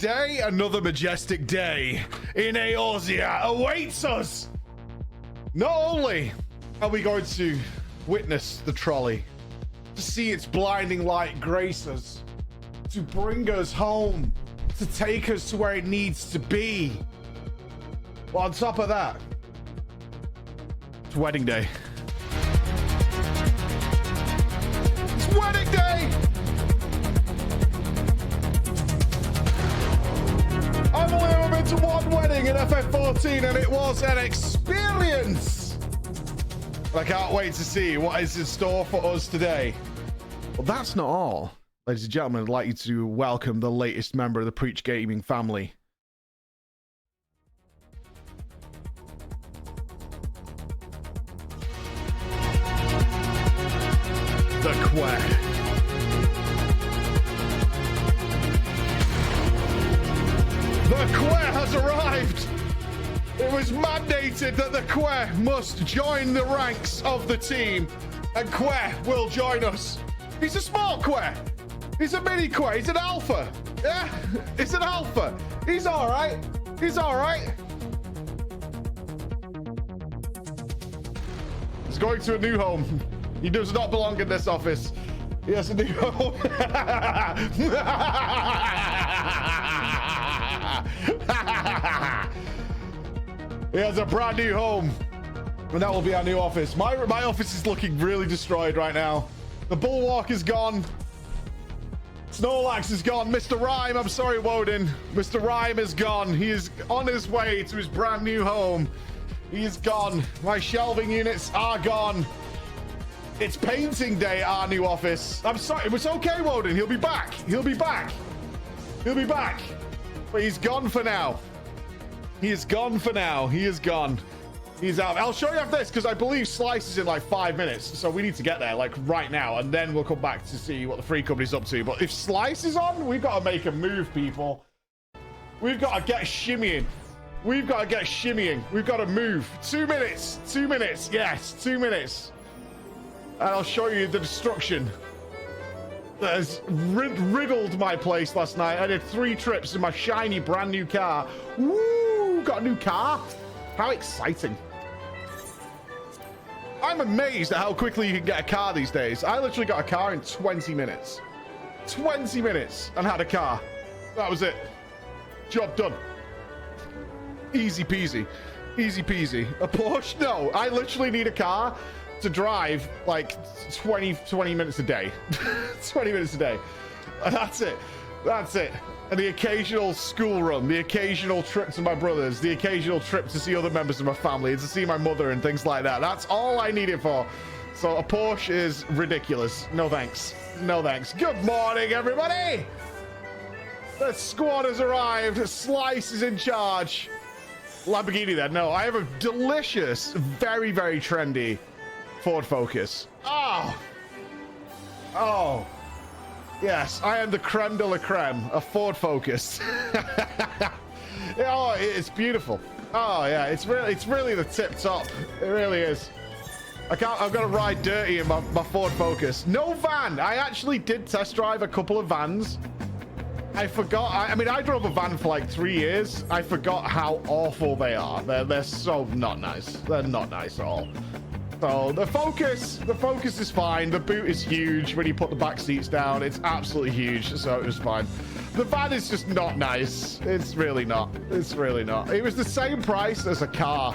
today, another majestic day in Eorzea awaits us. Not only are we going to witness the trolley, to see its blinding light grace us, to bring us home, to take us to where it needs to be. But on top of that, it's wedding day. It's wedding day! I've only ever been to one wedding in FF14 and it was an experience. I can't wait to see what is in store for us today. Well, that's not all. Ladies and gentlemen, I'd like you to welcome the latest member of the PreachGaming family. The Quack. The Quack has arrived! It was mandated that the Quack must join the ranks of the team, and Quack will join us. He's a small Quack. He's a mini Quack. He's an alpha. Yeah, he's an alpha. He's all right. He's all right. He's going to a new home. He does not belong in this office. He has a new home. He has a brand new home, and that will be our new office. My office is looking really destroyed right now. The bulwark is gone. Snorlax is gone. Mr. Rhyme, I'm sorry, Woden. Mr. Rhyme is gone. He is on his way to his brand new home. He is gone. My shelving units are gone. It's painting day at our new office. I'm sorry. It's okay, Woden. He'll be back. He'll be back. He'll be back. But he's gone for now. He is gone for now. He is gone. He's out. I'll show you after this because I believe Slice is in like 5 minutes. So we need to get there like right now. And then we'll come back to see what the free company's up to. But if Slice is on, we've got to make a move, people. We've got to get shimmying. We've got to get shimmying. We've got to move. 2 minutes. 2 minutes. Yes, 2 minutes. And I'll show you the destruction that has riddled my place last night. I did 3 trips in my shiny brand new car. Woo! Got a new car. How exciting. I'm amazed at how quickly you can get a car these days. I literally got a car in 20 minutes. 20 minutes and had a car. That was it. Job done. Easy peasy. Easy peasy. A Porsche? No, I literally need a car to drive like 20 minutes a day. 20 minutes a day. And that's it. That's it. And the occasional school run, the occasional trip to my brother's, the occasional trip to see other members of my family, to see my mother and things like that. That's all I need it for. So a Porsche is ridiculous. No thanks. No thanks. Good morning, everybody. The squad has arrived. Slice is in charge. Lamborghini then. No, I have a delicious, very, very trendy Ford Focus. Oh. Oh. Yes, I am the creme de la creme, a Ford Focus. Oh, it's beautiful. Oh yeah, it's really the tip top. It really is. I've got to ride dirty in my Ford Focus. No van. I actually did test drive a couple of vans. I forgot. I mean, I drove a van for like 3 years. I forgot how awful they are. They're so not nice. They're not nice at all. So the Focus is fine. The boot is huge when you put the back seats down. It's absolutely huge, so it was fine. The van is just not nice. It's really not. It's really not. It was the same price as a car,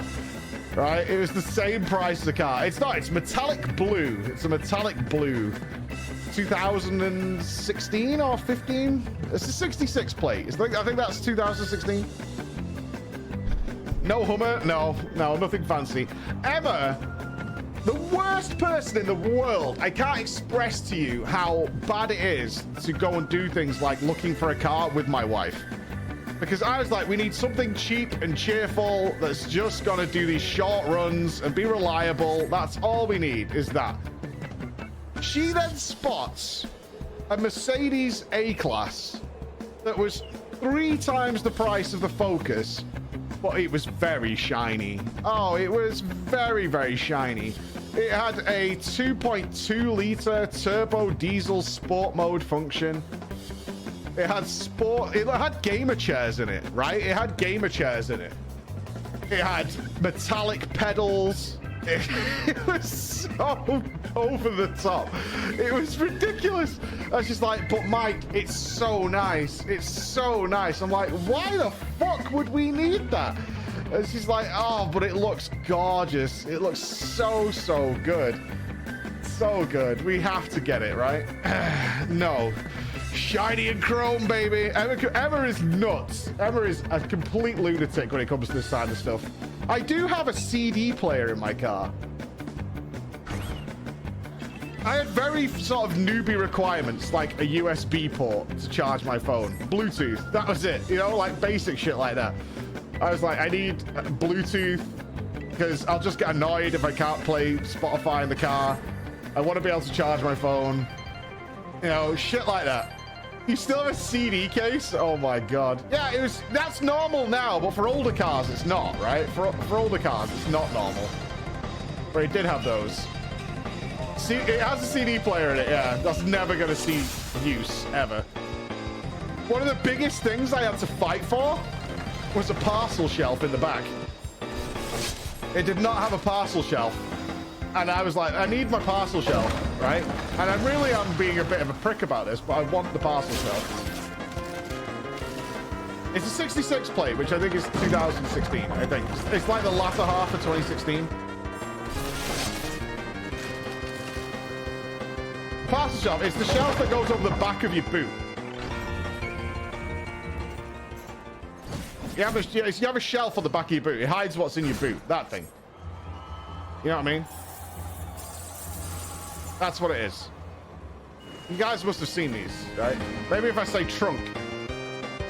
right? It was the same price as a car. It's not. It's metallic blue. It's a metallic blue. 2016 or 15? It's a 66 plate. I think that's 2016. No Hummer. No, nothing fancy. Emma. The worst person in the world. I can't express to you how bad it is to go and do things like looking for a car with my wife. Because I was like, we need something cheap and cheerful that's just going to do these short runs and be reliable. That's all we need is that. She then spots a Mercedes A-Class that was 3 times the price of the Focus, but it was very shiny. Oh, it was very, very shiny. It had a 2.2 liter turbo diesel sport mode function. It had sport. It had gamer chairs in it, right? It had gamer chairs in it. It had metallic pedals. It was so over the top. It was ridiculous. I was just like, but Mike, it's so nice. It's so nice. I'm like, why the fuck would we need that? And she's like, oh, but it looks gorgeous. It looks so, so good. So good. We have to get it, right? No. Shiny and chrome, baby. Emma is nuts. Emma is a complete lunatic when it comes to this kind of stuff. I do have a CD player in my car. I had very sort of newbie requirements, like a USB port to charge my phone. Bluetooth. That was it. You know, like basic shit like that. I was like, I need Bluetooth because I'll just get annoyed if I can't play Spotify in the car. I want to be able to charge my phone. You know, shit like that. You still have a CD case? Oh my god. Yeah, that's normal now, but for older cars it's not, right? For older cars it's not normal. But it did have those. See, it has a CD player in it, yeah. That's never gonna see use, ever. One of the biggest things I had to fight for was a parcel shelf in the back. It did not have a parcel shelf. And I was like, I need my parcel shelf, right? And I really am being a bit of a prick about this, but I want the parcel shelf. It's a 66 plate, which I think is 2016, I think. It's like the latter half of 2016. Parcel shelf, it's the shelf that goes over the back of your boot. You have a shelf on the back of your boot. It hides what's in your boot, that thing. You know what I mean? That's what it is. You guys must have seen these, right? Maybe if I say trunk.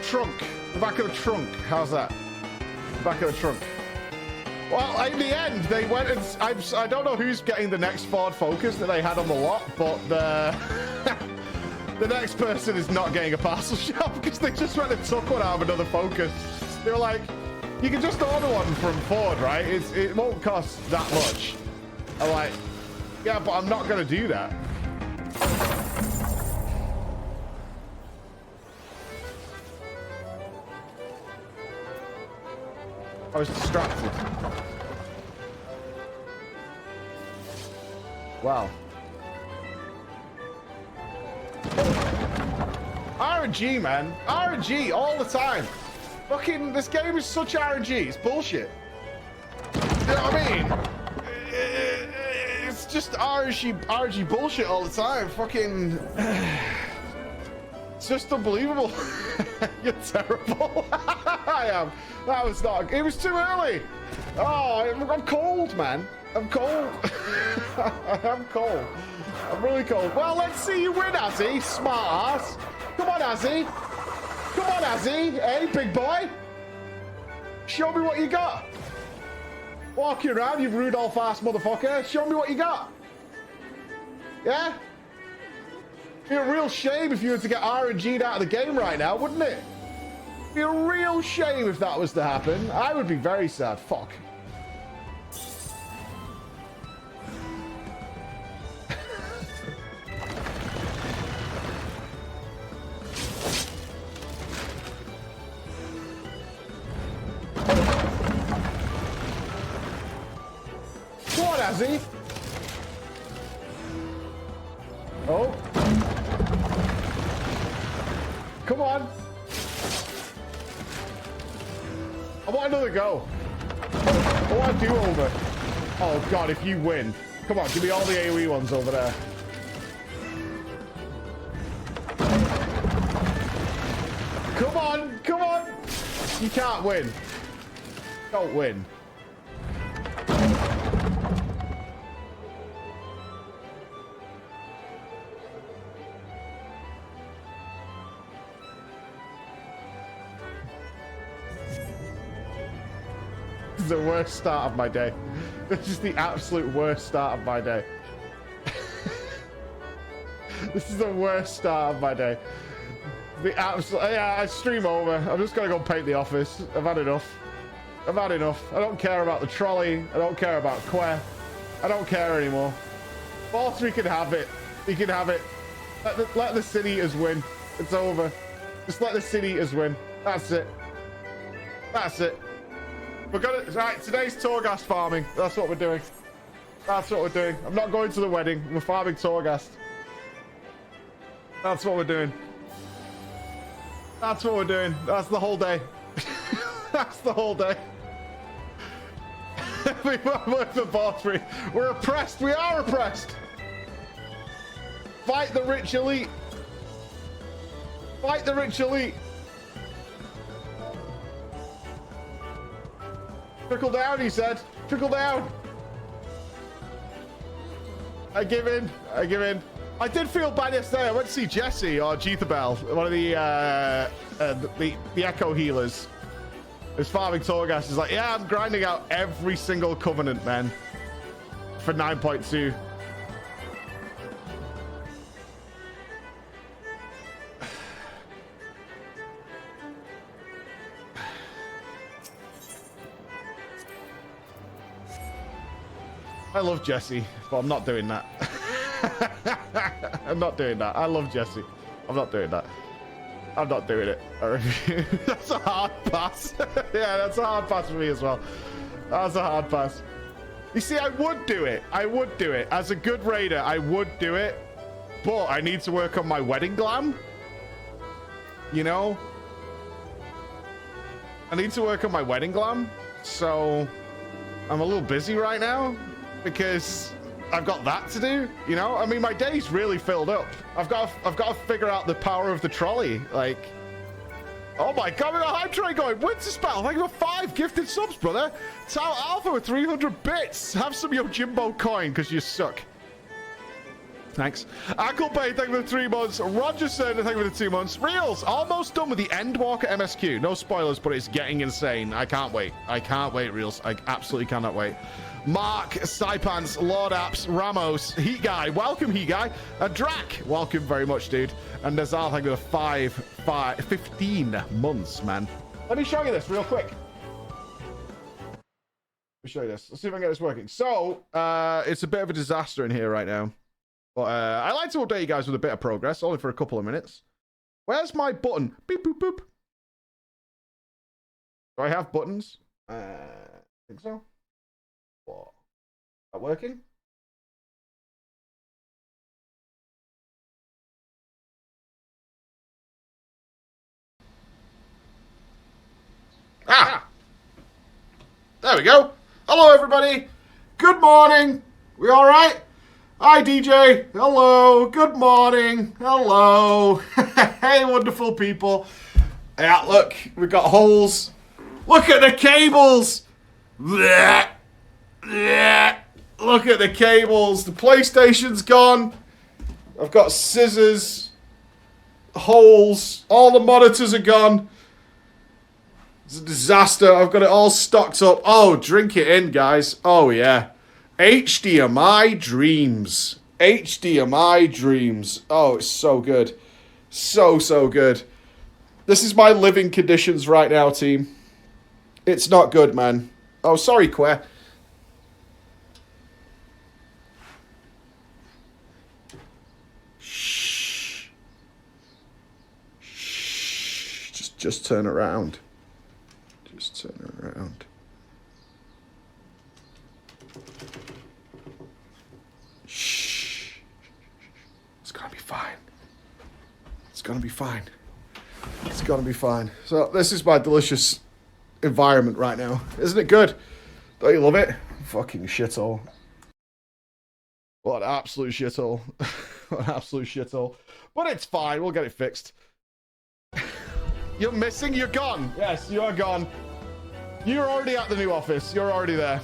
Trunk. The back of the trunk. How's that? The back of the trunk. Well, in the end, they went and... I don't know who's getting the next Ford Focus that they had on the lot, but the... the next person is not getting a parcel shelf because they just went and took one out of another Focus. They were like, you can just order one from Ford, right? It won't cost that much. I'm like... Yeah, but I'm not going to do that. I was distracted. Wow. RNG, man. RNG all the time. Fucking, this game is such RNG. It's bullshit. You know what I mean? It's just RNG bullshit all the time. Fucking... It's just unbelievable. You're terrible. I am. That was not... It was too early. Oh, I'm cold, man. I'm cold. I'm cold. I'm really cold. Well, let's see you win, Azzy. Smart ass. Come on, Azzy. Come on, Azzy. Hey, big boy. Show me what you got. Walking around, you Rudolph-ass motherfucker. Show me what you got. Yeah? It'd be a real shame if you were to get RNG'd out of the game right now, wouldn't it? It'd be a real shame if that was to happen. I would be very sad. Fuck. Come on, Azzy. Oh. Come on. I want another go. I want a do-over. Oh, God, if you win. Come on, give me all the AoE ones over there. Come on, come on. You can't win. Don't win. This is the worst start of my day. This is the absolute worst start of my day. This is the worst start of my day. The absolute... Yeah, I stream over. I'm just gonna go paint the office. I've had enough. I've had enough. I don't care about the trolley. I don't care about Quer. I don't care anymore. Baltimore can have it. He can have it. Let the City Eaters win. It's over. Just let the City Eaters win. That's it. That's it. We're gonna, right, today's Torghast farming. That's what we're doing. That's what we're doing. I'm not going to the wedding. We're farming Torghast. That's what we're doing. That's what we're doing. That's the whole day. That's the whole day. We work for both. We're oppressed. We are oppressed. Fight the rich elite. Fight the rich elite. Trickle down, he said. Trickle down. I give in. I give in. I did feel bad yesterday. I went to see Jesse or Jeethabel, one of the Echo healers. His farming Torghast. He's like, yeah, I'm grinding out every single Covenant, man, for 9.2. I love Jesse, but I'm not doing that. I'm not doing that. I love Jesse. I'm not doing that. I'm not doing it. That's a hard pass. Yeah, that's a hard pass for me as well. That's a hard pass. You see, I would do it. I would do it. As a good raider, I would do it. But I need to work on my wedding glam. You know? I need to work on my wedding glam. So I'm a little busy right now because I've got that to do, you know? I mean, my day's really filled up. I've got to figure out the power of the trolley. Like, oh my God, we got hype train going. Winter Spell, thank you for 5 gifted subs, brother. Tau Alpha with 300 bits. Have some Yojimbo coin, because you suck. Thanks. Aquilbay, thank you for the 3 months. Rogerson, thank you for the 2 months. Reels, almost done with the Endwalker MSQ. No spoilers, but it's getting insane. I can't wait. I can't wait, Reels. I absolutely cannot wait. Mark, Saipans, Lord Apps, Ramos, Heat Guy, welcome Heat Guy, and Drac, welcome very much, dude. And Nazal, thank you for 15 months, man. Let me show you this real quick. Let me show you this. Let's see if I can get this working. So, it's a bit of a disaster in here right now. But I like to update you guys with a bit of progress, only for a couple of minutes. Where's my button? Beep, boop, boop. Do I have buttons? I think so. What? That working? Ah! There we go. Hello, everybody. Good morning. We all right? Hi, DJ. Hello. Good morning. Hello. Hey, wonderful people. Yeah, look. We've got holes. Look at the cables. Blech. Yeah, look at the cables. The PlayStation's gone. I've got scissors, holes. All the monitors are gone. It's a disaster. I've got it all stocked up. Oh, drink it in, guys. Oh, yeah. HDMI dreams. HDMI dreams. Oh, it's so good. So, so good. This is my living conditions right now, team. It's not good, man. Oh, sorry, Que. Just turn around. Just turn around. Shh. It's gonna be fine. It's gonna be fine. It's gonna be fine. So this is my delicious environment right now. Isn't it good? Don't you love it? Fucking shithole. What an absolute shithole. What an absolute shithole. But it's fine. We'll get it fixed. You're missing? You're gone. Yes, you are gone. You're already at the new office. You're already there.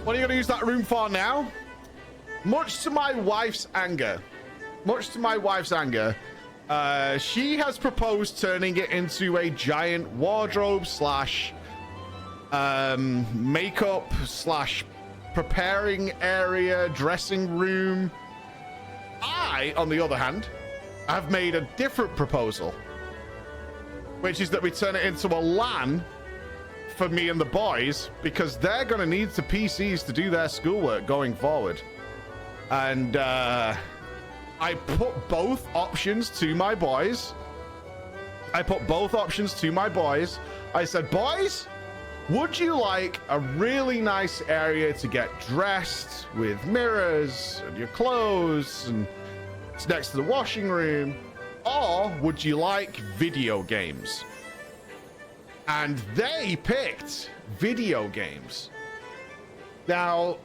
What are you going to use that room for now? Much to my wife's anger. Much to my wife's anger. She has proposed turning it into a giant wardrobe slash makeup slash preparing area, dressing room. I, on the other hand, have made a different proposal, which is that we turn it into a LAN for me and the boys, because they're going to need the PCs to do their schoolwork going forward. And I put both options to my boys. I said, boys, would you like a really nice area to get dressed with mirrors and your clothes and it's next to the washing room? Or would you like video games? And they picked video games. Now,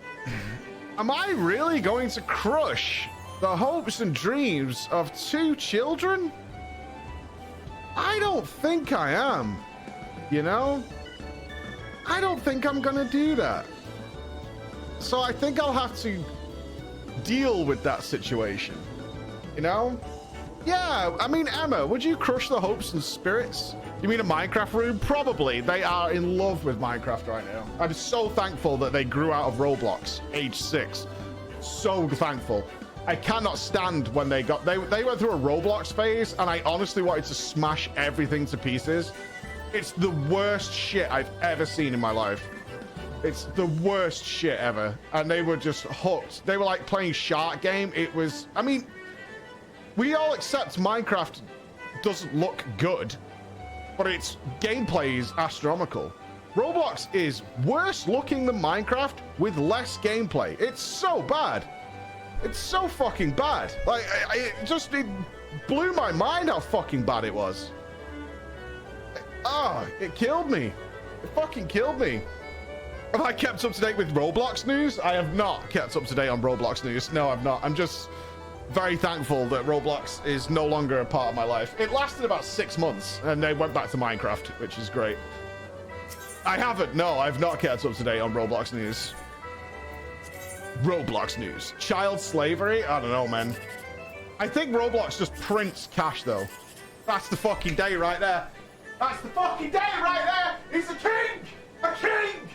am I really going to crush the hopes and dreams of 2 children? I don't think I am, you know? I don't think I'm gonna do that. So I think I'll have to deal with that situation, you know? Yeah, I mean, Emma, would you crush the hopes and spirits? You mean a Minecraft room? Probably. They are in love with Minecraft right now. I'm so thankful that they grew out of Roblox, age 6. So thankful. I cannot stand when they went through a Roblox phase, and I honestly wanted to smash everything to pieces. It's the worst shit I've ever seen in my life. It's the worst shit ever. And they were just hooked. They were like playing Shark Game. It was, I mean, we all accept Minecraft doesn't look good, but its gameplay is astronomical. Roblox is worse looking than Minecraft with less gameplay. It's so bad. It's so fucking bad. Like, it blew my mind how fucking bad it was. Ah, it killed me. It fucking killed me. Have I kept up to date with Roblox news? I have not kept up to date on Roblox news. No, I've not. I'm just very thankful that Roblox is no longer a part of my life. It lasted about 6 months and they went back to Minecraft, which is great. I've not kept up to date on Roblox news. Roblox news. Child slavery? I don't know, man. I think Roblox just prints cash, though. That's the fucking day right there. That's the fucking day right there. He's a king. A king.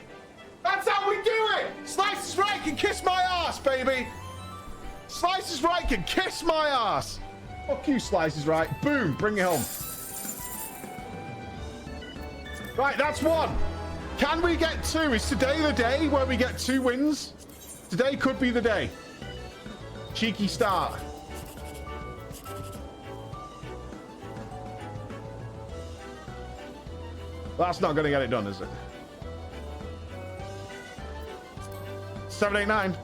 That's how we do it. Slice is right can kiss my ass, baby. Slice is right can kiss my ass. Fuck you, Slice is right. Boom. Bring it home. Right, that's 1. Can we get 2? Is today the day where we get 2 wins? Today could be the day. Cheeky start. That's not going to get it done, is it? 789.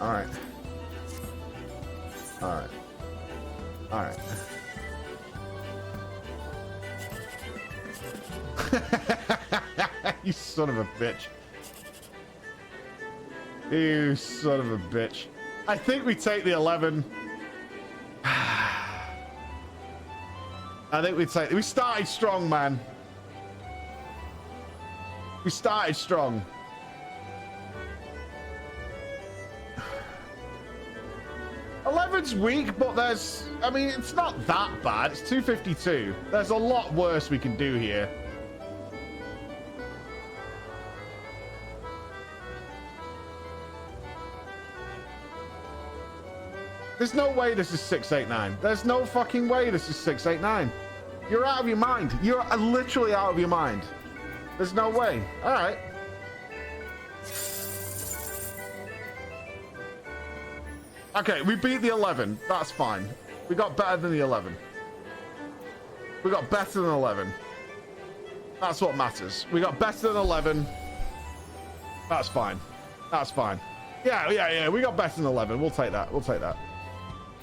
All right. All right. All right. You son of a bitch. You son of a bitch. I think we take the 11. I think we started strong, man. We started strong. Eleven's weak, but I mean, it's not that bad. It's 252. There's a lot worse we can do here. There's no way this is 689. There's no fucking way this is 689. You're out of your mind. You're literally out of your mind. There's no way. All right. Okay, we beat the 11. That's fine. We got better than the 11. We got better than 11. That's what matters. We got better than 11. That's fine. That's fine. Yeah. We got better than 11. We'll take that. We'll take that.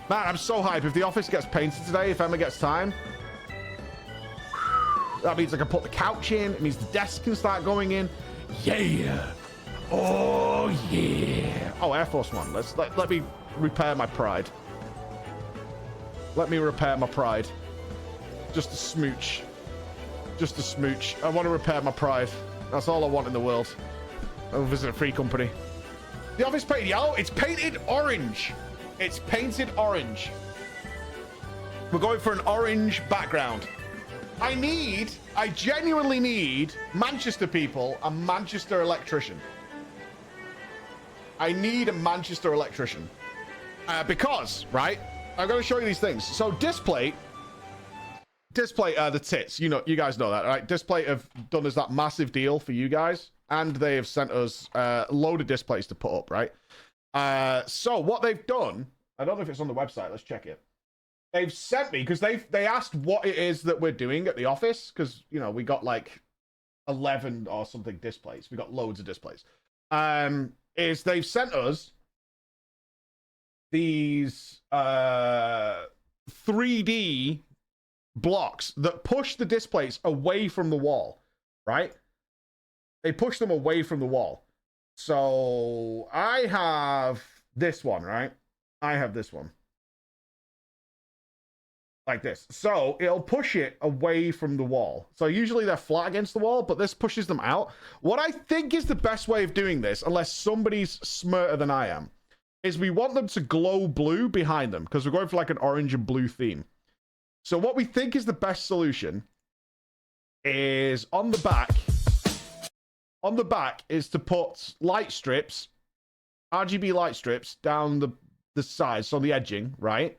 Man, I'm so hyped. If the office gets painted today, if Emma gets time, that means I can put the couch in. It means the desk can start going in. Yeah. Oh, yeah. Oh, Air Force One. Let me repair my pride. Let me repair my pride. Just a smooch. Just a smooch. I want to repair my pride. That's all I want in the world. I'll visit a free company. The office painted yellow. It's painted orange. It's painted orange. We're going for an orange background. I genuinely need Manchester people, a Manchester electrician. I need a Manchester electrician. Because, right, I'm going to show you these things. So Display, the tits, you guys know that, right? Display have done us that massive deal for you guys, and they have sent us a load of displays to put up, right? So what they've done, I don't know if it's on the website. Let's check it. They've sent me, because they asked what it is that we're doing at the office, because, you know, we got like 11 or something displays. We got loads of displays. Is they've sent us these 3D blocks that push the displays away from the wall, right? They push them away from the wall. So I have this one, right? I have this one. Like this. So it'll push it away from the wall. So usually they're flat against the wall, but this pushes them out. What I think is the best way of doing this, unless somebody's smarter than I am, is we want them to glow blue behind them, because we're going for like an orange and blue theme. So what we think is the best solution is on the back. On the back is to put light strips, RGB light strips down the sides, so on the edging, right?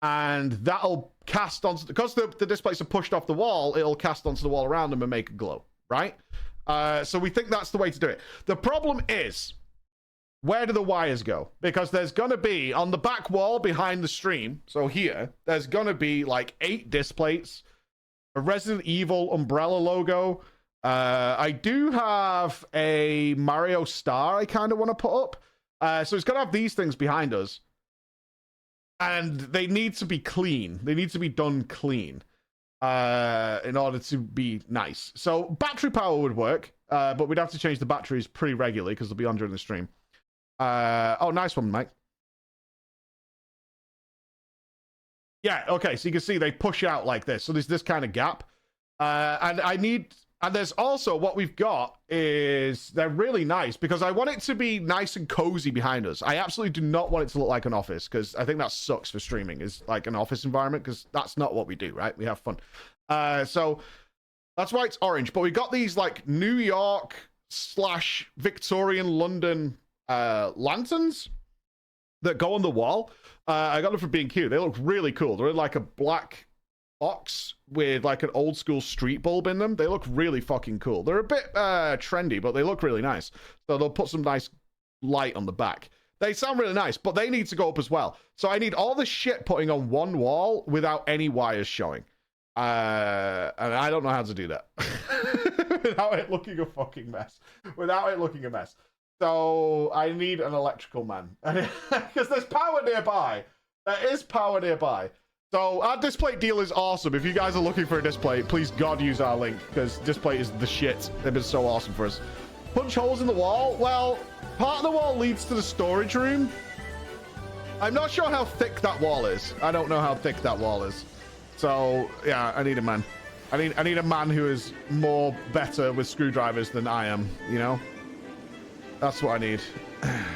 And that'll cast onto, because the displays are pushed off the wall, it'll cast onto the wall around them and make it glow, right? So we think that's the way to do it. The problem is, where do the wires go? Because there's going to be, on the back wall behind the stream, so here, there's going to be like 8 displays, a Resident Evil umbrella logo. I do have a Mario star I kind of want to put up. So it's going to have these things behind us. And they need to be clean. They need to be done clean in order to be nice. So battery power would work, but we'd have to change the batteries pretty regularly because they'll be on during the stream. Oh, nice one, Mike. Yeah, okay, so you can see they push out like this. So there's this kind of gap. And there's also, what we've got is, they're really nice, because I want it to be nice and cozy behind us. I absolutely do not want it to look like an office, because I think that sucks for streaming, is like an office environment, because that's not what we do, right? We have fun. So that's why it's orange. But we got these like New York / Victorian London lanterns that go on the wall. I got them from B&Q. They look really cool. They're in like a black box with like an old school street bulb in them. They look really fucking cool. They're a bit trendy, but they look really nice. So they'll put some nice light on the back. They sound really nice, but they need to go up as well. So I need all the shit putting on one wall without any wires showing. And I don't know how to do that. Without it looking a fucking mess. Without it looking a mess. So I need an electrical man. Because there's power nearby. There is power nearby. So our display deal is awesome. If you guys are looking for a display, please God use our link, because display is the shit. They've been so awesome for us. Punch holes in the wall. Well, part of the wall leads to the storage room. I'm not sure how thick that wall is. I don't know how thick that wall is. So yeah, I need a man. I need a man who is more better with screwdrivers than I am, you know? That's what I need.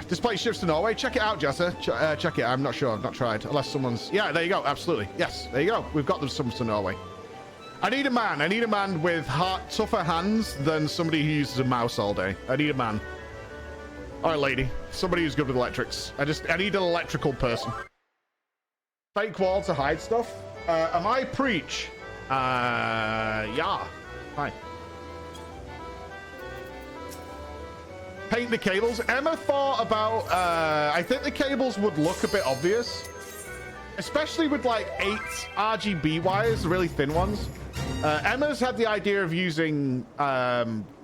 Display ships to Norway. Check it out, Jessa. Check it. I'm not sure. I've not tried. Unless someone's... Yeah, there you go. Absolutely. Yes, there you go. We've got them some to Norway. I need a man. I need a man with tougher hands than somebody who uses a mouse all day. I need a man. All right, lady. Somebody who's good with electrics. I need an electrical person. Fake wall to hide stuff. Am I Preach? Yeah. Hi. Paint the cables. Emma thought about, I think the cables would look a bit obvious, especially with like 8 RGB wires, the really thin ones. Emma's had the idea of using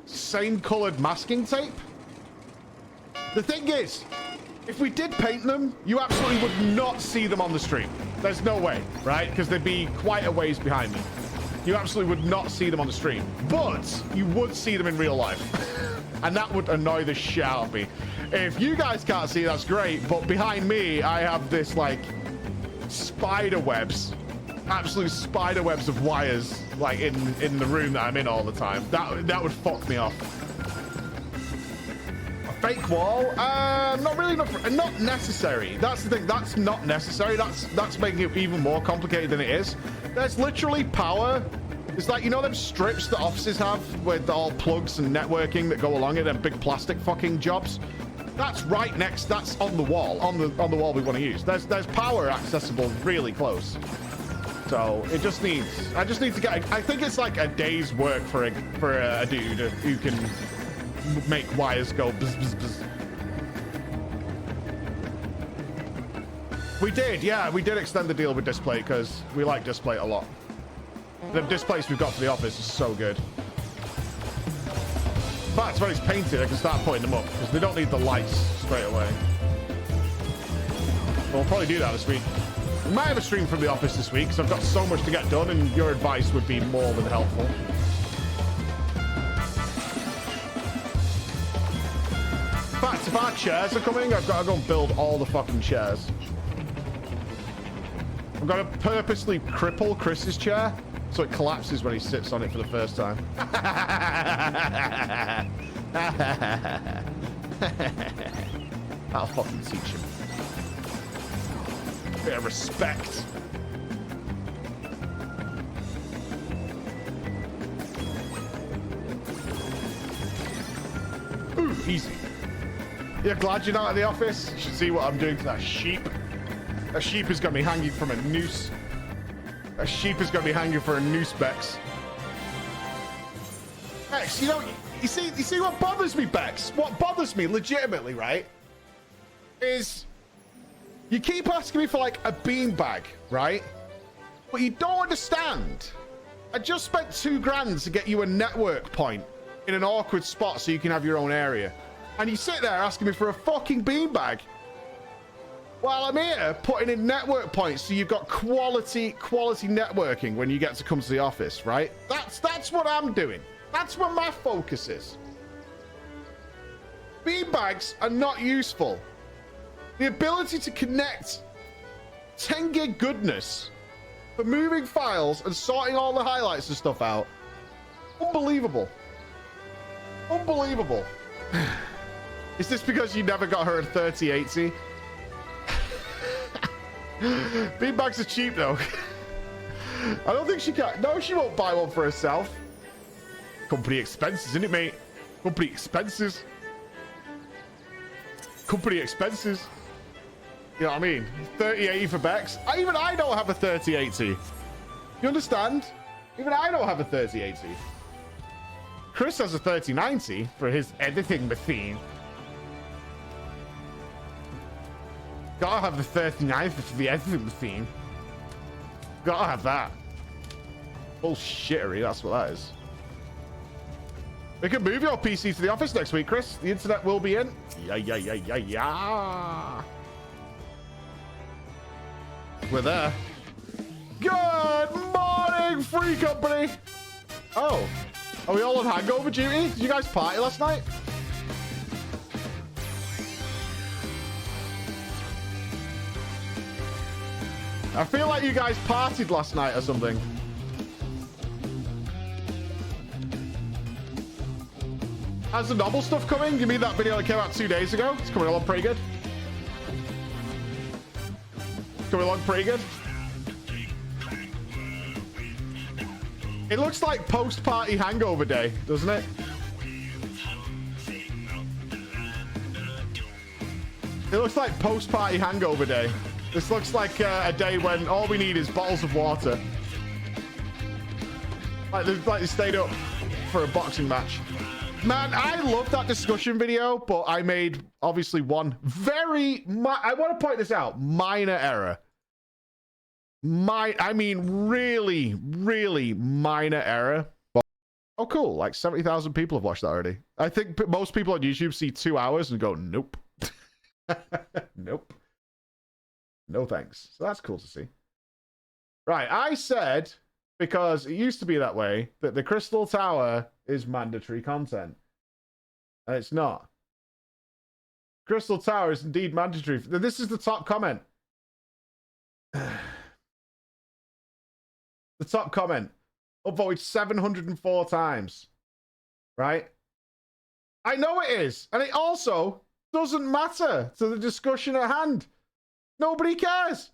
same colored masking tape. The thing is, if we did paint them, you absolutely would not see them on the stream. There's no way, right? Because they'd be quite a ways behind me. You absolutely would not see them on the stream, but you would see them in real life. And that would annoy the shit out of me. If you guys can't see, that's great. But behind me, I have this like spider webs, absolute spider webs of wires, like in the room that I'm in all the time. That would fuck me off. A fake wall? Not really. Not necessary. That's the thing. That's not necessary. That's making it even more complicated than it is. There's literally power. It's like, you know them strips that offices have with all plugs and networking that go along it, them big plastic fucking jobs? That's right next, that's on the wall, on the wall we want to use. There's power accessible really close. So it just needs, I just need to get, I think it's like a day's work for a dude who can make wires go bzz, bzz, bzz. We did, yeah. We did extend the deal with Displate because we like Displate a lot. The displays we've got for the office is so good. In fact, when it's painted, I can start putting them up because they don't need the lights straight away. We'll probably do that this week. We might have a stream from the office this week because I've got so much to get done and your advice would be more than helpful. In fact, if our chairs are coming, I've got to go and build all the fucking chairs. I'm going to purposely cripple Chris's chair so it collapses when he sits on it for the first time. I'll fucking teach him. Bit of respect. Ooh, easy. You're glad you're not at the office? You should see what I'm doing to that sheep. That sheep is going to be hanging from a noose. That sheep is going to be hanging for a noose, Bex. Bex, you know, you see what bothers me, Bex? What bothers me legitimately, right, is you keep asking me for like a beanbag, right? But you don't understand. I just spent $2 to get you a network point in an awkward spot so you can have your own area. And you sit there asking me for a fucking beanbag while I'm here putting in network points so you've got quality networking when you get to come to the office, right? That's what I'm doing. That's where my focus is. Beanbags are not useful. The ability to connect 10 gig goodness for moving files and sorting all the highlights and stuff out. Unbelievable. Unbelievable. Is this because you never got her a 3080? Beanbags are cheap though. I don't think she can. No, she won't buy one for herself. Company expenses, isn't it, mate? Company expenses. Company expenses. You know what I mean? 3080 for Bex. Even I don't have a 3080. You understand? Even I don't have a 3080. Chris has a 3090 for his editing machine. Gotta have the 39 for the editing machine. Gotta have that. Bullshittery, that's what that is. We can move your PC to the office next week, Chris. The internet will be in. Yeah. We're there. Good morning, Free Company. Oh, are we all on hangover duty? Did you guys party last night? I feel like you guys partied last night or something. How's the novel stuff coming? You mean that video that came out 2 days ago? It's coming along pretty good. Coming along pretty good. It looks like post-party hangover day, doesn't it? It looks like post-party hangover day. This looks like a day when all we need is bottles of water. Like they stayed up for a boxing match. Man, I love that discussion video, but I made obviously one I want to point this out, minor error. I mean, really, really minor error. But, oh, cool. Like 70,000 people have watched that already. I think most people on YouTube see 2 hours and go, nope. Nope. No thanks. So that's cool to see. Right, I said, because it used to be that way, that the Crystal Tower is mandatory content. And it's not. Crystal Tower is indeed mandatory. This is the top comment. The top comment. Upvoted 704 times. Right? I know it is. And it also doesn't matter to the discussion at hand. Nobody cares.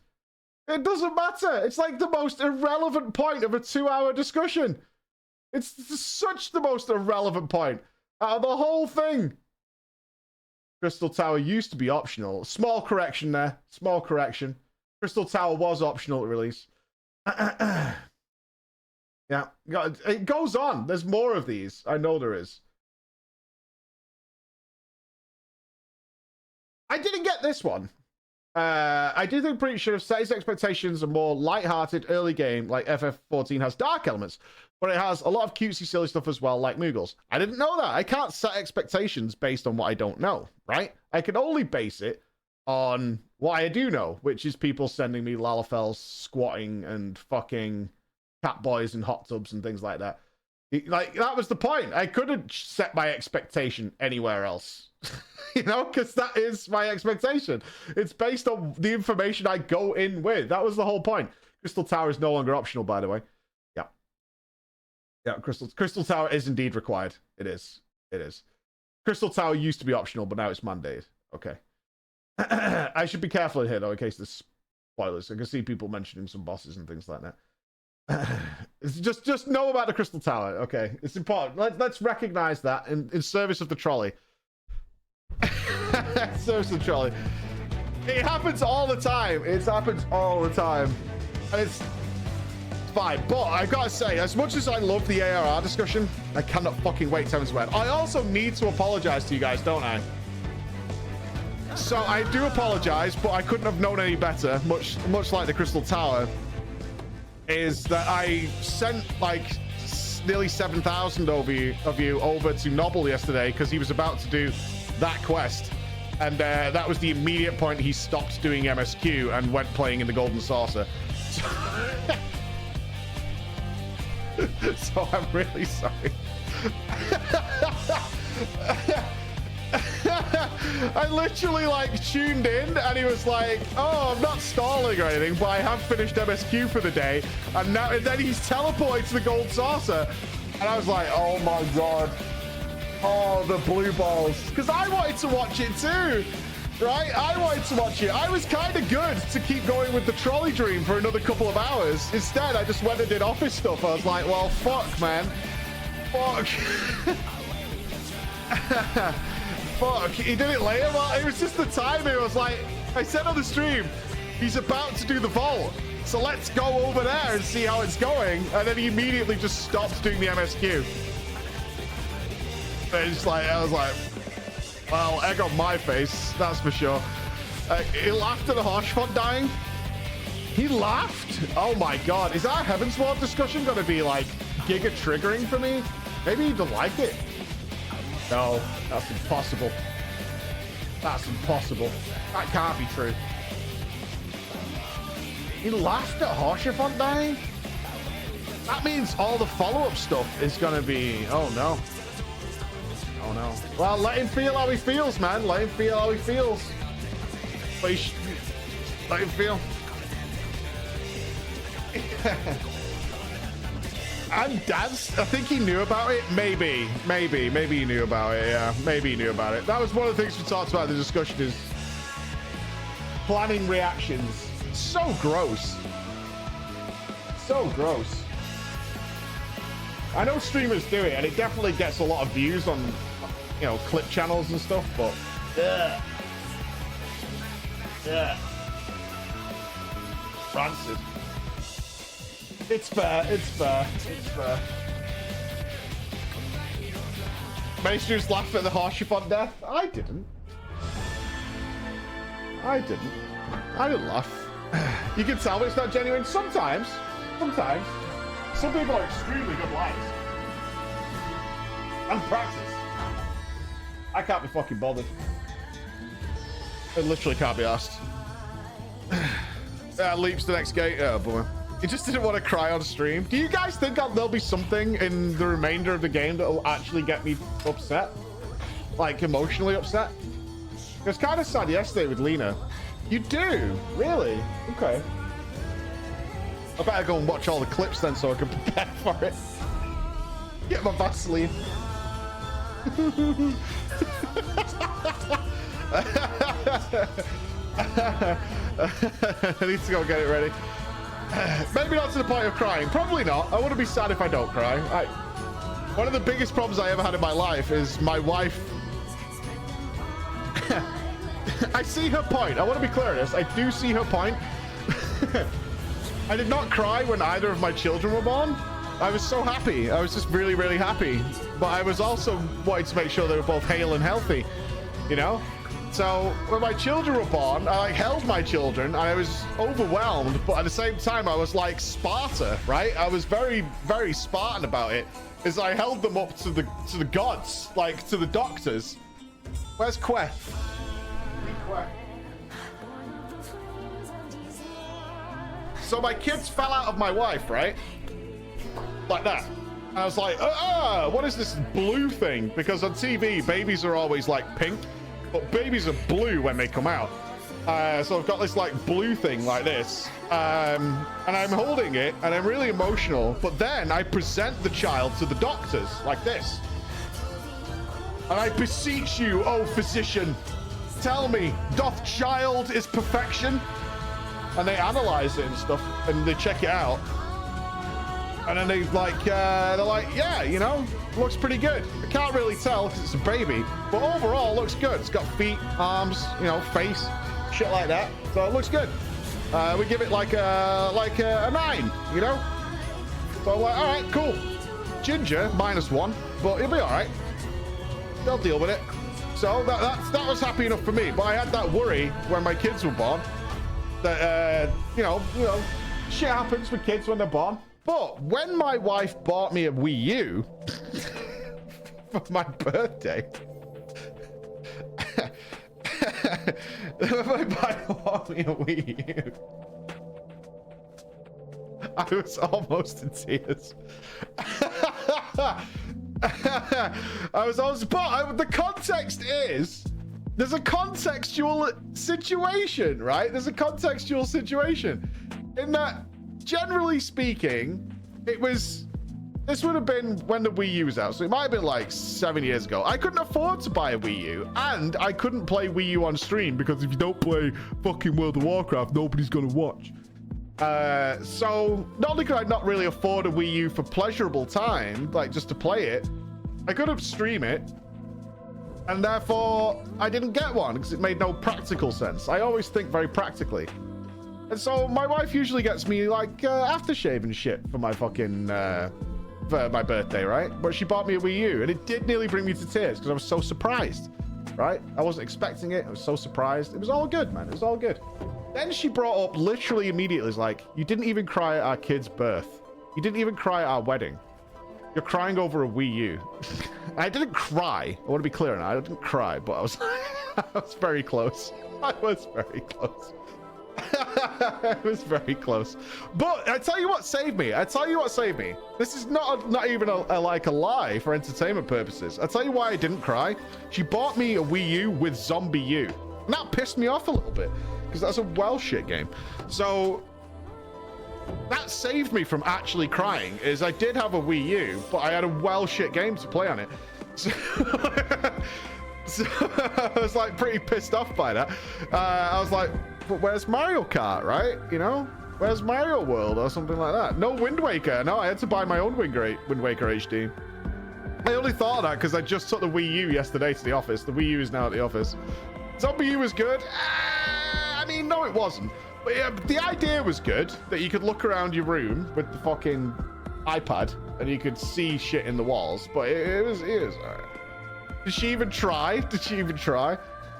It doesn't matter. It's like the most irrelevant point of a 2-hour discussion. It's such the most irrelevant point out of the whole thing. Crystal Tower used to be optional. Small correction there. Small correction. Crystal Tower was optional at release. Yeah. It goes on. There's more of these. I know there is. I didn't get this one. I do think Preach should have set his expectations a more light-hearted early game like FF14 has dark elements, but it has a lot of cutesy silly stuff as well, like Moogles. I didn't know that. I can't set expectations based on what I don't know, right? I can only base it on what I do know, which is people sending me Lalafels squatting and fucking cat boys in hot tubs and things like that. Like, that was the point. I couldn't set my expectation anywhere else. You know, because that is my expectation. It's based on the information I go in with. That was the whole point. Crystal Tower is no longer optional, by the way. Yeah. Yeah, Crystal Tower is indeed required. It is. It is. Crystal Tower used to be optional, but now it's mandated. Okay. I should be careful in here, though, in case there's spoilers. I can see people mentioning some bosses and things like that. Just know about the Crystal Tower. Okay, it's important. Let's recognize that in service of the trolley. Service of the trolley. It happens all the time. It happens all the time, and it's fine. But I've got to say, as much as I love the ARR discussion, I cannot fucking wait to have this word. I also need to apologize to you guys, don't I? So I do apologize, but I couldn't have known any better. Much like the Crystal Tower. Is that I sent like nearly 7,000 of you over to Nobble yesterday because he was about to do that quest, and that was the immediate point he stopped doing MSQ and went playing in the Golden Saucer. So I'm really sorry. I literally like tuned in and he was like, oh, I'm not stalling or anything, but I have finished MSQ for the day, and then he's teleported to the Gold Saucer, and I was like, oh my god, oh, the blue balls, because I wanted to watch it too, right? I wanted to watch it. I was kind of good to keep going with the trolley dream for another couple of hours. Instead, I just went and did office stuff. I was like, well, fuck, man, fuck. Fuck, he did it later. Well, it was just the timing. I was like, I said on the stream, he's about to do the vault, so let's go over there and see how it's going. And then he immediately just stopped doing the MSQ. And it's like, I was like, well, egg on my face, that's for sure. He laughed at the Harshfont dying. He laughed? Oh my god, is our Heavensward discussion going to be like giga triggering for me? Maybe he didn't like it. No, that's impossible. That's impossible. That can't be true. He laughed at Harshfont dying? That means all the follow-up stuff is going to be... Oh, no. Oh, no. Well, let him feel how he feels, man. Let him feel how he feels. Please. Let him feel. And Daz, I think he knew about it. Maybe he knew about it. Yeah, maybe he knew about it. That was one of the things we talked about in the discussion, is planning reactions. So gross. So gross. I know streamers do it, and it definitely gets a lot of views on, you know, clip channels and stuff, but yeah. Rancid. It's fair. It's fair. It's fair. Many students laughed at the Harshfont death. I didn't. I didn't laugh. You can tell it's not genuine. Sometimes. Some people are extremely good liars. And practice. I can't be fucking bothered. I literally can't be asked. Leaps to the next gate. Oh boy. He just didn't want to cry on stream. Do you guys think there'll be something in the remainder of the game that will actually get me upset? Like, emotionally upset? It was kind of sad yesterday with Lena. You do? Really? Okay. I better go and watch all the clips then so I can prepare for it. Get my Vaseline. I need to go get it ready. Maybe not to the point of crying. Probably not. I wouldn't be sad if I don't cry. One of the biggest problems I ever had in my life is my wife. I see her point. I want to be clear on this. I do see her point. I did not cry when either of my children were born. I was so happy. I was just really, really happy. But I was also wanting to make sure they were both hale and healthy, you know? So when my children were born, I like held my children and I was overwhelmed, but at the same time I was like Sparta, right? I was very, very Spartan about it, as I held them up to the gods, like to the doctors. Where's Que? So my kids fell out of my wife, right? Like that. And I was like, what is this blue thing? Because on TV, babies are always like pink, but babies are blue when they come out. So I've got this like blue thing like this. And I'm holding it and I'm really emotional. But then I present the child to the doctors like this. And I beseech you, oh physician, tell me, doth child is perfection? And they analyze it and stuff and they check it out. And then they're like, yeah, you know, looks pretty good. I can't really tell because it's a baby, but overall it looks good. It's got feet, arms, you know, face, shit like that. So it looks good. We give it like a 9, you know? So I'm like, all right, cool. Ginger, -1, but it'll be all right. They'll deal with it. So that was happy enough for me. But I had that worry when my kids were born that, you know, shit happens with kids when they're born. But when my wife bought me a Wii U for my birthday, when my wife bought me a Wii U, I was almost in tears. I was almost, but the context is, there's a contextual situation, right? There's a contextual situation in that, generally speaking, this would have been when the Wii U was out. So it might have been like 7 years ago. I couldn't afford to buy a Wii U, and I couldn't play Wii U on stream because if you don't play fucking World of Warcraft, nobody's gonna watch. So not only could I not really afford a Wii U for pleasurable time, like just to play it, I couldn't stream it, and therefore I didn't get one because it made no practical sense. I always think very practically. And so my wife usually gets me like aftershave and shit for my fucking for my birthday, right? But she bought me a Wii U, and it did nearly bring me to tears because I was so surprised, right? I wasn't expecting it. I was so surprised. It was all good, man. It was all good. Then she brought up literally immediately, was like, you didn't even cry at our kid's birth. You didn't even cry at our wedding. You're crying over a Wii U. I didn't cry. I want to be clear on that. I didn't cry, but I was I was very close. I was very close. It was very close. But I tell you what saved me. This is not even a lie for entertainment purposes. I tell you why I didn't cry. She bought me a Wii U with Zombie U. And that pissed me off a little bit because that's a well shit game. So that saved me from actually crying. Is I did have a Wii U, but I had a well shit game to play on it. So, so I was like pretty pissed off by that. I was like, but where's Mario Kart, right? You know, where's Mario World or something like that? No Wind Waker. No, I had to buy my own Wind Waker HD. I only thought of that because I just took the Wii U yesterday to the office. The Wii U is now at the office. Zombie U was good. I mean, no, it wasn't. But yeah, the idea was good, that you could look around your room with the fucking iPad and you could see shit in the walls. But it was all right. Did she even try?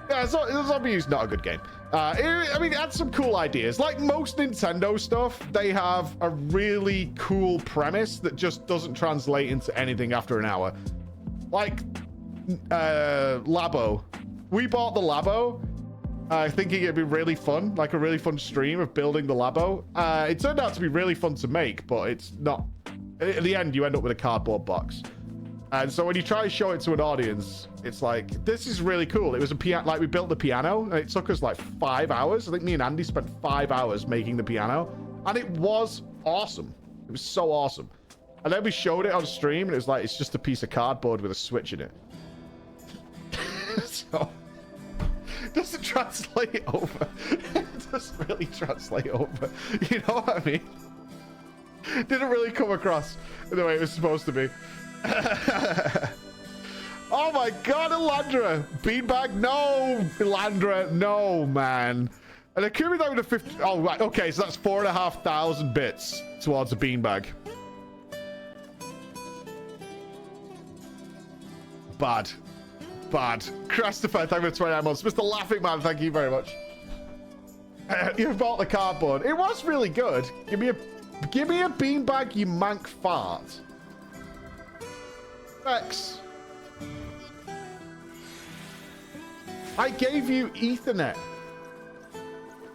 Yeah, Zombie U's not a good game. I mean, it had some cool ideas. Like most Nintendo stuff, they have a really cool premise that just doesn't translate into anything after an hour. Like, Labo. We bought the Labo, thinking it'd be really fun, like a really fun stream of building the Labo. It turned out to be really fun to make, but it's not. At the end, you end up with a cardboard box. And so when you try to show it to an audience, it's like, this is really cool. It was a piano, like we built the piano, and it took us like 5 hours. I think me and Andy spent 5 hours making the piano, and it was awesome. It was so awesome. And then we showed it on stream, and it was like, it's just a piece of cardboard with a switch in it. So, it doesn't translate over. It doesn't really translate over. You know what I mean? Didn't really come across the way it was supposed to be. Oh my god, Elandra! Beanbag? No! Elandra, no, man. And it could be down to 50. Oh, right. Okay, so that's 4,500 bits towards a beanbag. Bad. bad. Christopher, thank you for 29 months. Mr. Laughing Man, thank you very much. You bought the cardboard. It was really good. Give me a beanbag, you mank fart. Rex. I gave you Ethernet.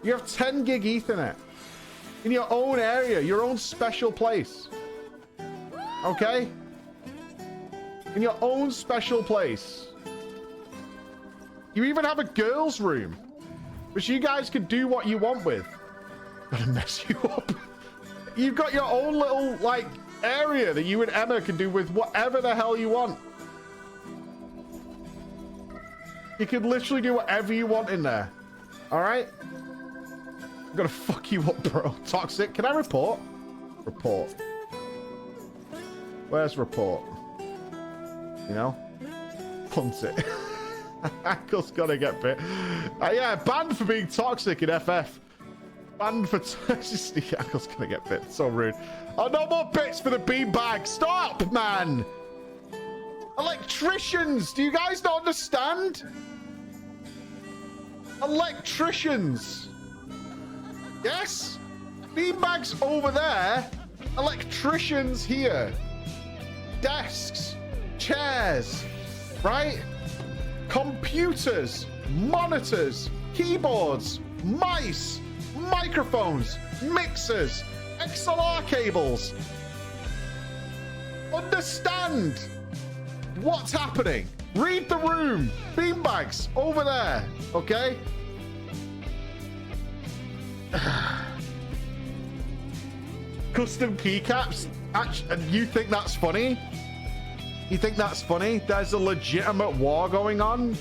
You have 10 gig Ethernet. In your own area, your own special place. Okay? In your own special place. You even have a girls' room, which you guys can do what you want with. Gonna mess you up. You've got your own little, like, area that you and Emma can do with whatever the hell you want. You can literally do whatever you want in there. All right? I'm gonna fuck you up, bro. Toxic. Can I report? Report. Where's report? You know? Punt it. Ankle's gonna get bit. Yeah, banned for being toxic in FF. Banned for just Ankle's gonna get bit. So rude. Oh, no more bits for the beanbag. Stop, man. Electricians. Do you guys not understand? Electricians. Yes? Beanbags over there. Electricians here. Desks. Chairs. Right? Computers. Monitors. Keyboards. Mice. Microphones. Mixers. XLR cables. Understand what's happening. Read the room. Beanbags over there. Okay? Custom keycaps. And you think that's funny? You think that's funny? There's a legitimate war going on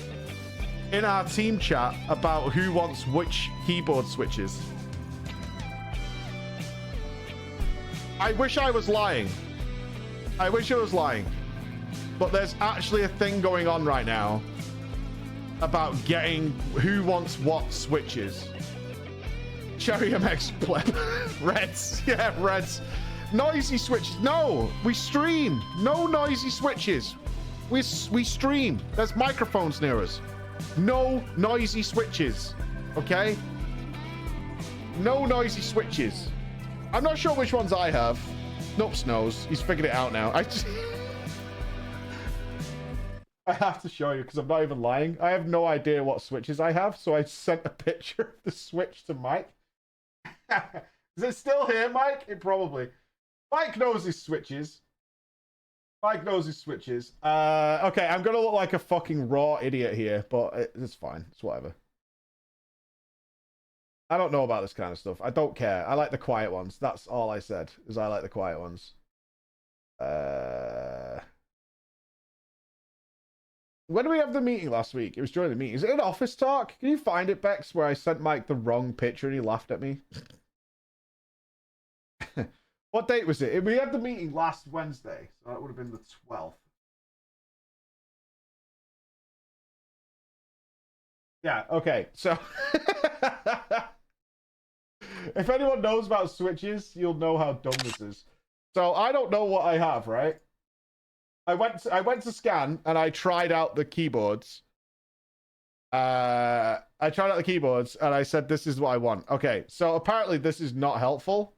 in our team chat about who wants which keyboard switches. I wish I was lying. I wish I was lying. But there's actually a thing going on right now about getting who wants what switches. Cherry MX pleb. Reds. Yeah, Reds. Noisy switches. No, we stream. No noisy switches. We stream. There's microphones near us. No noisy switches. Okay? No noisy switches. I'm not sure which ones I have. Nups knows. He's figured it out now. I have to show you because I'm not even lying. I have no idea what switches I have, so I sent a picture of the switch to Mike. Is it still here, Mike? It probably. Mike knows his switches. Mike knows his switches. Okay, I'm gonna look like a fucking raw idiot here, but it's fine. It's whatever. I don't know about this kind of stuff. I don't care. I like the quiet ones. That's all I said, is I like the quiet ones. When did we have the meeting last week? It was during the meeting. Is it an office talk? Can you find it, Bex, where I sent Mike the wrong picture and he laughed at me? What date was it? We had the meeting last Wednesday, so that would have been the 12th. Yeah, okay, so... if anyone knows about switches, you'll know how dumb this is. So I don't know what I have, right? I went to scan and I tried out the keyboards. I tried out the keyboards and I said, this is what I want. Okay, so apparently this is not helpful.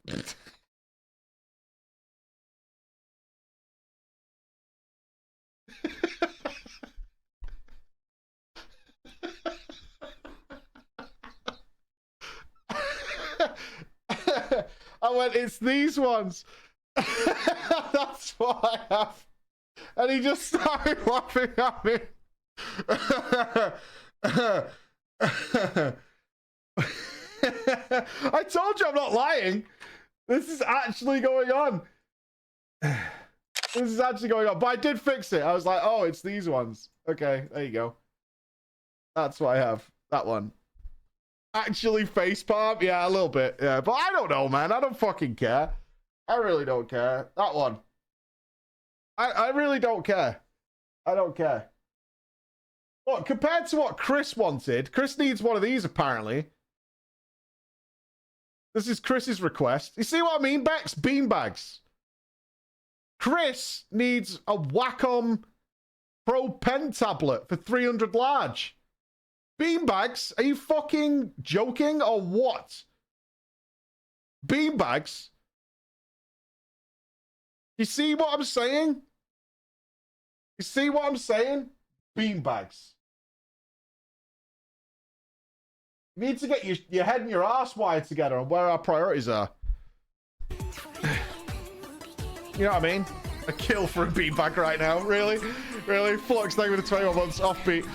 I went, it's these ones. That's what I have. And he just started laughing at me. I told you I'm not lying. This is actually going on. This is actually going on. But I did fix it. I was like, oh, it's these ones. Okay, there you go. That's what I have. That one. Actually facepalm? Yeah, a little bit. Yeah, but I don't know, man. I don't fucking care. I really don't care. That one. I really don't care. I don't care. What, compared to what Chris wanted, Chris needs one of these, apparently. This is Chris's request. You see what I mean, Bex? Beanbags. Chris needs a Wacom Pro pen tablet for 300 large. Beanbags? Are you fucking joking or what? Beanbags? You see what I'm saying? You see what I'm saying? Beanbags. You need to get your head and your ass wired together on where our priorities are. You know what I mean? A kill for a beanbag right now. Really? Really? Flux, thank you for the 21 months offbeat.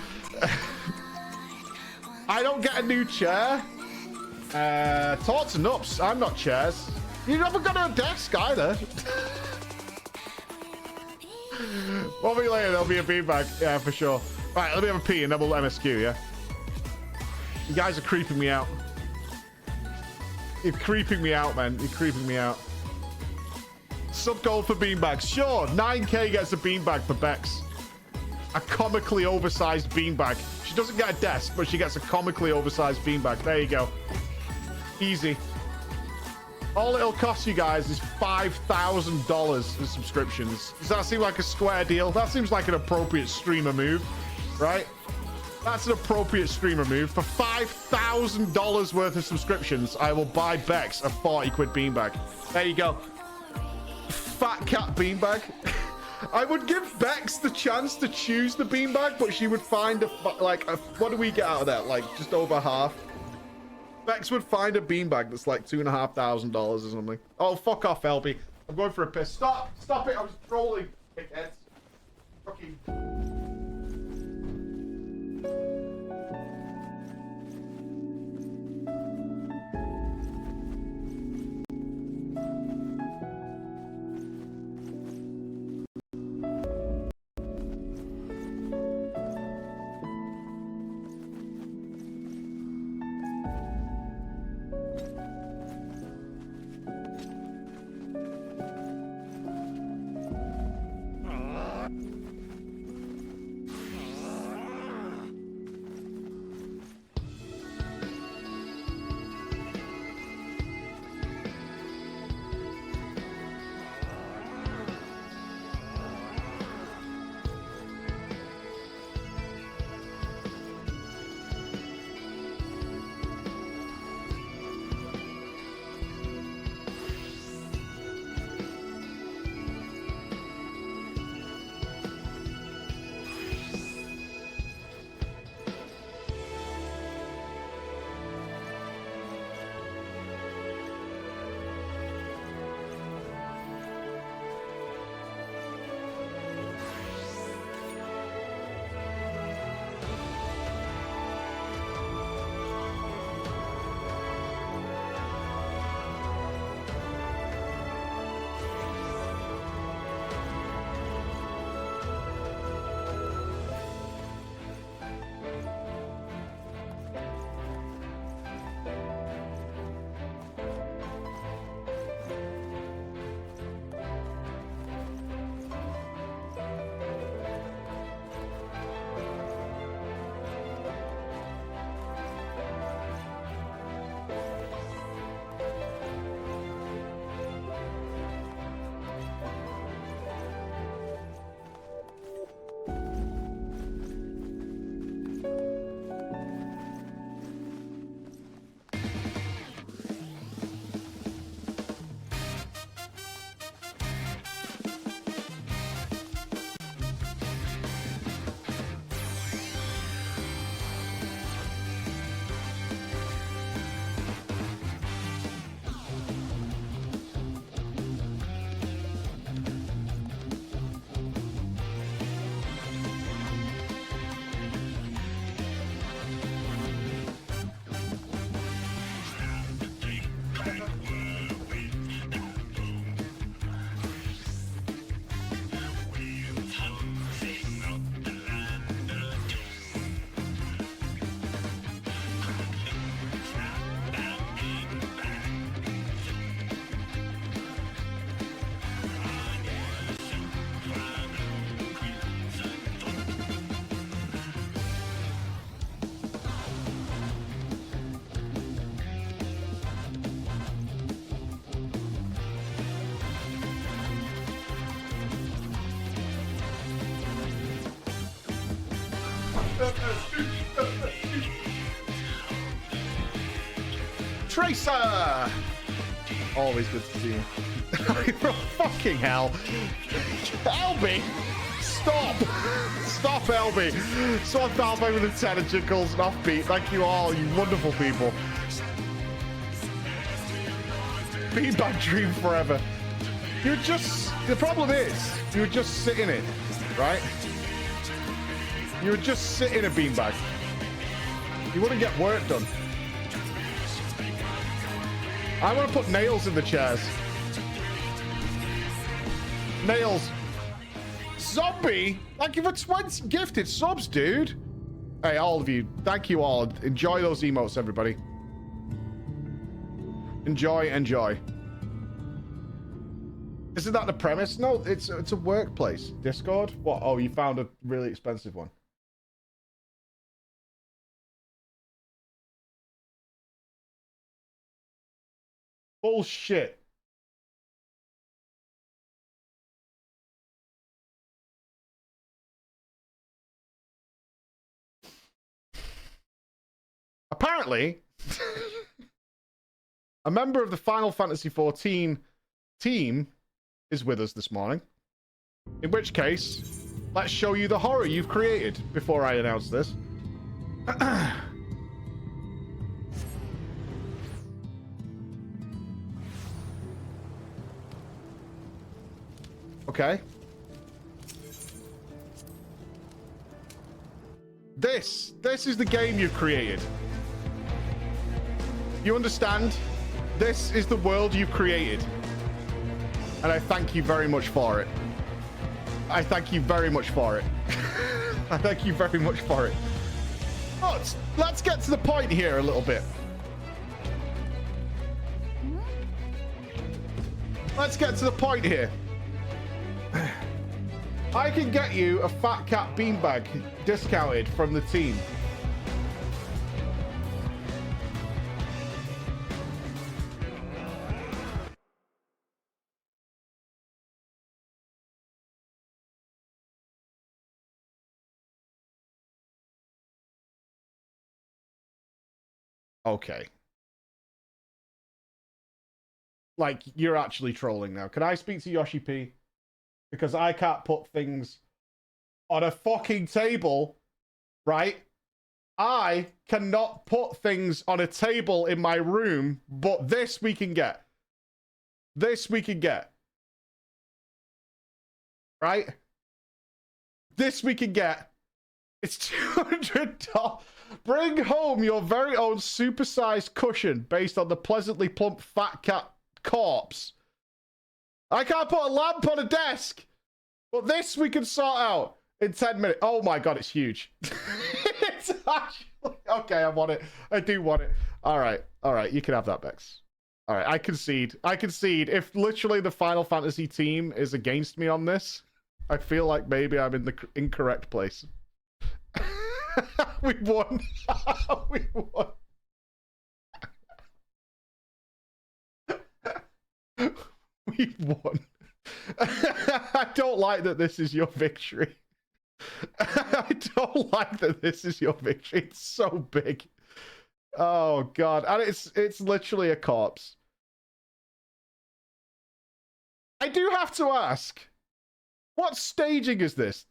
I don't get a new chair. Torts and ups. I'm not chairs. You never got a desk either. One week later, there'll be a beanbag. Yeah, for sure. Right, let me have a pee and then we'll MSQ, yeah? You guys are creeping me out. You're creeping me out, man. You're creeping me out. Sub gold for beanbags. Sure, 9k gets a beanbag for Bex. A comically oversized beanbag. She doesn't get a desk, but she gets a comically oversized beanbag. There you go. Easy. All it'll cost you guys is $5,000 in subscriptions. Does that seem like a square deal? That seems like an appropriate streamer move, right? That's an appropriate streamer move. For $5,000 worth of subscriptions, I will buy Bex a 40 quid beanbag. There you go. Fat cat beanbag. I would give Bex the chance to choose the beanbag, but she would find what do we get out of that? Like just over half. Bex would find a beanbag that's like $2,500 or something. Oh, fuck off, LB. I'm going for a piss. Stop it. I was trolling. Dickheads. Fucking. Tracer! Always good to see you. Fucking hell. Elby! Stop! Stop, Elby! Sword Valve with the tentacles and offbeat. Thank you all, you wonderful people. Beanbag dream forever. You're just... The problem is, you would just sit in it, right? You would just sit in a beanbag. You wouldn't get work done. I want to put nails in the chairs. Nails. Zombie, thank you for 20 gifted subs, dude. Hey, all of you, thank you all. Enjoy those emotes, everybody. Enjoy, enjoy. Isn't that the premise? No, it's a workplace. Discord? What? Oh, you found a really expensive one. Bullshit. Apparently, a member of the Final Fantasy XIV team is with us this morning. In which case, let's show you the horror you've created before I announce this. Okay. This is the game you've created. You understand? This is the world you've created. And I thank you very much for it. I thank you very much for it. I thank you very much for it. But let's get to the point here a little bit. Let's get to the point here. I can get you a Fat Cat beanbag discounted from the team. Okay. Like, you're actually trolling now. Can I speak to Yoshi P? Because I can't put things on a fucking table, right? I cannot put things on a table in my room, but this we can get. This we can get. Right? This we can get. It's $200. Bring home your very own supersized cushion based on the pleasantly plump Fat Cat corpse. I can't put a lamp on a desk, but this we can sort out in 10 minutes. Oh my god, it's huge. It's actually... Okay, I want it. I do want it. All right, you can have that, Bex. All right, I concede. I concede. If literally the Final Fantasy team is against me on this, I feel like maybe I'm in the incorrect place. We won. We won. We won. I don't like that this is your victory. I don't like that this is your victory. It's so big. Oh god. And it's literally a corpse. I do have to ask, what staging is this?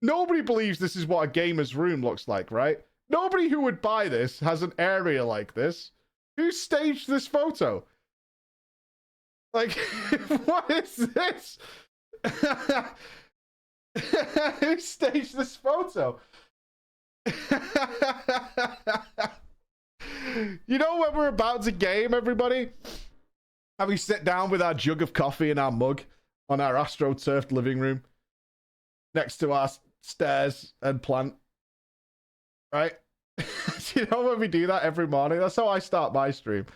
Nobody believes this is what a gamer's room looks like, right? Nobody who would buy this has an area like this. Who staged this photo? Like, what is this? Who staged this photo? You know when we're about to game, everybody? And we sit down with our jug of coffee and our mug on our AstroTurfed living room next to our stairs and plant, right? You know when we do that every morning? That's how I start my stream.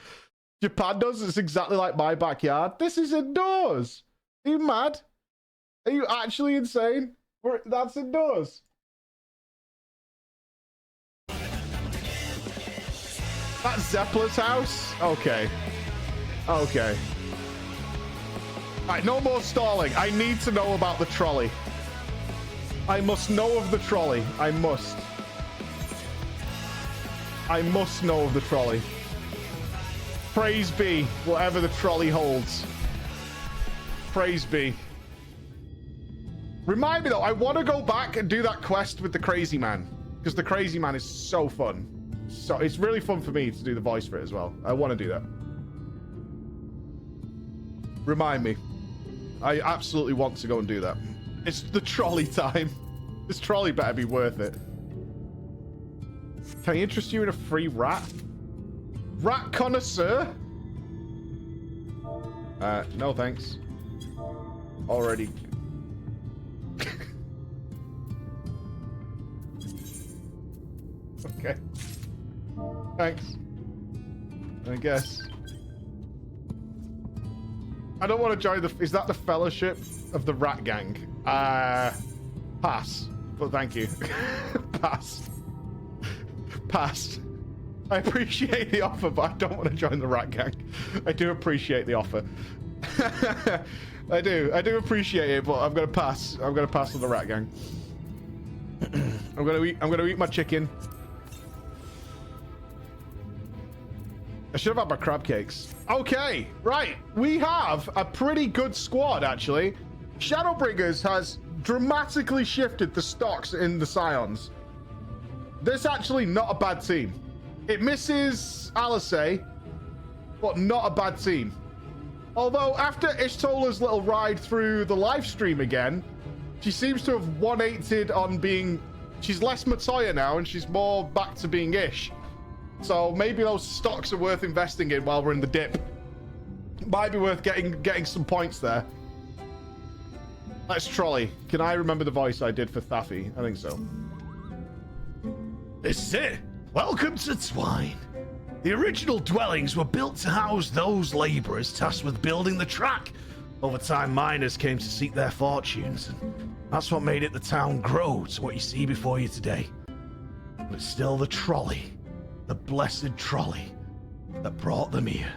Japan does. It's exactly like my backyard. This is indoors. Are you mad? Are you actually insane? That's indoors. That's Zeppelin's house? Okay. Okay. Alright, no more stalling. I need to know about the trolley. I must know of the trolley. I must. I must know of the trolley. Praise be, whatever the trolley holds. Praise be. Remind me, though, I want to go back and do that quest with the crazy man. Because the crazy man is so fun. So it's really fun for me to do the voice for it as well. I want to do that. Remind me. I absolutely want to go and do that. It's the trolley time. This trolley better be worth it. Can I interest you in a free rat? Rat connoisseur? No thanks. Already. Okay. Thanks. I guess. I don't want to join the... Is that the fellowship of the rat gang? Pass. But thank you. Pass. Pass. I appreciate the offer, but I don't want to join the rat gang. I do appreciate the offer. I do appreciate it, but I'm gonna pass. I'm gonna pass on the rat gang. I'm gonna eat my chicken. I should have had my crab cakes. Okay, right. We have a pretty good squad, actually. Shadowbringers has dramatically shifted the stocks in the Scions. This actually not a bad team. It misses Alice, but not a bad team. Although, after Ishtola's little ride through the live stream again, she seems to have 180'd on being... She's less Matoya now, and she's more back to being Ish. So maybe those stocks are worth investing in while we're in the dip. Might be worth getting some points there. Let's trolley. Can I remember the voice I did for Thaffy? I think so. This is it. Welcome to Twine. The original dwellings were built to house those laborers tasked with building the track. Over time, miners came to seek their fortunes, and that's what made it the town grow to what you see before you today. But it's still the trolley, the blessed trolley, that brought them here.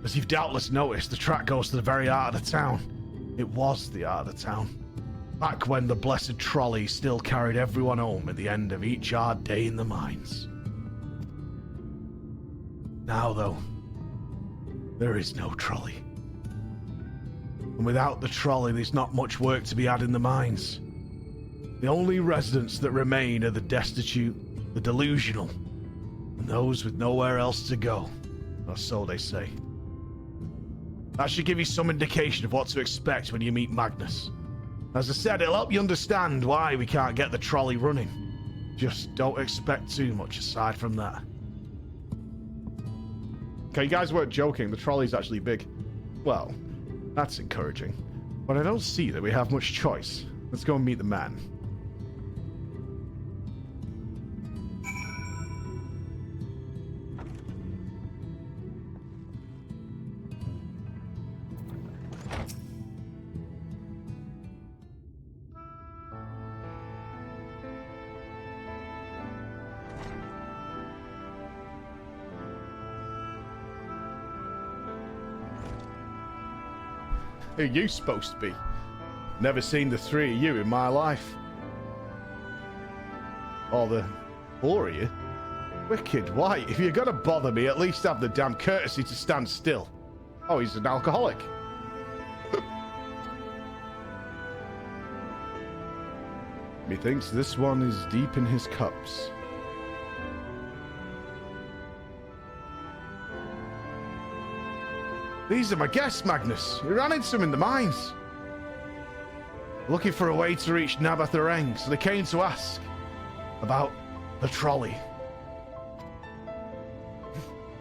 As you've doubtless noticed, the track goes to the very heart of the town. It was the heart of the town. Back when the blessed trolley still carried everyone home at the end of each hard day in the mines. Now, though, there is no trolley. And without the trolley, there's not much work to be had in the mines. The only residents that remain are the destitute, the delusional, and those with nowhere else to go, or so they say. That should give you some indication of what to expect when you meet Magnus. As I said, it'll help you understand why we can't get the trolley running. Just don't expect too much aside from that. Okay, you guys weren't joking. The trolley's actually big. Well, that's encouraging. But I don't see that we have much choice. Let's go and meet the man. Who you supposed to be? Never seen the three of you in my life. Or the four of you. Wicked white. If you're gonna bother me, at least have the damn courtesy to stand still. Oh, he's an alcoholic. Methinks this one is deep in his cups. These are my guests, Magnus. We ran into them in the mines. Looking for a way to reach Nabathareng, so they came to ask about the trolley.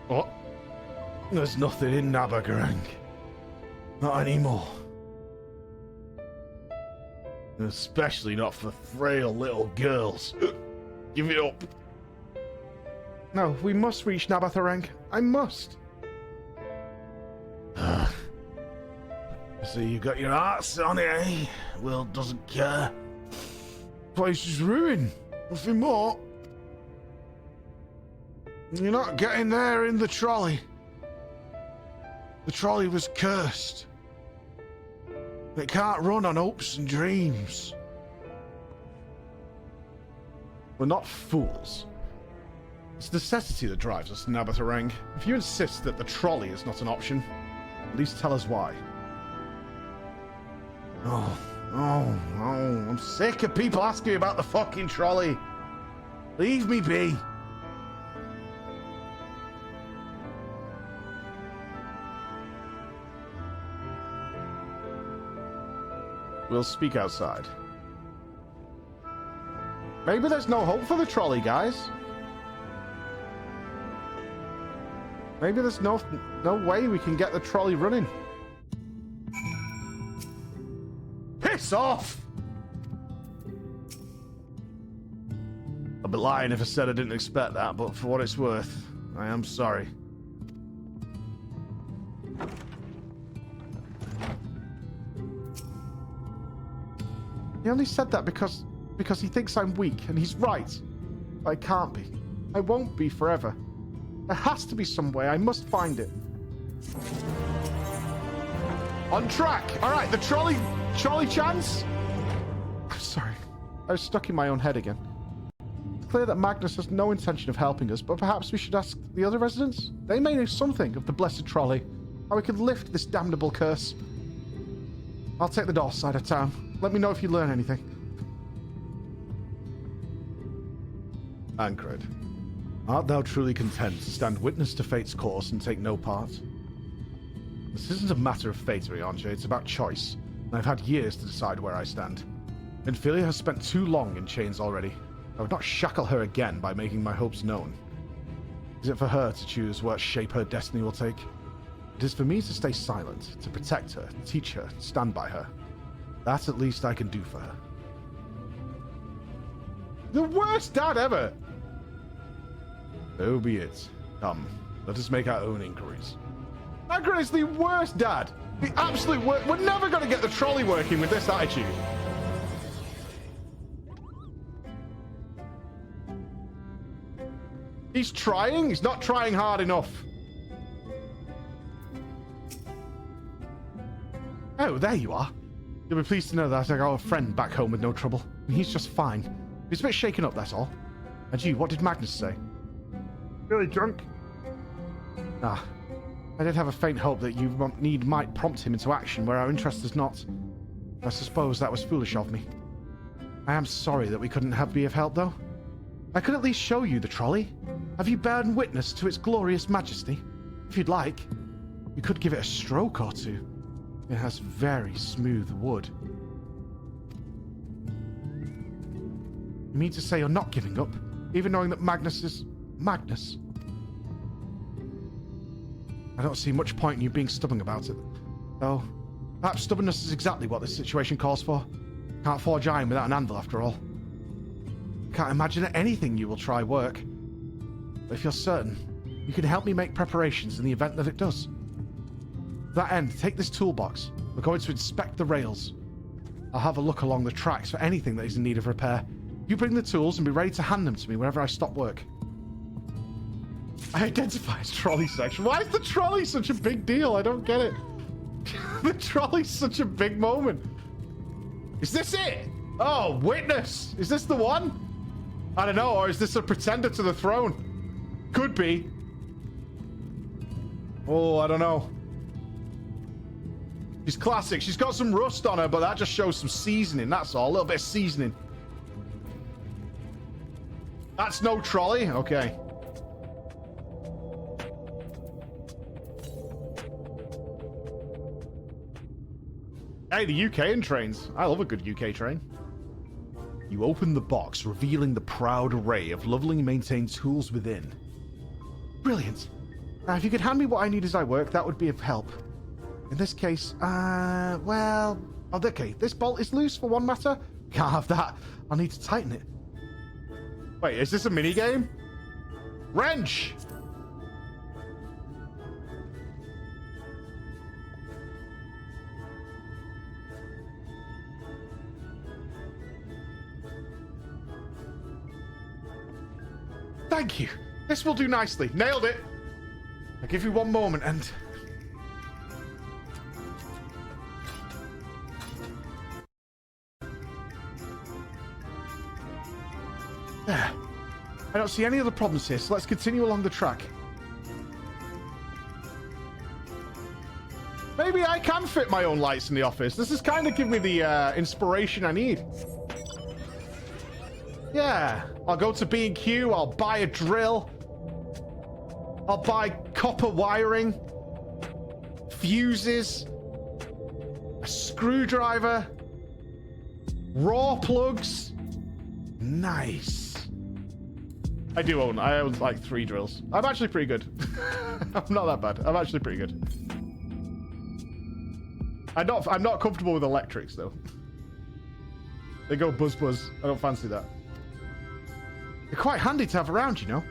What? There's nothing in Nabathareng. Not anymore. Especially not for frail little girls. Give it up. No, we must reach Nabathareng. I must. So you got your hearts on it, eh? Will doesn't care. Place is ruined. Nothing more. You're not getting there in the trolley. The trolley was cursed. It can't run on hopes and dreams. We're not fools. It's necessity that drives us, Nabatharang. If you insist that the trolley is not an option, at least tell us why. Oh, I'm sick of people asking me about the fucking trolley. Leave me be. We'll speak outside. Maybe there's no hope for the trolley, guys. Maybe there's no way we can get the trolley running. Piss off! I'd be lying if I said I didn't expect that, but for what it's worth, I am sorry. He only said that because he thinks I'm weak, and he's right. I can't be. I won't be forever. There has to be some way. I must find it. On track! Alright, the trolley chance? I'm sorry. I was stuck in my own head again. It's clear that Magnus has no intention of helping us, but perhaps we should ask the other residents? They may know something of the blessed trolley. How we could lift this damnable curse. I'll take the north side of town. Let me know if you learn anything. Ancred, art thou truly content to stand witness to fate's course and take no part? This isn't a matter of fatery, Ange. It's about choice. And I've had years to decide where I stand. Minfilia has spent too long in chains already. I would not shackle her again by making my hopes known. Is it for her to choose what shape her destiny will take? It is for me to stay silent, to protect her, teach her, stand by her. That at least I can do for her. The worst dad ever! So be it. Come, let us make our own inquiries. Ancred is the worst dad! The absolute worst. We're never going to get the trolley working with this attitude. He's trying. He's not trying hard enough. Oh, there you are. You'll be pleased to know that I got a friend back home with no trouble. He's just fine. He's a bit shaken up, that's all. And you, what did Magnus say? Really drunk? Ah, I did have a faint hope that you might prompt him into action where our interest is not. I suppose that was foolish of me. I am sorry that we couldn't be of help, though. I could at least show you the trolley. Have you borne witness to its glorious majesty? If you'd like, you could give it a stroke or two. It has very smooth wood. You mean to say you're not giving up, even knowing that Magnus is Magnus? I don't see much point in you being stubborn about it, though. Perhaps stubbornness is exactly what this situation calls for. Can't forge iron without an anvil, after all. Can't imagine that anything you will try work. But if you're certain, you can help me make preparations in the event that it does. To that end, take this toolbox. We're going to inspect the rails. I'll have a look along the tracks for anything that is in need of repair. You bring the tools and be ready to hand them to me whenever I stop work. I identify as trolley section. Why is the trolley such a big deal? I don't get it. The trolley's such a big moment. Is this it? Oh, witness. Is this the one? I don't know. Or is this a pretender to the throne? Could be. Oh, I don't know. She's classic. She's got some rust on her, but that just shows some seasoning. That's all. A little bit of seasoning. That's no trolley? Okay. Hey, the UK in trains. I love a good UK train. You open the box, revealing the proud array of lovingly maintained tools within. Brilliant. Now, if you could hand me what I need as I work, that would be of help. In this case, well... Oh, okay, this bolt is loose for one matter. Can't have that. I'll need to tighten it. Wait, is this a minigame? Wrench! Thank you. This will do nicely. Nailed it. I'll give you one moment and... There. I don't see any other problems here, so let's continue along the track. Maybe I can fit my own lights in the office. This is kind of giving me the inspiration I need. Yeah, I'll go to B&Q, I'll buy a drill. I'll buy copper wiring, fuses, a screwdriver, raw plugs. Nice. I own like 3 drills. I'm actually pretty good. I'm not that bad. I'm actually pretty good. I'm not comfortable with electrics though. They go buzz buzz. I don't fancy that. They're quite handy to have around, you know.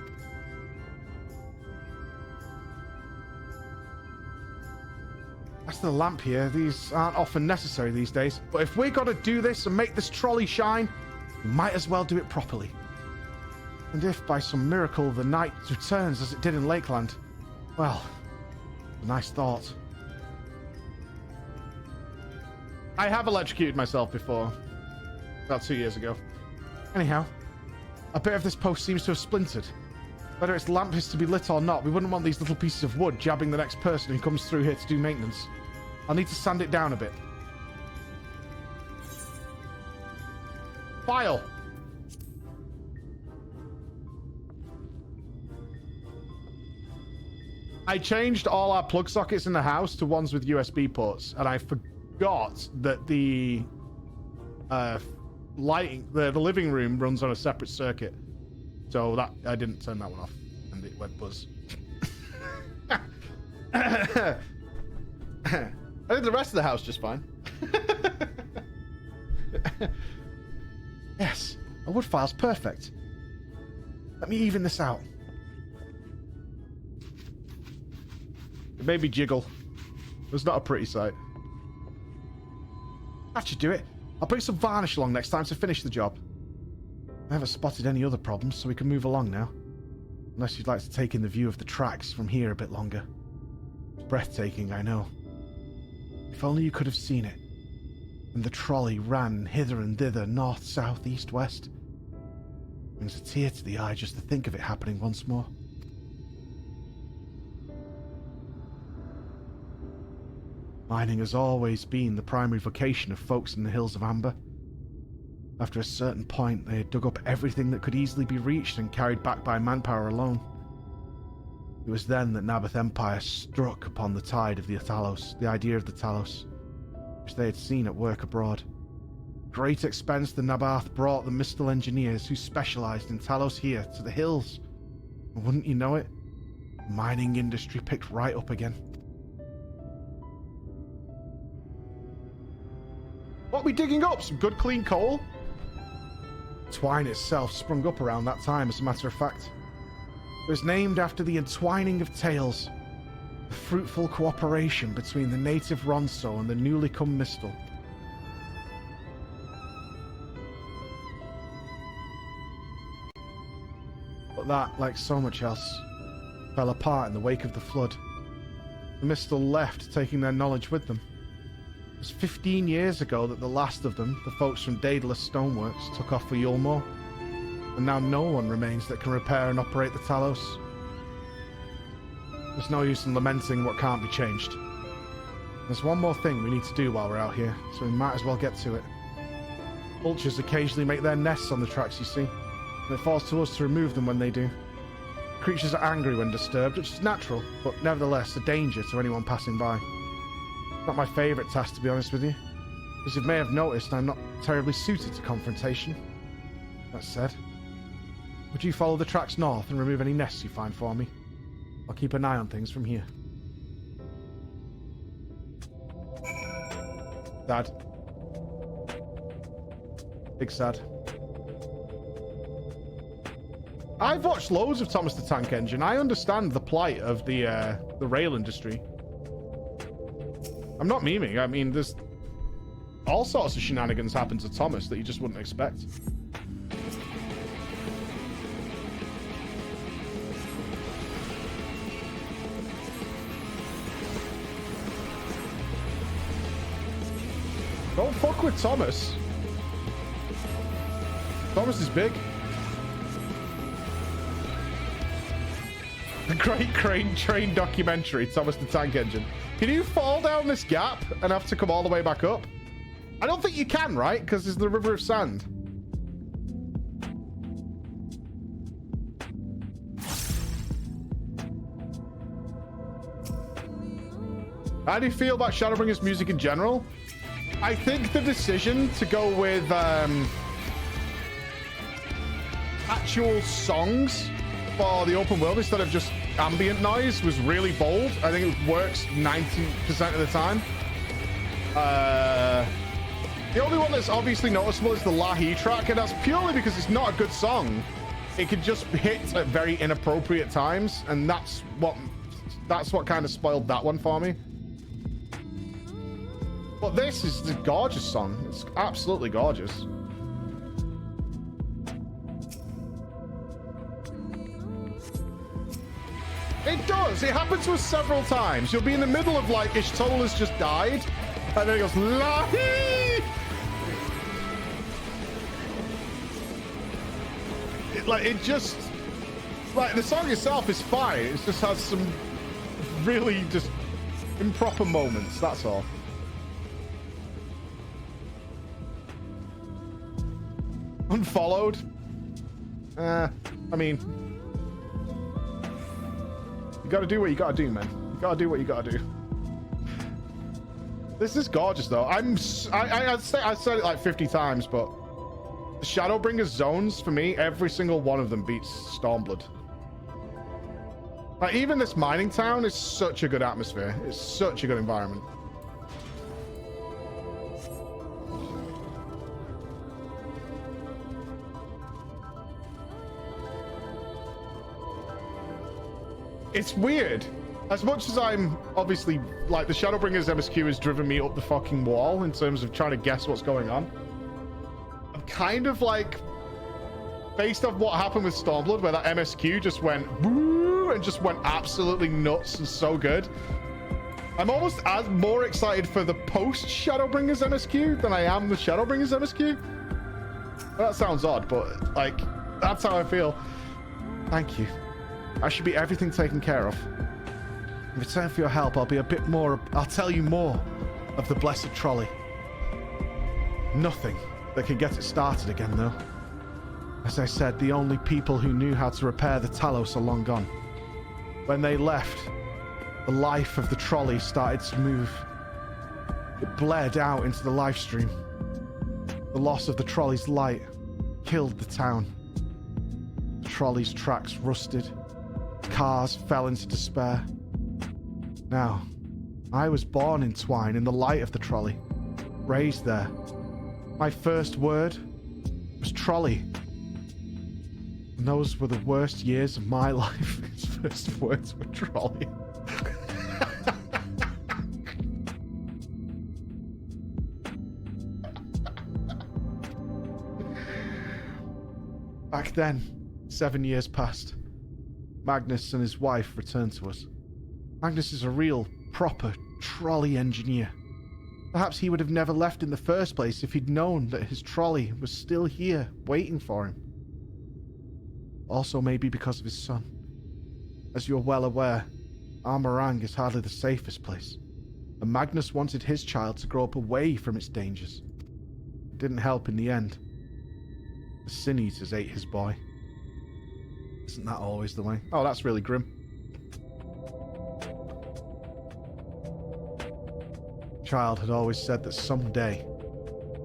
That's the lamp here. These aren't often necessary these days. But if we're going to do this and make this trolley shine, we might as well do it properly. And if by some miracle the night returns as it did in Lakeland, well, a nice thought. I have electrocuted myself before. About 2 years ago. Anyhow, a bit of this post seems to have splintered. Whether its lamp is to be lit or not, we wouldn't want these little pieces of wood jabbing the next person who comes through here to do maintenance. I'll need to sand it down a bit. File. I changed all our plug sockets in the house to ones with USB ports, and I forgot that the lighting, the living room runs on a separate circuit. So that I didn't turn that one off, and it went buzz. I did the rest of the house just fine. Yes, a wood file's perfect. Let me even this out. It made me jiggle. It was not a pretty sight. That should do it. I'll bring some varnish along next time to finish the job. I haven't spotted any other problems, so we can move along now. Unless you'd like to take in the view of the tracks from here a bit longer. It's breathtaking, I know. If only you could have seen it. And the trolley ran hither and thither, north, south, east, west. Brings a tear to the eye just to think of it happening once more. Mining has always been the primary vocation of folks in the Hills of Amber. After a certain point, they had dug up everything that could easily be reached and carried back by manpower alone. It was then that Naboth Empire struck upon the tide of the Talos, the idea of the Talos, which they had seen at work abroad. Great expense the Naboth brought the Mistal engineers who specialized in Talos here to the hills. And wouldn't you know it, the mining industry picked right up again. What are we digging up? Some good clean coal? Twine itself sprung up around that time, as a matter of fact. It was named after the entwining of tales, the fruitful cooperation between the native Ronso and the newly come Mistal. But that, like so much else, fell apart in the wake of the flood. The Mistal left, taking their knowledge with them. It was 15 years ago that the last of them, the folks from Daedalus Stoneworks, took off for Yulmore, and now no one remains that can repair and operate the Talos. There's no use in lamenting what can't be changed. There's one more thing we need to do while we're out here, so we might as well get to it. Vultures occasionally make their nests on the tracks, you see, and it falls to us to remove them when they do. Creatures are angry when disturbed, which is natural, but nevertheless a danger to anyone passing by. Not my favourite task, to be honest with you. As you may have noticed, I'm not terribly suited to confrontation. That said, would you follow the tracks north and remove any nests you find for me? I'll keep an eye on things from here. Sad. Big sad. I've watched loads of Thomas the Tank Engine. I understand the plight of the rail industry. I'm not memeing. I mean, there's all sorts of shenanigans happen to Thomas that you just wouldn't expect. Don't fuck with Thomas. Thomas is big. The Great Crane Train documentary, Thomas the Tank Engine. Can you fall down this gap and have to come all the way back up? I don't think you can, right? Because there's the River of Sand. How do you feel about Shadowbringers music in general? I think the decision to go with actual songs for the open world instead of just ambient noise was really bold. I think it works 90% of the time. The only one that's obviously noticeable is the Lahi track, and that's purely because it's not a good song. It could just hit at very inappropriate times, and that's what kind of spoiled that one for me. But this is a gorgeous song. It's absolutely gorgeous. It does. It happens to us several times. You'll be in the middle of like Ishtola's just died, and then it goes Lahi. It just like the song itself is fine. It just has some really just improper moments. That's all. Unfollowed. I mean, you gotta do what you gotta do, man. You gotta do what you gotta do. This is gorgeous, though. I said it like 50 times, but the Shadowbringers zones, for me, every single one of them beats Stormblood. Like, even this mining town is such a good atmosphere. It's such a good environment. It's weird. As much as I'm obviously like the Shadowbringers MSQ has driven me up the fucking wall in terms of trying to guess what's going on. I'm kind of like, based on what happened with Stormblood, where that MSQ just went boo and just went absolutely nuts and so good. I'm almost more excited for the post Shadowbringers MSQ than I am the Shadowbringers MSQ. Well, that sounds odd, but like that's how I feel. Thank you. I should be everything taken care of. In return for your help, I'll tell you more of the blessed trolley. Nothing that can get it started again, though. As I said, the only people who knew how to repair the Talos are long gone. When they left, the life of the trolley started to move. It bled out into the life stream. The loss of the trolley's light killed the town. The trolley's tracks rusted. Cars fell into despair. Now, I was born in Twine in the light of the trolley, raised there. My first word was trolley. And those were the worst years of my life. His first words were trolley. Back then, 7 years passed. Magnus and his wife returned to us. Magnus is a real, proper trolley engineer. Perhaps he would have never left in the first place if he'd known that his trolley was still here, waiting for him. Also maybe because of his son. As you're well aware, Armorang is hardly the safest place, and Magnus wanted his child to grow up away from its dangers. It didn't help in the end. The Sin Eaters ate his boy. Isn't that always the way? Oh, that's really grim. Child had always said that someday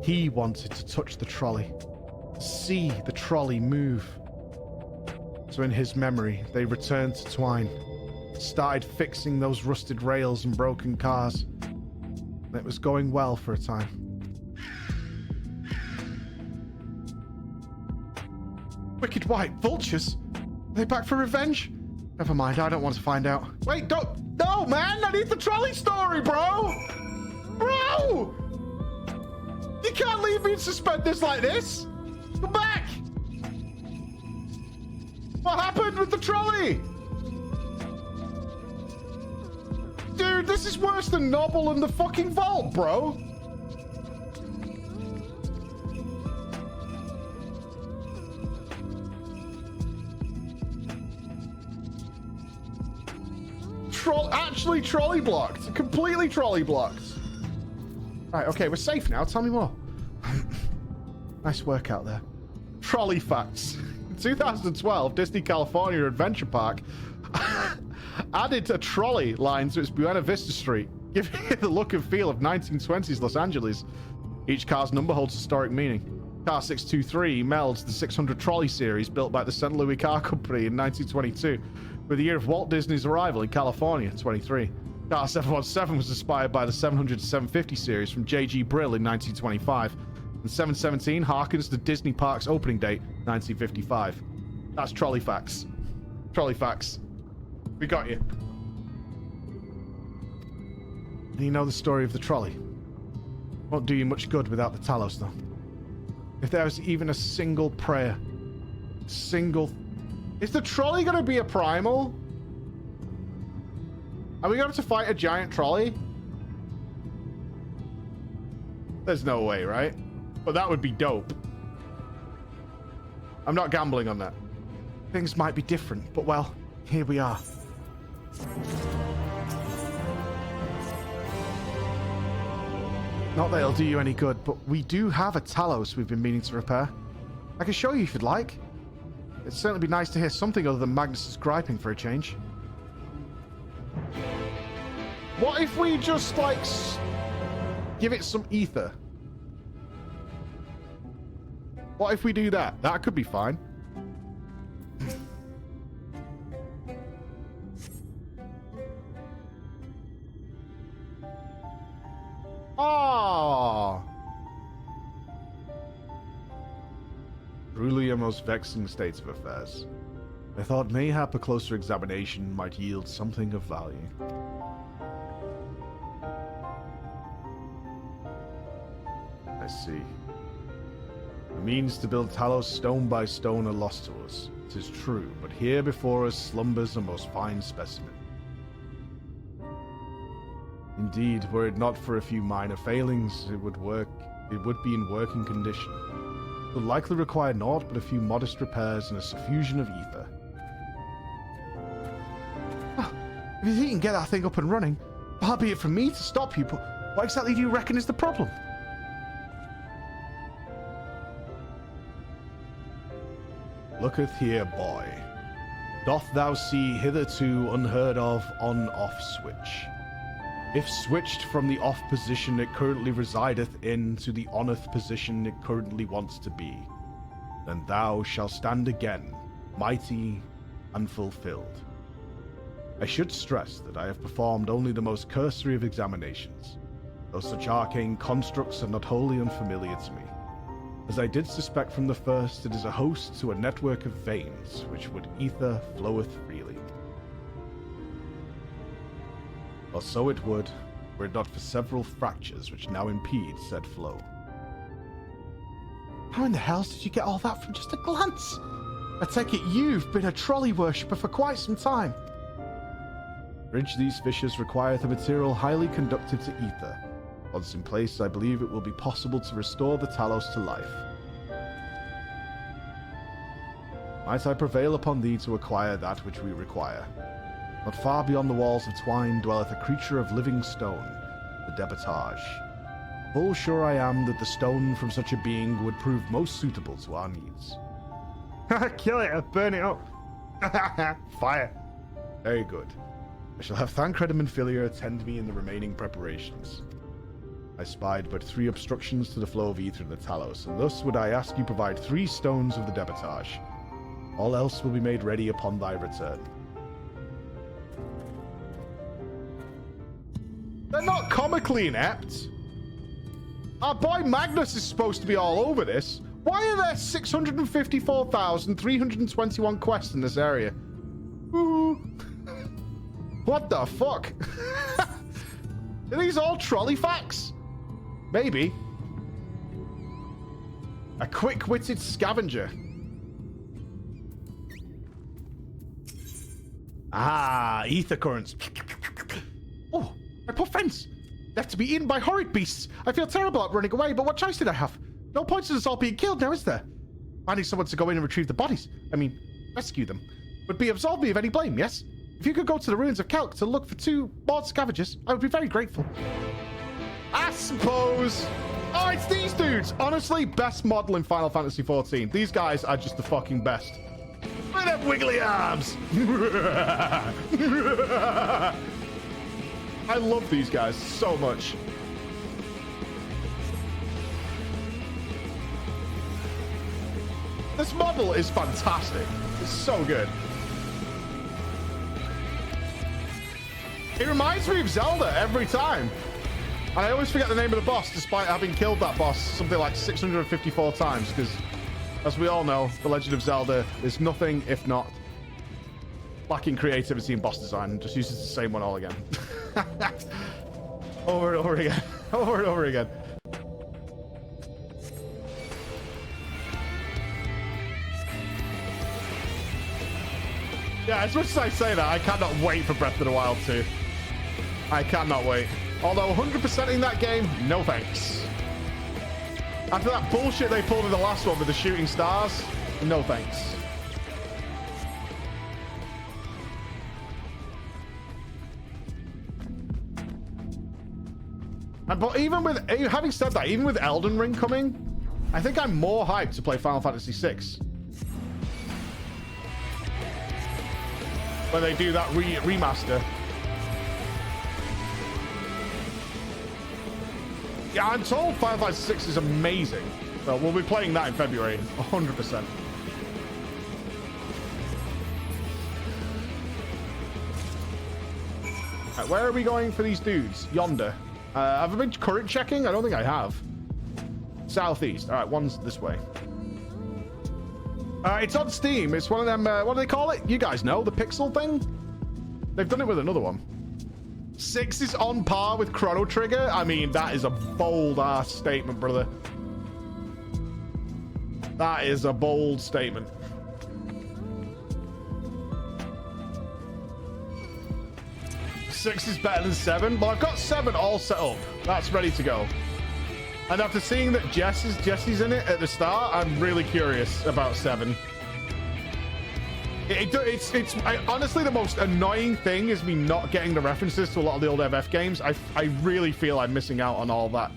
he wanted to touch the trolley, see the trolley move. So in his memory, they returned to Twine, started fixing those rusted rails and broken cars. And it was going well for a time. Wicked White Vultures? Are they back for revenge? Never mind, I don't want to find out. Wait, don't... No, man! I need the trolley story, bro! Bro! You can't leave me in suspenders like this! Come back! What happened with the trolley? Dude, this is worse than Noble and the fucking vault, bro! actually trolley blocked. Completely trolley blocked. Right, okay, we're safe now. Tell me more. Nice work out there. Trolley facts. In 2012, Disney California Adventure Park added a trolley line to its Buena Vista Street, giving it the look and feel of 1920s Los Angeles. Each car's number holds historic meaning. Car 623 melds the 600 trolley series built by the St. Louis Car Company in 1922 with the year of Walt Disney's arrival in California, 23. Car 717 was inspired by the 700 to 750 series from J.G. Brill in 1925. And 717 harkens to Disney Park's opening date, 1955. That's trolley facts. Trolley facts. We got you. And you know the story of the trolley. Won't do you much good without the Talos, though. If there was even a single prayer, is the trolley gonna be a primal? Are we going to fight a giant trolley? There's no way, right? But that would be dope. I'm not gambling on that. Things might be different, but well, here we are. Not that it'll do you any good, but we do have a Talos we've been meaning to repair. I can show you if you'd like. It'd certainly be nice to hear something other than Magnus's griping for a change. What if we just, like, give it some ether? What if we do that? That could be fine. Oh! Truly a most vexing state of affairs. I thought mayhap a closer examination might yield something of value. I see. The means to build Talos stone by stone are lost to us. It is true, but here before us slumbers a most fine specimen. Indeed, were it not for a few minor failings, it would be in working condition. It would likely require naught but a few modest repairs and a suffusion of ether. If you think you can get that thing up and running, far be it from me to stop you, but what exactly do you reckon is the problem? Looketh here, boy. Doth thou see hitherto unheard of on-off switch? If switched from the off position it currently resideth in to the oneth position it currently wants to be, then thou shalt stand again, mighty and fulfilled. I should stress that I have performed only the most cursory of examinations, though such arcane constructs are not wholly unfamiliar to me. As I did suspect from the first, it is a host to a network of veins, which would ether floweth freely. Or so it would, were it not for several fractures which now impede said flow. How in the hell did you get all that from just a glance? I take it you've been a trolley worshipper for quite some time. To bridge these fissures requireth a material highly conductive to ether. Once in place, I believe it will be possible to restore the Talos to life. Might I prevail upon thee to acquire that which we require? Not far beyond the walls of twine dwelleth a creature of living stone, the Debatage. Full sure I am that the stone from such a being would prove most suitable to our needs. Kill it or burn it up. Fire. Very good. I shall have Thancred and Minfilia attend me in the remaining preparations. I spied but 3 obstructions to the flow of ether in the Talos, and thus would I ask you provide 3 stones of the Debatage. All else will be made ready upon thy return. They're not comically inept. Our boy Magnus is supposed to be all over this. Why are there 654,321 quests in this area? Ooh. What the fuck? Are these all trolley facts? Maybe. A quick-witted scavenger. Ah, ether currents. Oh, my poor friends. Left to be eaten by horrid beasts. I feel terrible at running away, but what choice did I have? No point in us all being killed now, is there? Finding someone to go in and retrieve the bodies, rescue them, would be absolve me of any blame, yes? If you could go to the ruins of Kelk to look for 2 bored scavengers, I would be very grateful. I suppose. Oh, it's these dudes. Honestly, best model in Final Fantasy XIV. These guys are just the fucking best. Look at them wiggly arms. I love these guys so much. This model is fantastic. It's so good. It reminds me of Zelda every time. And I always forget the name of the boss, despite having killed that boss something like 654 times, because, as we all know, The Legend of Zelda is nothing if not lacking creativity in boss design. Just uses the same one all again. Over and over again. Over and over again. Yeah, as much as I say that, I cannot wait for Breath of the Wild 2. I cannot wait. Although 100%ing that game, no thanks. After that bullshit they pulled in the last one with the shooting stars, no thanks. But even with, having said that, even with Elden Ring coming, I think I'm more hyped to play Final Fantasy VI. When they do that remaster. Yeah, I'm told Final Fantasy VI is amazing. So we'll be playing that in February, 100%. Right, where are we going for these dudes? Yonder. Have I been current checking? I don't think I have. Southeast. All right, one's this way. It's on Steam. It's one of them, what do they call it? You guys know, the pixel thing? They've done it with another one. 6 is on par with Chrono Trigger. I mean, that is a bold-ass statement, brother. That is a bold statement. Six is better than 7. Well, I've got 7 all set up. That's ready to go. And after seeing that Jesse's in it at the start, I'm really curious about 7. It's honestly the most annoying thing is me not getting the references to a lot of the old FF games. I really feel I'm missing out on all that,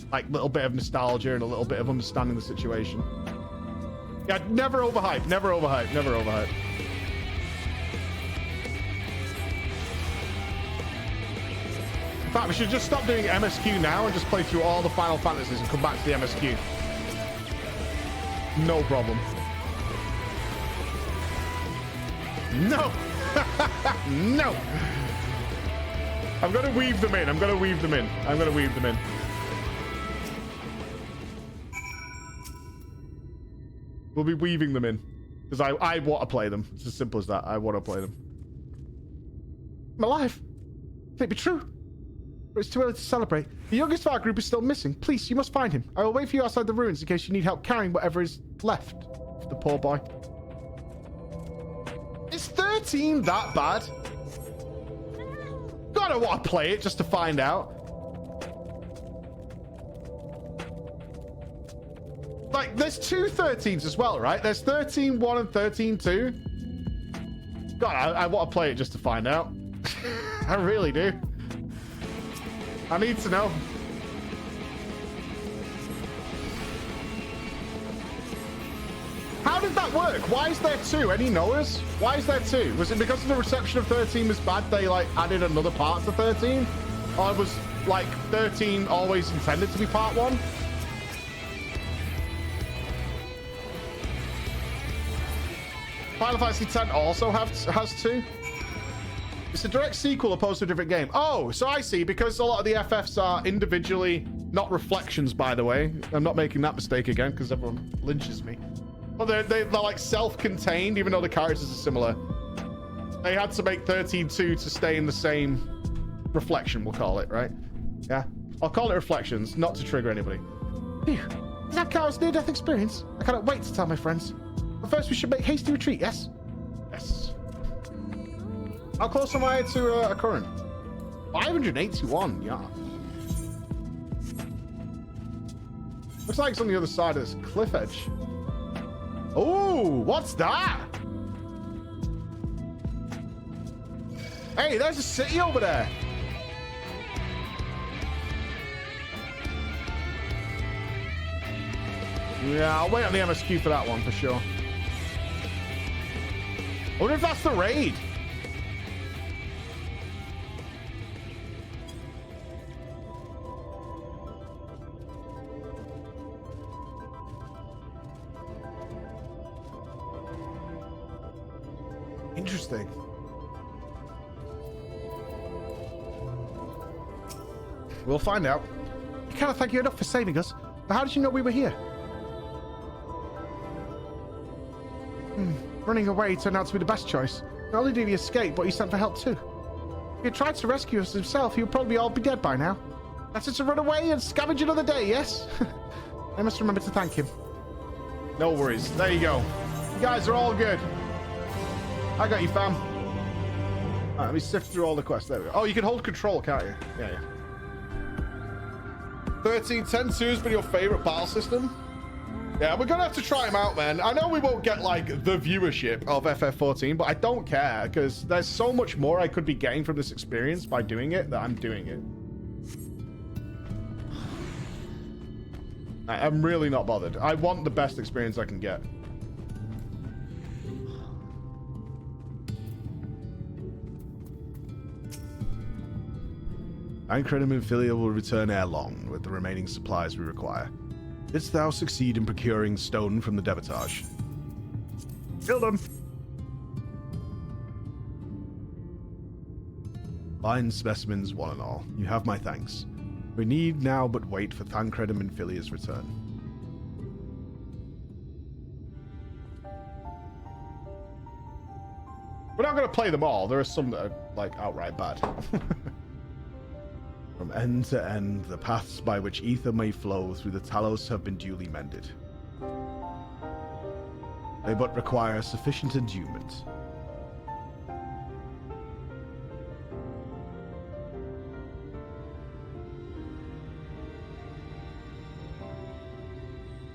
like, little bit of nostalgia and a little bit of understanding the situation. Yeah, never overhype, never overhype, never overhype. In fact, we should just stop doing MSQ now and just play through all the Final Fantasies and come back to the MSQ. No problem. No! No! I'm gonna weave them in. I'm gonna weave them in. I'm gonna weave them in. We'll be weaving them in. Because I want to play them. It's as simple as that. I want to play them. I'm alive. Can it be true? But it's too early to celebrate. The youngest of our group is still missing. Please, you must find him. I will wait for you outside the ruins in case you need help carrying whatever is left of the poor boy. Is 13 that bad? Gotta want to play it just to find out. Like, there's 2 13s as well, right? There's 13-1 and 13-2. God, I want to play it just to find out. I really do. I need to know. How did that work? Why is there 2? Any knowers? Why is there 2? Was it because of the reception of 13 was bad, they like added another part to 13? Or was like 13 always intended to be part 1? Final Fantasy X also has 2. It's a direct sequel opposed to a different game. Oh, so I see, because a lot of the FFs are individually, not reflections, by the way. I'm not making that mistake again because everyone lynches me. But they're like self-contained, even though the characters are similar. They had to make 13-2 to stay in the same reflection, we'll call it, right? Yeah. I'll call it reflections, not to trigger anybody. Phew. Is that Chaos near-death experience? I cannot wait to tell my friends. But first, we should make hasty retreat, yes? Yes. How close am I to a current? 581, yeah. Looks like it's on the other side of this cliff edge. Oh, what's that? Hey, there's a city over there. Yeah, I'll wait on the MSQ for that one for sure. I wonder if that's the raid. Interesting. We'll find out. I cannot thank you enough for saving us. But how did you know we were here? Running away turned out to be the best choice. Not only did he escape, but he sent for help too. If he had tried to rescue us himself, he would probably all be dead by now. That's it to run away and scavenge another day, yes? I must remember to thank him. No worries. There you go. You guys are all good. I got you, fam. All right, let me sift through all the quests. There we go. Oh, you can hold control, can't you? Yeah. 1310-2 has been your favorite battle system? Yeah, we're gonna have to try them out, man. I know we won't get like the viewership of FF14, but I don't care because there's so much more I could be getting from this experience by doing it that I'm doing it. I'm really not bothered. I want the best experience I can get. Tancred and Minfilia will return ere long with the remaining supplies we require. Didst thou succeed in procuring stone from the Devatage? Kill them! Fine specimens, one and all. You have my thanks. We need now but wait for Tancred and Minfilia's return. We're not going to play them all. There are some that are, like, outright bad. From end to end, the paths by which ether may flow through the Talos have been duly mended. They but require sufficient endowment.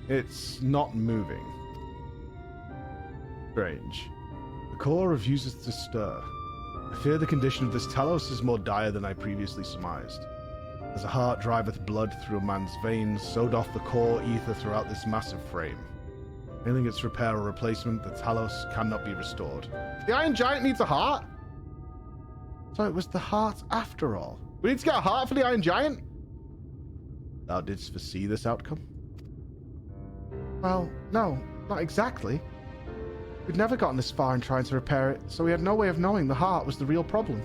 It's not moving. Strange. The core refuses to stir. I fear the condition of this Talos is more dire than I previously surmised. As a heart driveth blood through a man's veins, so doth the core ether throughout this massive frame. Failing its repair or replacement, the Talos cannot be restored. The Iron Giant needs a heart? So it was the heart after all. We need to get a heart for the Iron Giant? Thou didst foresee this outcome? Well, no, not exactly. We'd never gotten this far in trying to repair it, so we had no way of knowing the heart was the real problem.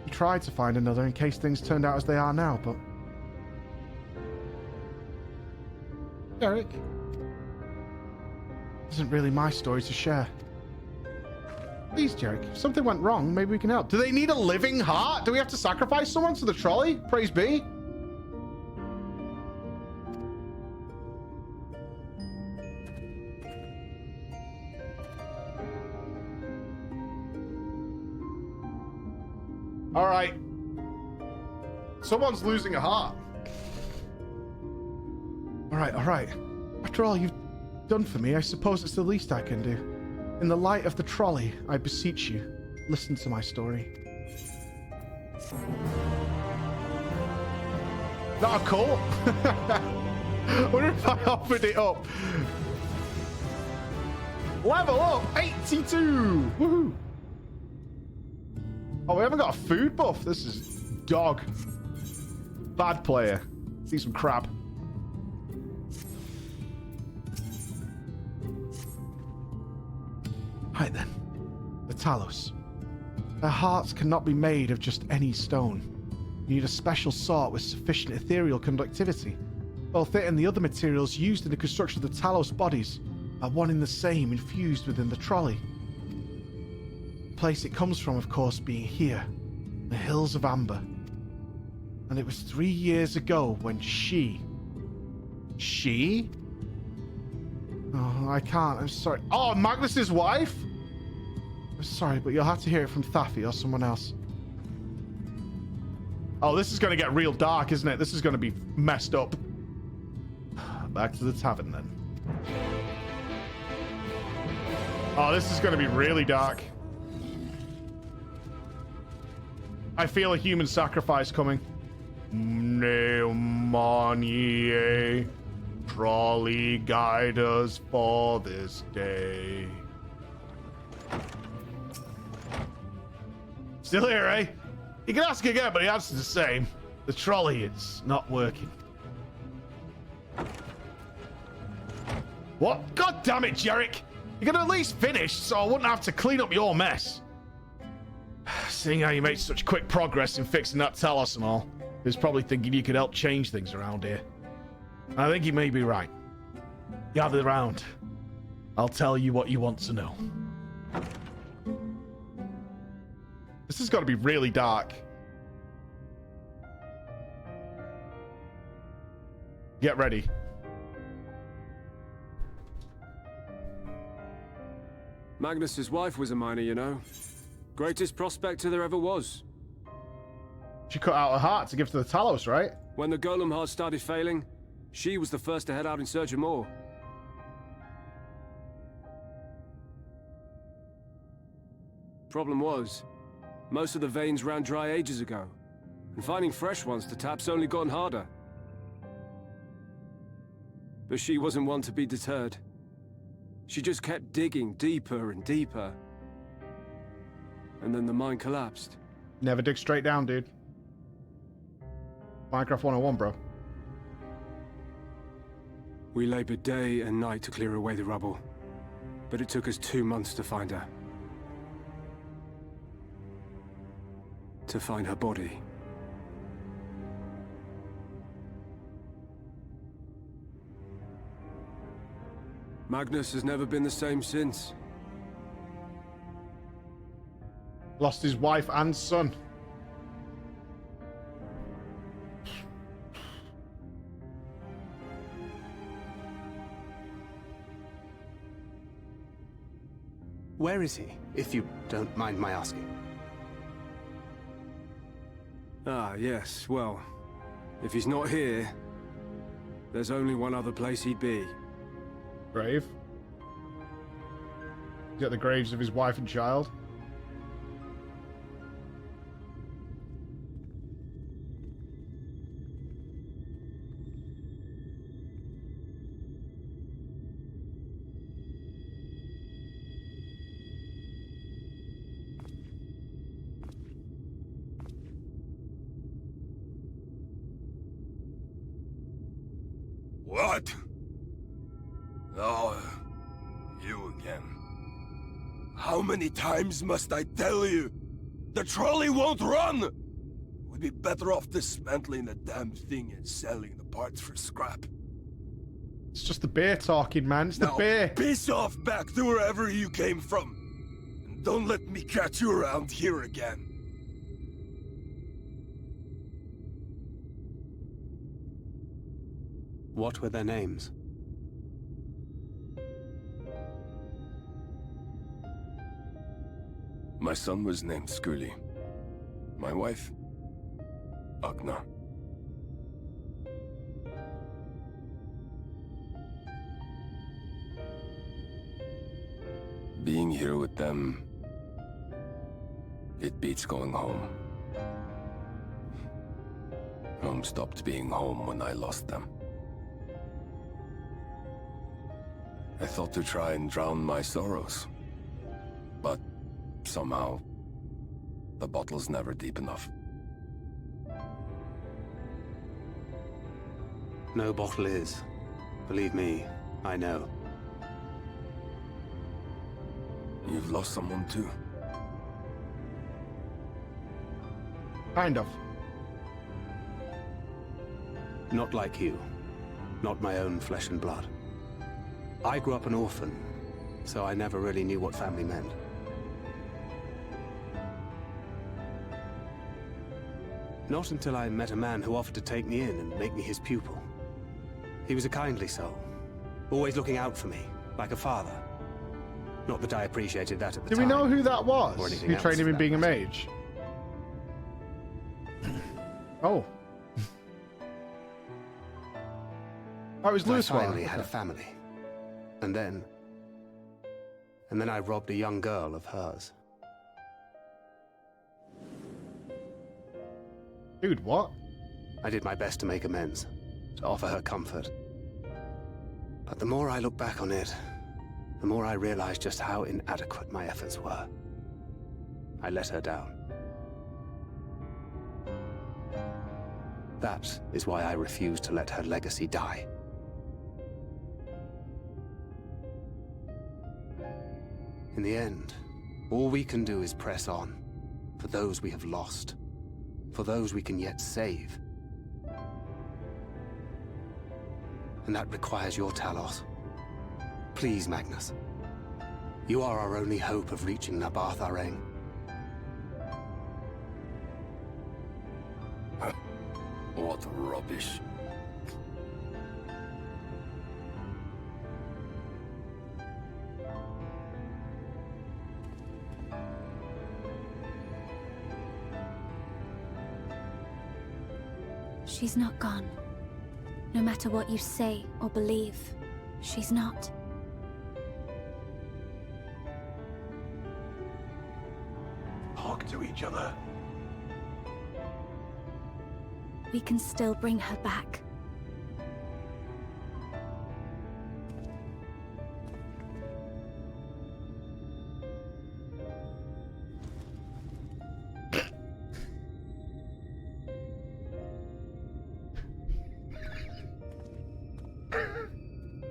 We tried to find another in case things turned out as they are now, but... Derek? This isn't really my story to share. Please, Derek, if something went wrong, maybe we can help. Do they need a living heart? Do we have to sacrifice someone to the trolley? Praise be. All right. Someone's losing a heart. All right. After all you've done for me, I suppose it's the least I can do. In the light of the trolley, I beseech you, listen to my story. Not a cult? What if I offered it up? Level up 82! Woohoo! Oh, we haven't got a food buff. This is dog. Bad player. See some crab. Right then. The Talos. Their hearts cannot be made of just any stone. You need a special sort with sufficient ethereal conductivity. Both it and the other materials used in the construction of the Talos bodies are one and the same infused within the trolley. The place it comes from, of course, being here, the Hills of Amber. And it was 3 years ago when she? Oh, I can't. I'm sorry. Oh, Magnus's wife? I'm sorry, but you'll have to hear it from Thafi or someone else. Oh, this is going to get real dark, isn't it? This is going to be messed up. Back to the tavern, then. Oh, this is going to be really dark. I feel a human sacrifice coming. Mneumanie, trolley guide us for this day. Still here, eh? You can ask again, but the answer's the same. The trolley is not working. What? God damn it, Jarek! You could at least finish so I wouldn't have to clean up your mess. Seeing how you made such quick progress in fixing that Talos and all, he was probably thinking you could help change things around here. I think he may be right. Gather round. I'll tell you what you want to know. This has got to be really dark. Get ready. Magnus's wife was a miner, you know. Greatest prospector there ever was. She cut out her heart to give to the Talos, right? When the golem heart started failing, she was the first to head out in search of more. Problem was, most of the veins ran dry ages ago, and finding fresh ones to tap's only gotten harder. But she wasn't one to be deterred. She just kept digging deeper and deeper. And then the mine collapsed. Never dig straight down, dude. Minecraft 101, bro. We labored day and night to clear away the rubble, but it took us 2 months to find her. To find her body. Magnus has never been the same since. Lost his wife and son. Where is he, if you don't mind my asking? Ah, yes, well, if he's not here, there's only one other place he'd be. Grave. He's at the graves of his wife and child. What? Oh, you again. How many times must I tell you? The trolley won't run! We'd be better off dismantling the damn thing and selling the parts for scrap. It's just the beer talking, man. It's the Now, beer. piss off back to wherever you came from. And don't let me catch you around here again. What were their names? My son was named Skuli. My wife, Agna. Being here with them, it beats going home. Home stopped being home when I lost them. I thought to try and drown my sorrows, but somehow, the bottle's never deep enough. No bottle is. Believe me, I know. You've lost someone too? Kind of. Not like you. Not my own flesh and blood. I grew up an orphan, so I never really knew what family meant. Not until I met a man who offered to take me in and make me his pupil. He was a kindly soul, always looking out for me, like a father. Not that I appreciated that at the Do time. we know who that or was? anything Who else trained him for in that being a matter. mage? Oh, it was I Lewis. finally had a family. And then I robbed a young girl of hers. Dude, what? I did my best to make amends, to offer her comfort. But the more I look back on it, the more I realize just how inadequate my efforts were. I let her down. That is why I refuse to let her legacy die. In the end, all we can do is press on, for those we have lost, for those we can yet save. And that requires your Talos. Please, Magnus. You are our only hope of reaching Nabarth Areng. What rubbish. She's not gone. No matter what you say or believe, she's not. Talk to each other. We can still bring her back.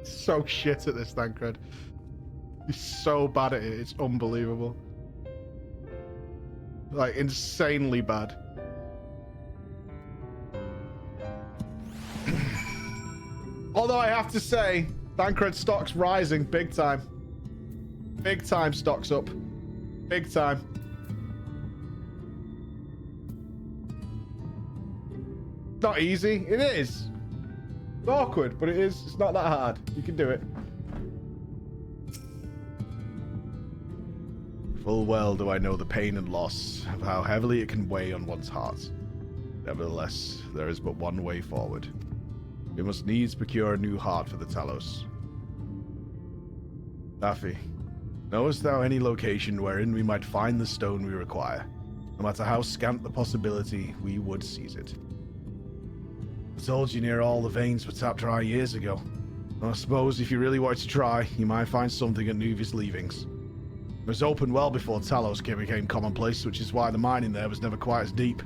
So shit at this, Thancred. He's so bad at it, it's unbelievable. Like, insanely bad. Although I have to say, Thancred stock's rising big time. Big time stock's up. Big time. Not easy. It is. It's awkward, but it is. It's not that hard. You can do it. Full well do I know the pain and loss of how heavily it can weigh on one's heart. Nevertheless, there is but one way forward. We must needs procure a new heart for the Talos. Daffy, knowest thou any location wherein we might find the stone we require? No matter how scant the possibility, we would seize it. I told you near all the veins were tapped dry years ago. I suppose if you really wanted to try, you might find something at Nuvi's leavings. It was open well before Talos became commonplace, which is why the mining there was never quite as deep.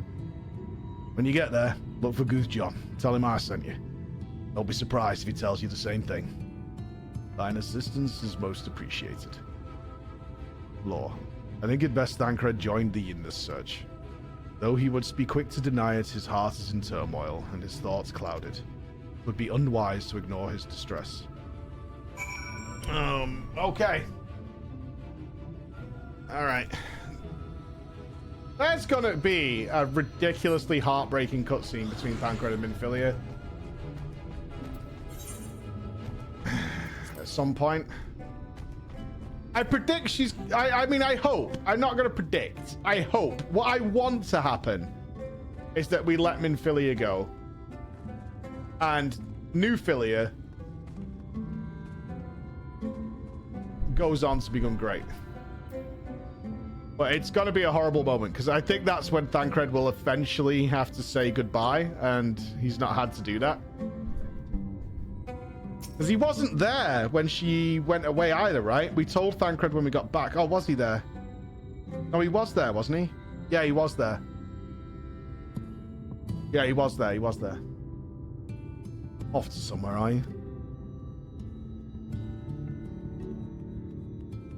When you get there, look for Guth John. Tell him I sent you. Don't be surprised if he tells you the same thing. Thine assistance is most appreciated. Lore, I think it best Thancred joined thee in this search. Though he would be quick to deny it, his heart is in turmoil and his thoughts clouded. It would be unwise to ignore his distress. Okay. Alright. That's gonna be a ridiculously heartbreaking cutscene between Thancred and Minfilia. At some point. I predict she's... I mean, I hope. I'm not going to predict. I hope. What I want to happen is that we let Minfilia go. And Newfilia goes on to become great. But it's going to be a horrible moment, because I think that's when Thancred will eventually have to say goodbye, and he's not had to do that. Because he wasn't there when she went away either, right? We told Thancred when we got back. Oh, was he there? No, he was there, wasn't he? Yeah, he was there. Yeah, he was there. He was there. Off to somewhere, are you?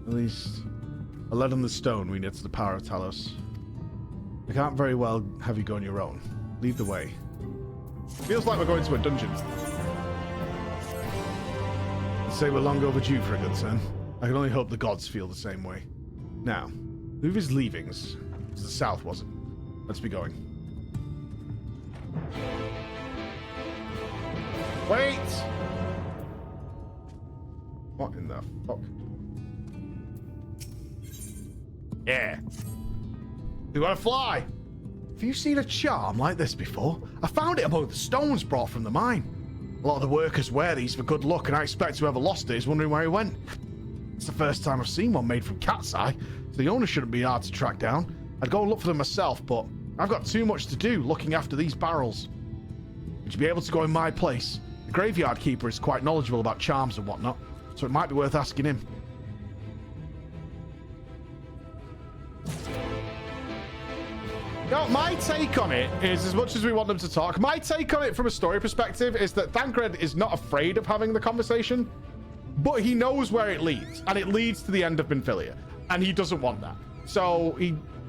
At least, a lead on the stone we knit to the power of Talos. I can't very well have you go on your own. Lead the way. Feels like we're going to a dungeon. Say we're long overdue for a good turn. I can only hope the gods feel the same way. Now, Nuvi's leavings. To the south, was it? Let's be going. Wait! What in the fuck? Yeah. We want to fly! Have you seen a charm like this before? I found it among the stones brought from the mine. A lot of the workers wear these for good luck, and I expect whoever lost it is wondering where he went. It's the first time I've seen one made from cat's eye, so the owner shouldn't be hard to track down. I'd go and look for them myself, but I've got too much to do looking after these barrels. Would you be able to go in my place? The graveyard keeper is quite knowledgeable about charms and whatnot, so it might be worth asking him. No, my take on it is, as much as we want them to talk, my take on it from a story perspective is that Thancred is not afraid of having the conversation, but he knows where it leads, and it leads to the end of Minfilia, and he doesn't want that. So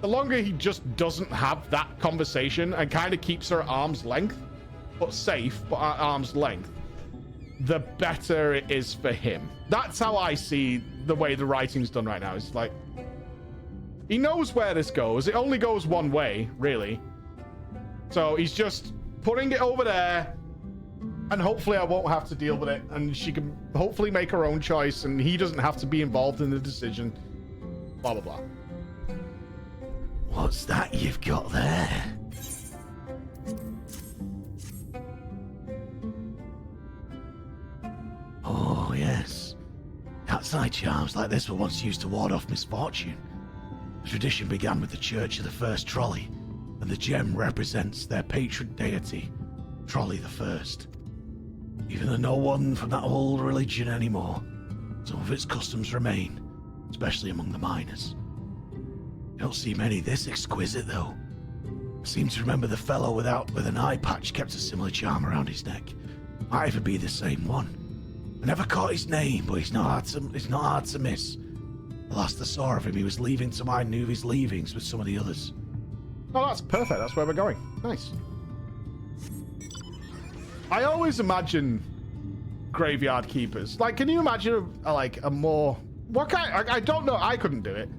the longer he just doesn't have that conversation and kind of keeps her at arm's length, but safe, but at arm's length, the better it is for him. That's how I see the way the writing's done right now. It's like, he knows where this goes. It only goes one way, really. So he's just putting it over there, and hopefully I won't have to deal with it, and she can hopefully make her own choice, and he doesn't have to be involved in the decision. Blah, blah, blah. What's that you've got there? Oh, yes. Outside charms like this were once used to ward off misfortune. The tradition began with the Church of the First Trolley, and the gem represents their patron deity, Trolley the First. Even though no one from that old religion anymore, some of its customs remain, especially among the miners. You don't see many this exquisite, though. I seem to remember the fellow with an eye patch kept a similar charm around his neck. Might even be the same one. I never caught his name, but he's not hard to miss. The last I saw of him, he was leaving to my knew his leavings with some of the others. Oh, that's perfect. That's where we're going. Nice. I always imagine graveyard keepers. Like, can you imagine a more... What kind... I don't know. I couldn't do it.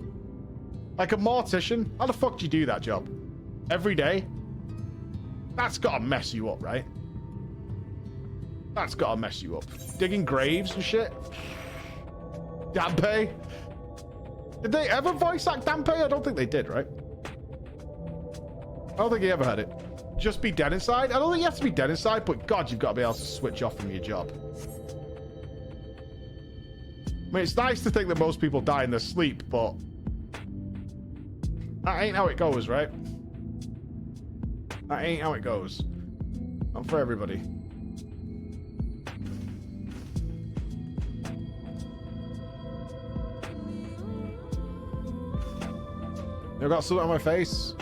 Like a mortician? How the fuck do you do that job? Every day? That's gotta mess you up, right? That's gotta mess you up. Digging graves and shit? Dampe? Did they ever voice act Dampe? I don't think they did, right? I don't think he ever had it. Just be dead inside? I don't think you have to be dead inside, but God, you've got to be able to switch off from your job. I mean, it's nice to think that most people die in their sleep, but that ain't how it goes, right? That ain't how it goes. Not for everybody. I've got something on my face.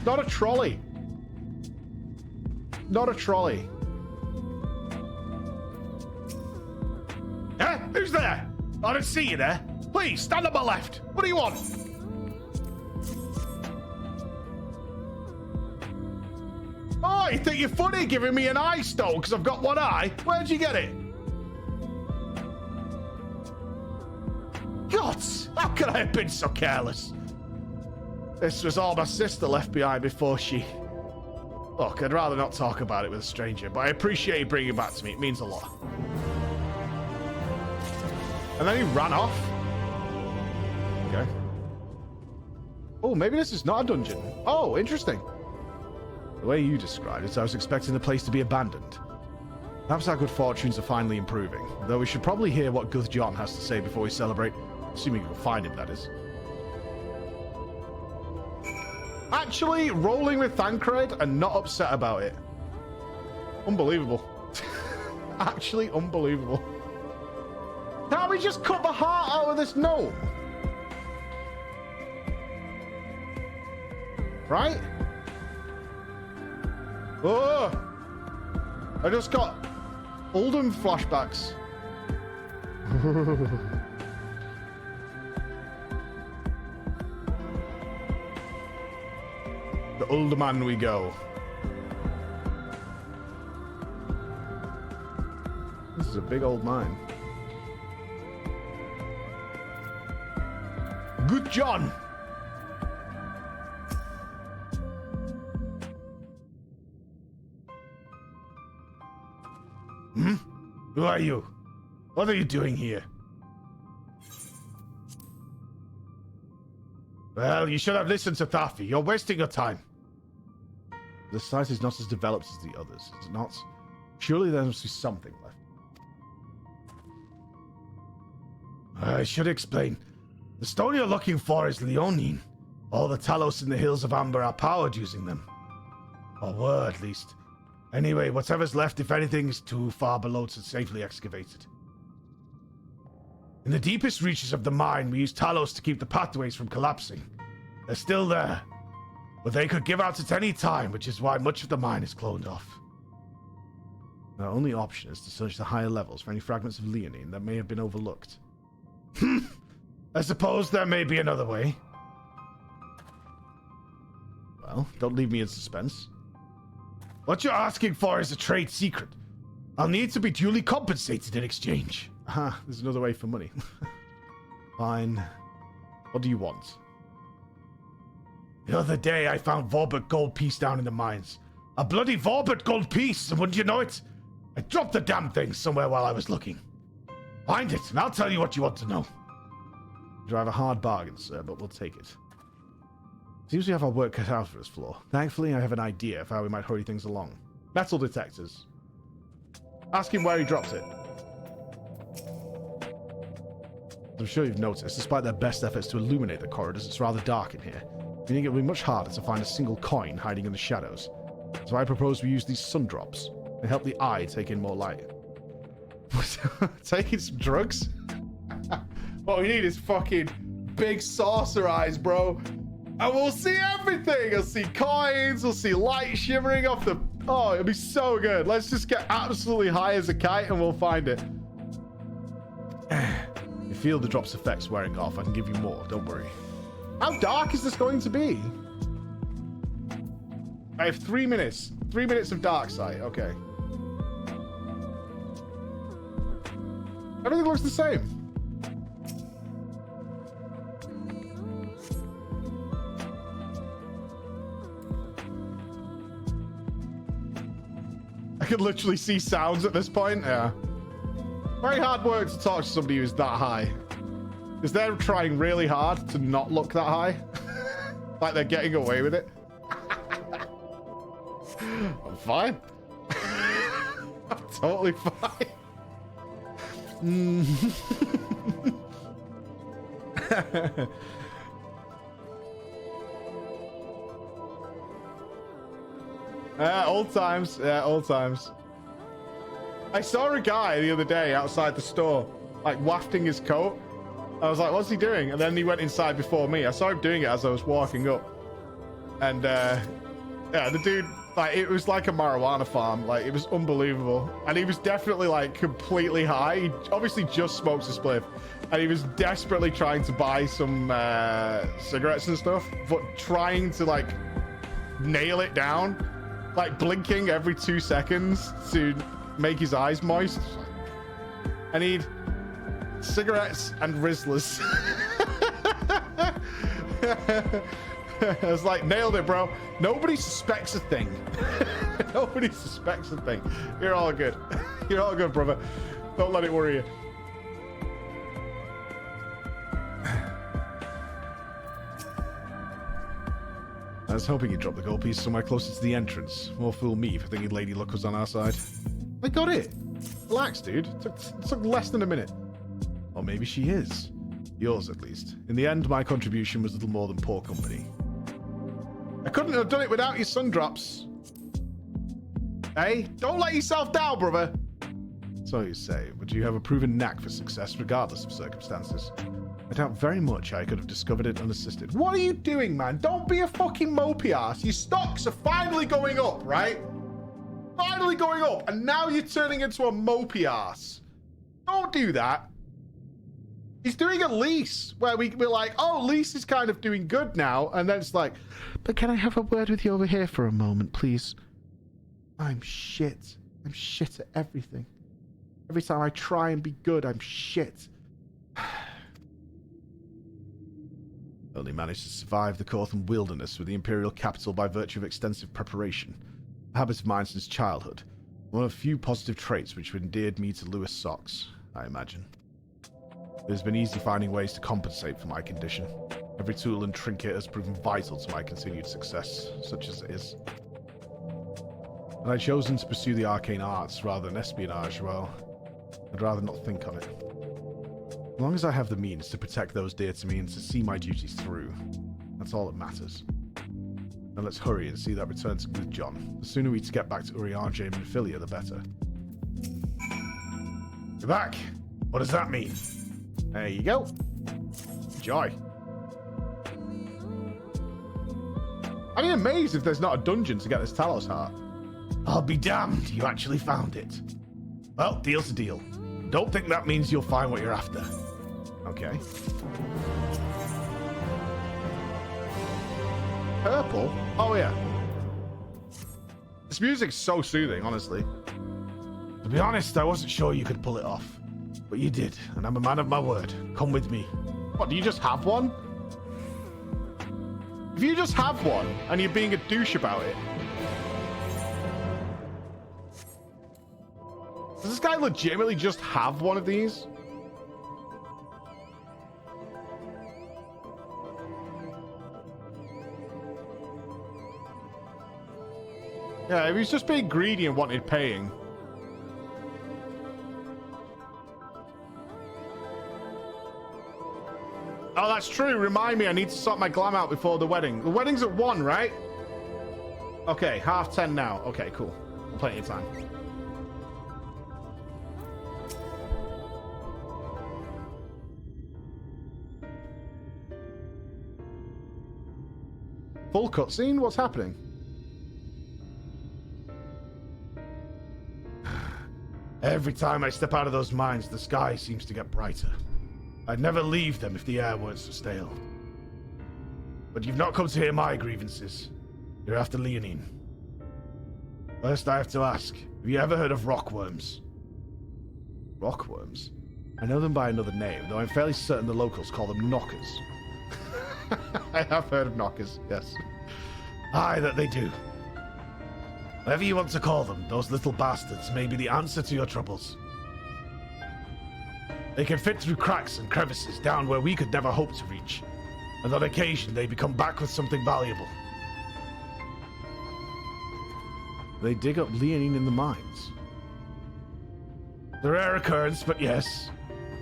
Not a trolley. Not a trolley. Eh? Who's there? I didn't see you there. Please, stand on my left. What do you want? Oh, you think you're funny giving me an eye stone because I've got one eye? Where'd you get it? Gods, how could I have been so careless? This was all my sister left behind before she... Look, I'd rather not talk about it with a stranger, but I appreciate you bringing it back to me. It means a lot. And then he ran off. Okay. Oh, maybe this is not a dungeon. Oh, interesting. The way you described it, I was expecting the place to be abandoned. Perhaps our good fortunes are finally improving, though we should probably hear what Guth John has to say before we celebrate. Assuming we can find him, that is. Actually, rolling with Thancred and not upset about it. Unbelievable. Actually, unbelievable. Can't we just cut the heart out of this gnome? Right? Oh! I just got Oldham flashbacks. The older man we go. This is a big old mine. Good John. Who are you? What are you doing here? Well, you should have listened to Thafi. You're wasting your time. The site is not as developed as the others, is it not? Surely there must be something left. I should explain. The stone you're looking for is Leonine, All the Talos in the Hills of Amber are powered using them. Or were, at least. Anyway, whatever's left, if anything, is too far below to safely excavate it. In the deepest reaches of the mine, we use Talos to keep the pathways from collapsing. They're still there, but they could give out at any time, which is why much of the mine is cloned off. Our only option is to search the higher levels for any fragments of Leonine that may have been overlooked. I suppose there may be another way. Well, don't leave me in suspense. What you're asking for is a trade secret. I'll need to be duly compensated in exchange. Aha, there's another way for money. Fine. What do you want? The other day, I found Vorbert gold piece down in the mines. A bloody Vorbert gold piece, and wouldn't you know it? I dropped the damn thing somewhere while I was looking. Find it, and I'll tell you what you want to know. You drive a hard bargain, sir, but we'll take it. Seems we have our work cut out for us, Floor. Thankfully, I have an idea of how we might hurry things along. Metal detectors. Ask him where he dropped it. I'm sure you've noticed, despite their best efforts to illuminate the corridors, it's rather dark in here, meaning it will be much harder to find a single coin hiding in the shadows. So I propose we use these sun drops. They help the eye take in more light. Taking some drugs? What we need is fucking big saucer eyes, bro. And we'll see everything. We'll see coins. We'll see light shimmering off the... Oh, it'll be so good. Let's just get absolutely high as a kite and we'll find it. You feel the drop's effects wearing off. I can give you more. Don't worry. How dark is this going to be? I have 3 minutes. 3 minutes of dark sight. Okay. Everything looks the same. I can literally see sounds at this point. Yeah. Very hard work to talk to somebody who's that high. Because they're trying really hard to not look that high. Like they're getting away with it. I'm fine. I'm totally fine. Old times. Yeah, old times. I saw a guy the other day outside the store, like wafting his coat. I was like, what's he doing? And then he went inside before me. I saw him doing it as I was walking up. And yeah, the dude, like, it was like a marijuana farm. Like, it was unbelievable. And he was definitely like completely high. He obviously just smokes a spliff. And he was desperately trying to buy some cigarettes and stuff, but trying to like nail it down. Like blinking every 2 seconds to make his eyes moist. I need cigarettes and Rizzlers. I was like, nailed it, bro. Nobody suspects a thing. Nobody suspects a thing. You're all good. You're all good, brother. Don't let it worry you. I was hoping you'd drop the gold piece somewhere closer to the entrance. More fool me for thinking Lady Luck was on our side. I got it. Relax, dude. It took less than a minute. Or maybe she is. Yours, at least. In the end, my contribution was little more than poor company. I couldn't have done it without your sun drops. Hey, don't let yourself down, brother. So you say, but you have a proven knack for success regardless of circumstances. I doubt very much I could have discovered it unassisted. What are you doing, man? Don't be a fucking mopey ass. Your stocks are finally going up, right? Finally going up, and now you're turning into a mopey ass. Don't do that. He's doing a lease where we're like, oh, lease is kind of doing good now, and then it's like, but can I have a word with you over here for a moment, please? I'm shit. I'm shit at everything. Every time I try and be good, I'm shit. Only managed to survive the Cortham wilderness with the Imperial capital by virtue of extensive preparation. A habit of mine since childhood. One of the few positive traits which have endeared me to Lewis Socks, I imagine. It has been easy finding ways to compensate for my condition. Every tool and trinket has proven vital to my continued success, such as it is. And I've chosen to pursue the arcane arts rather than espionage, well, I'd rather not think on it. As long as I have the means to protect those dear to me and to see my duties through, I That's all that matters. Now let's hurry and see that return to good John. The sooner we get back to Urianger and Minfilia, the better. You're back. What does that mean? There you go. Enjoy. I'd be amazed if there's not a dungeon to get this Talos heart. I'll be damned, you actually found it. Well, deal's a deal. Don't think that means you'll find what you're after. Okay. Purple? Oh, yeah. This music's so soothing, honestly. To be honest, I wasn't sure you could pull it off. But you did, and I'm a man of my word. Come with me. What, do you just have one? If you just have one, and you're being a douche about it... Does this guy legitimately just have one of these? Yeah, if he's just being greedy and wanted paying. Oh, that's true. Remind me, I need to sort my glam out before the wedding. The wedding's at 1, right? Okay, 10:30 now. Okay, cool. Plenty of time. Full cutscene? What's happening? Every time I step out of those mines, the sky seems to get brighter. I'd never leave them if the air weren't so stale. But you've not come to hear my grievances. You're after Leonine. First, I have to ask, have you ever heard of rockworms? Rockworms? I know them by another name, though I'm fairly certain the locals call them knockers. I have heard of knockers, yes. Aye, that they do. Whatever you want to call them, those little bastards may be the answer to your troubles. They can fit through cracks and crevices down where we could never hope to reach, and on occasion they become back with something valuable. They dig up Leonine in the mines. It's a rare occurrence, but yes.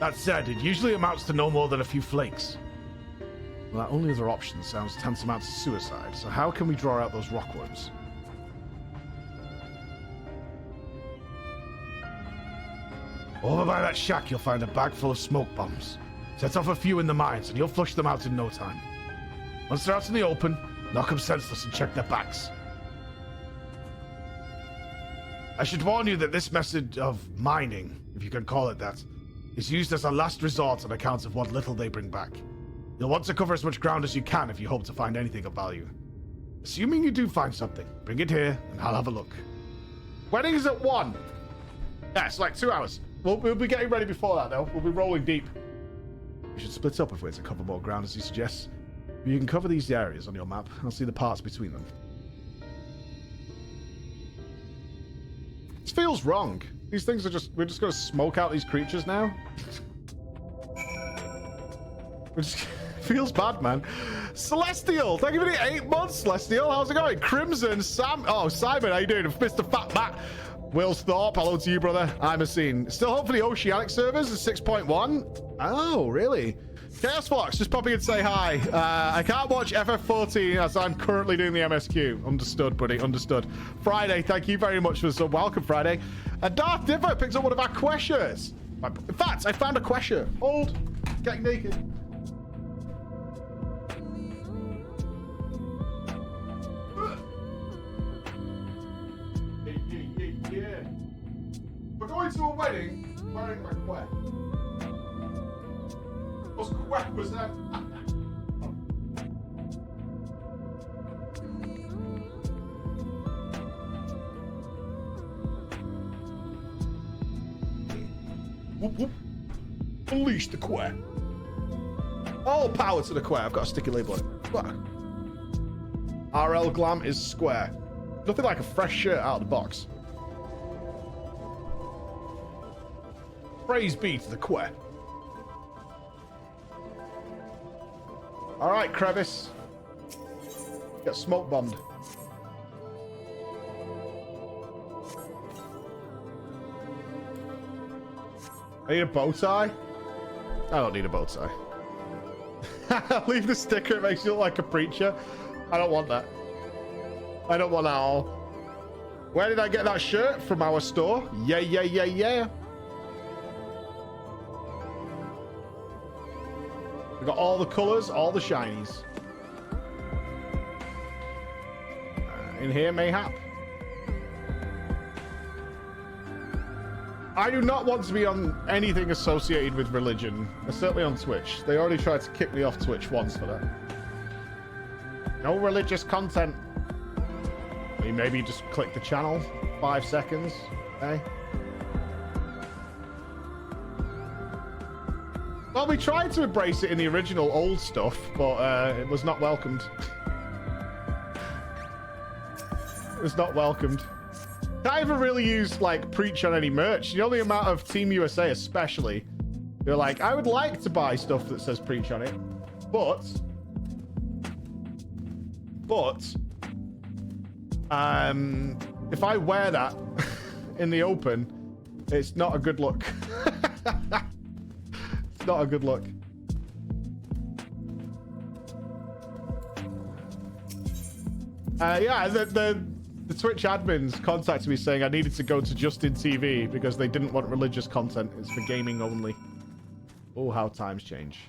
That said, it usually amounts to no more than a few flakes. Well, that only other option sounds tantamount to suicide, so how can we draw out those rockworms? Over by that shack, you'll find a bag full of smoke bombs. Set off a few in the mines, and you'll flush them out in no time. Once they're out in the open, knock them senseless and check their backs. I should warn you that this method of mining, if you can call it that, is used as a last resort on account of what little they bring back. You'll want to cover as much ground as you can if you hope to find anything of value. Assuming you do find something, bring it here, and I'll have a look. Wedding is at 1. Yeah, it's like 2 hours. We'll be getting ready before that, though. We'll be rolling deep. We should split up if we're to cover more ground, as he suggests. You can cover these areas on your map. I'll see the parts between them. This feels wrong. These things are just... We're just going to smoke out these creatures now? Feels bad, man. Celestial! Thank you for the 8 months, Celestial. How's it going? Crimson, Sam... Oh, Simon, how you doing? Mr. Fat Matt. Will's Thorpe, hello to you, brother. I'm Asin. Still hope for the Oceanic servers at 6.1. Oh, really? Chaos Fox, just popping in to say hi. I can't watch FF14 as I'm currently doing the MSQ. Understood, buddy, understood. Friday, thank you very much for the sub. Welcome, Friday. And Darth Diver picks up one of our queshers. In fact, I found a quesher. Hold. Getting naked. Yeah. We're going to a wedding wearing my quack. What's quack was that? Whoop, whoop. Unleash the quack. All power to the quack. I've got a sticky label on it. RL Glam is square. Nothing like a fresh shirt out of the box. Praise be to the quack. All right, crevice. Get smoke bombed. I need a bow tie. I don't need a bow tie. Leave the sticker. It makes you look like a preacher. I don't want that. I don't want that at all. Where did I get that shirt? From our store. Yeah, yeah, yeah, yeah. We got all the colors, all the shinies. In here, mayhap. I do not want to be on anything associated with religion. Certainly on Twitch. They already tried to kick me off Twitch once for that. No religious content. Maybe just click the channel. 5 seconds. Okay. Well, we tried to embrace it in the original old stuff, but it was not welcomed. It was not welcomed. Can't even really use, like, Preach on any merch. You know the amount of Team USA especially, they're like, I would like to buy stuff that says Preach on it, but if I wear that in the open, it's not a good look. It's not a good look. Yeah, the Twitch admins contacted me saying I needed to go to Justin TV because they didn't want religious content. It's for gaming only. Oh, how times change.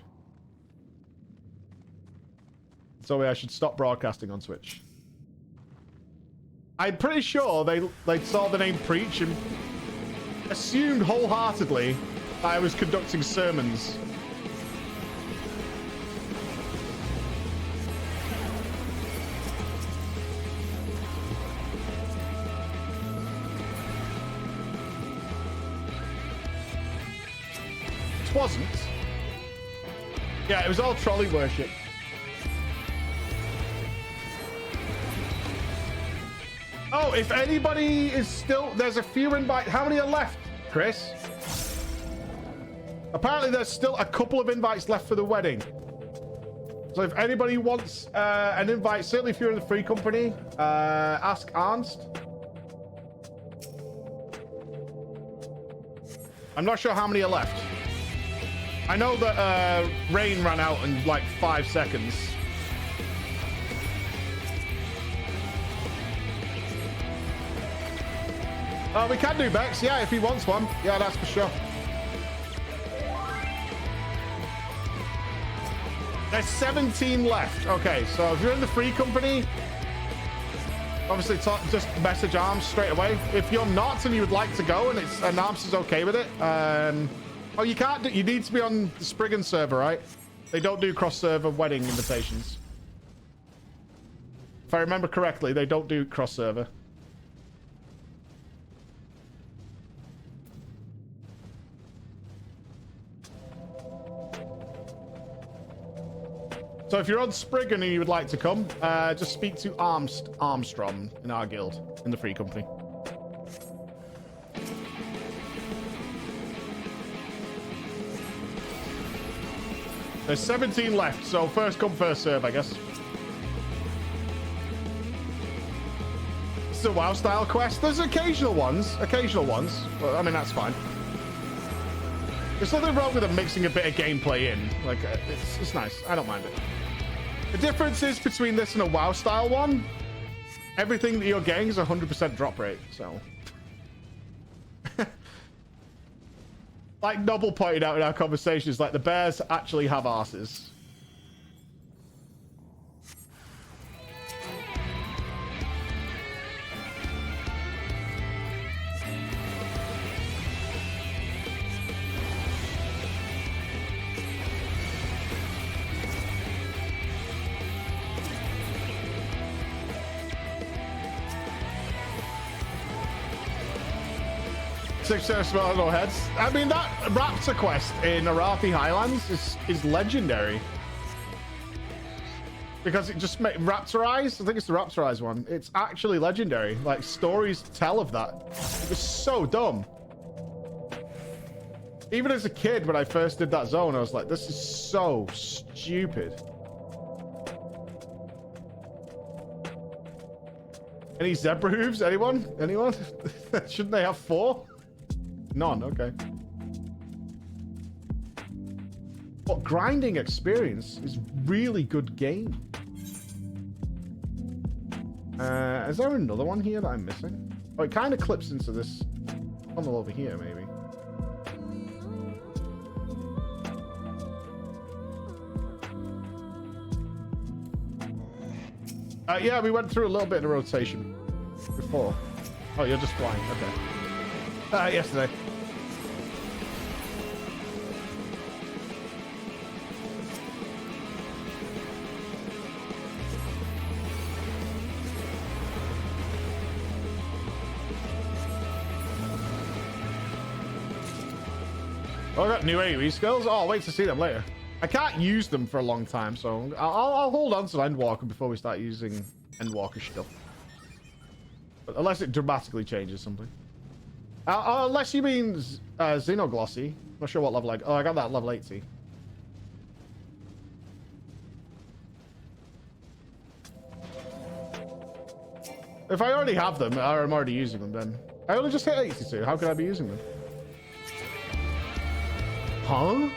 So I should stop broadcasting on Twitch. I'm pretty sure they saw the name Preach and assumed wholeheartedly I was conducting sermons. It wasn't. Yeah, it was all trolley worship. Oh, if anybody is still... There's a few invite... How many are left, Chris? Apparently, there's still a couple of invites left for the wedding. So if anybody wants an invite, certainly if you're in the free company, ask Ernst. I'm not sure how many are left. I know that rain ran out in like 5 seconds. We can do Bex, yeah, if he wants one. Yeah, that's for sure. There's 17 left. Okay, so if you're in the free company, obviously just message Arms straight away. If you're not and you would like to go and Arms is okay with it, oh, you can't do, you need to be on the Spriggan server, right? They don't do cross-server wedding invitations. If I remember correctly, they don't do cross-server. So if you're on Spriggan and you would like to come, just speak to Armstrong in our guild, in the free company. There's 17 left, so first come, first serve, I guess. It's a WoW style quest. There's occasional ones, but I mean, that's fine. There's nothing wrong with them mixing a bit of gameplay in. Like, it's nice. I don't mind it. The difference is between this and a WoW style one, everything that you're getting is 100% drop rate, so. Like Noble pointed out in our conversations, like the bears actually have arses. Six no heads. I mean, that raptor quest in Arathi Highlands is legendary. Because it just made Raptorize, I think it's the Raptorize one. It's actually legendary. Like, stories tell of that. It was so dumb. Even as a kid, when I first did that zone, I was like, this is so stupid. Any zebra hooves? Anyone? Anyone? Shouldn't they have 4? None, okay. But grinding experience is really good game. Is there another one here that I'm missing? Oh, it kind of clips into this tunnel over here, maybe. Yeah, we went through a little bit of a rotation before. Oh, you're just flying. Okay. Yesterday. Oh, I got new AoE skills. Oh, I'll wait to see them later. I can't use them for a long time, so I'll hold on to Endwalker before we start using Endwalker stuff. But unless it dramatically changes something. Unless you mean Xenoglossy. Not sure what level oh, I got that level 80. If I already have them, or I'm already using them, then I only just hit 82. How could I be using them? Huh?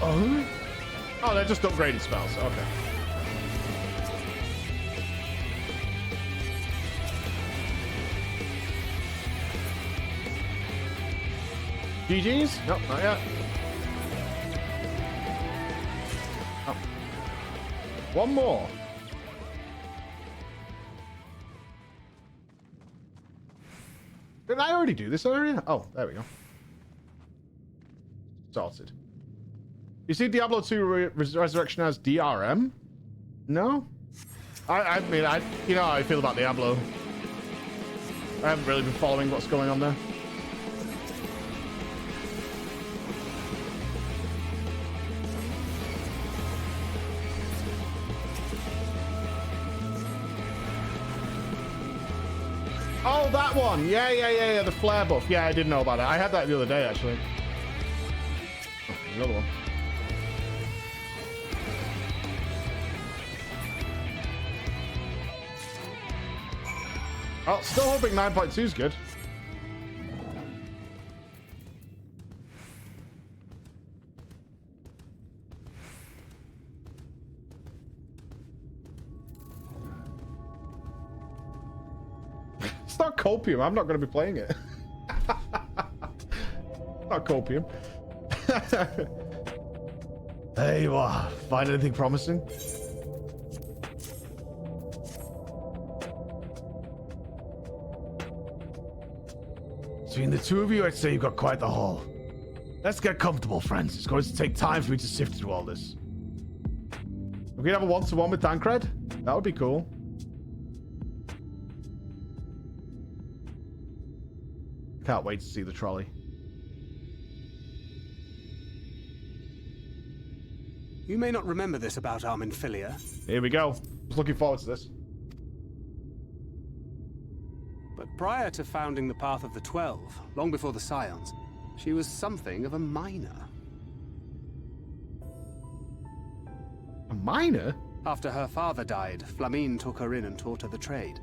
Oh? Oh, they're just upgraded spells. Okay. GG's? Nope, not yet. Oh. One more. Didn't I already do this area? Oh, there we go. Sorted. You see Diablo 2 Resurrection as DRM? No? I mean, you know how I feel about Diablo. I haven't really been following what's going on there. Oh, that one. Yeah. The flare buff. Yeah, I didn't know about it. I had that the other day, actually. Oh, another one. Oh, still hoping 9.2 is good. It's not copium. I'm not going to be playing it. Not copium. Hey, wow. Find anything promising? Between the two of you, I'd say you've got quite the haul. Let's get comfortable, friends. It's going to take time for me to sift through all this. We could have a one-to-one with Tancred? That would be cool. Can't wait to see the trolley. You may not remember this about our Minfilia. Here we go. Was looking forward to this. But prior to founding the Path of the 12, long before the Scions, she was something of a miner. A miner? After her father died, Flamine took her in and taught her the trade.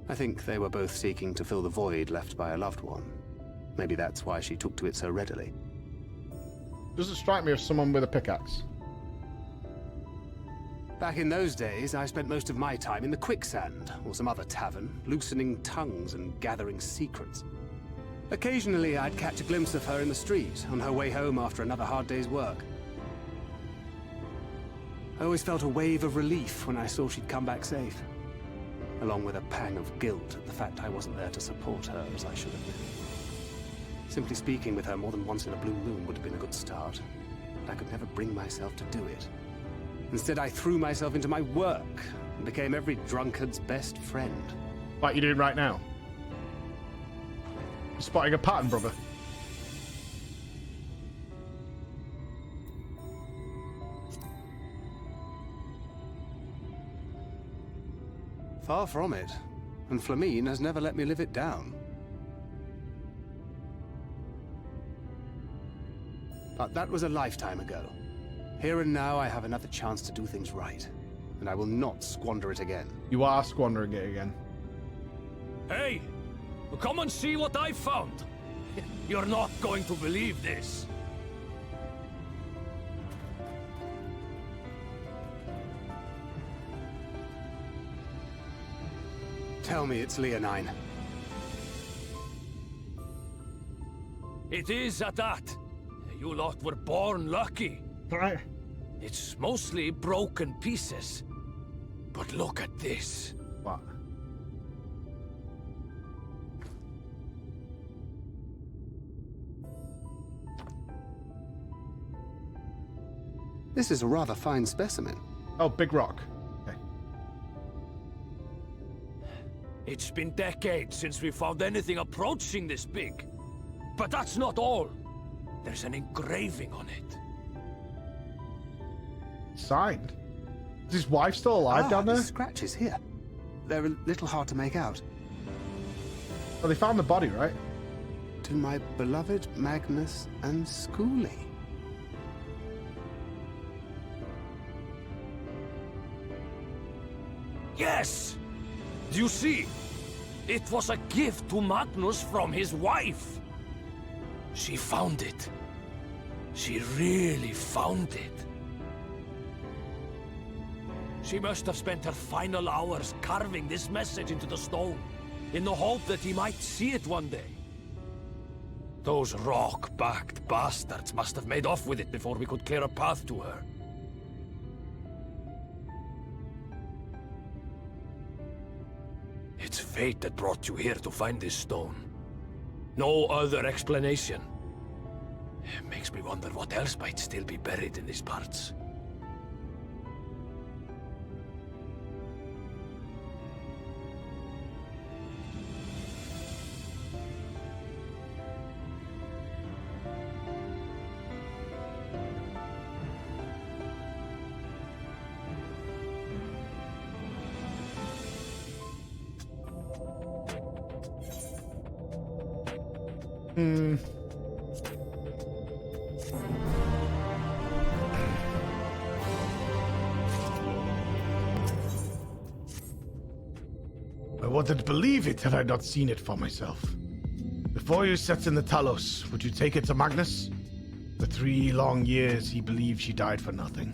I think they were both seeking to fill the void left by a loved one. Maybe that's why she took to it so readily. Doesn't strike me as someone with a pickaxe. Back in those days, I spent most of my time in the Quicksand, or some other tavern, loosening tongues and gathering secrets. Occasionally, I'd catch a glimpse of her in the street, on her way home after another hard day's work. I always felt a wave of relief when I saw she'd come back safe, along with a pang of guilt at the fact I wasn't there to support her as I should have been. Simply speaking with her more than once in a blue moon would have been a good start, but I could never bring myself to do it. Instead, I threw myself into my work and became every drunkard's best friend. Like you're doing right now. You're spotting a pattern, brother. Far from it, and Flamine has never let me live it down. But that was a lifetime ago. Here and now, I have another chance to do things right, and I will not squander it again. You are squandering it again. Hey! Come and see what I found. You're not going to believe this. Tell me it's Leonine. It is at that. You lot were born lucky. Right. It's mostly broken pieces. But look at this. What? This is a rather fine specimen. Oh, big rock. Okay. It's been decades since we found anything approaching this big. But that's not all. There's an engraving on it. Signed. Is his wife still alive down there? The scratches here. They're a little hard to make out. Oh, they found the body, right? To my beloved Magnus and Schoolie. Yes! Do you see? It was a gift to Magnus from his wife. She found it. She really found it. She must have spent her final hours carving this message into the stone, in the hope that he might see it one day. Those rock-backed bastards must have made off with it before we could clear a path to her. It's fate that brought you here to find this stone. No other explanation. It makes me wonder what else might still be buried in these parts. I wouldn't believe it had I not seen it for myself. Before you set in the Talos, would you take it to Magnus? For 3 long years, he believed she died for nothing.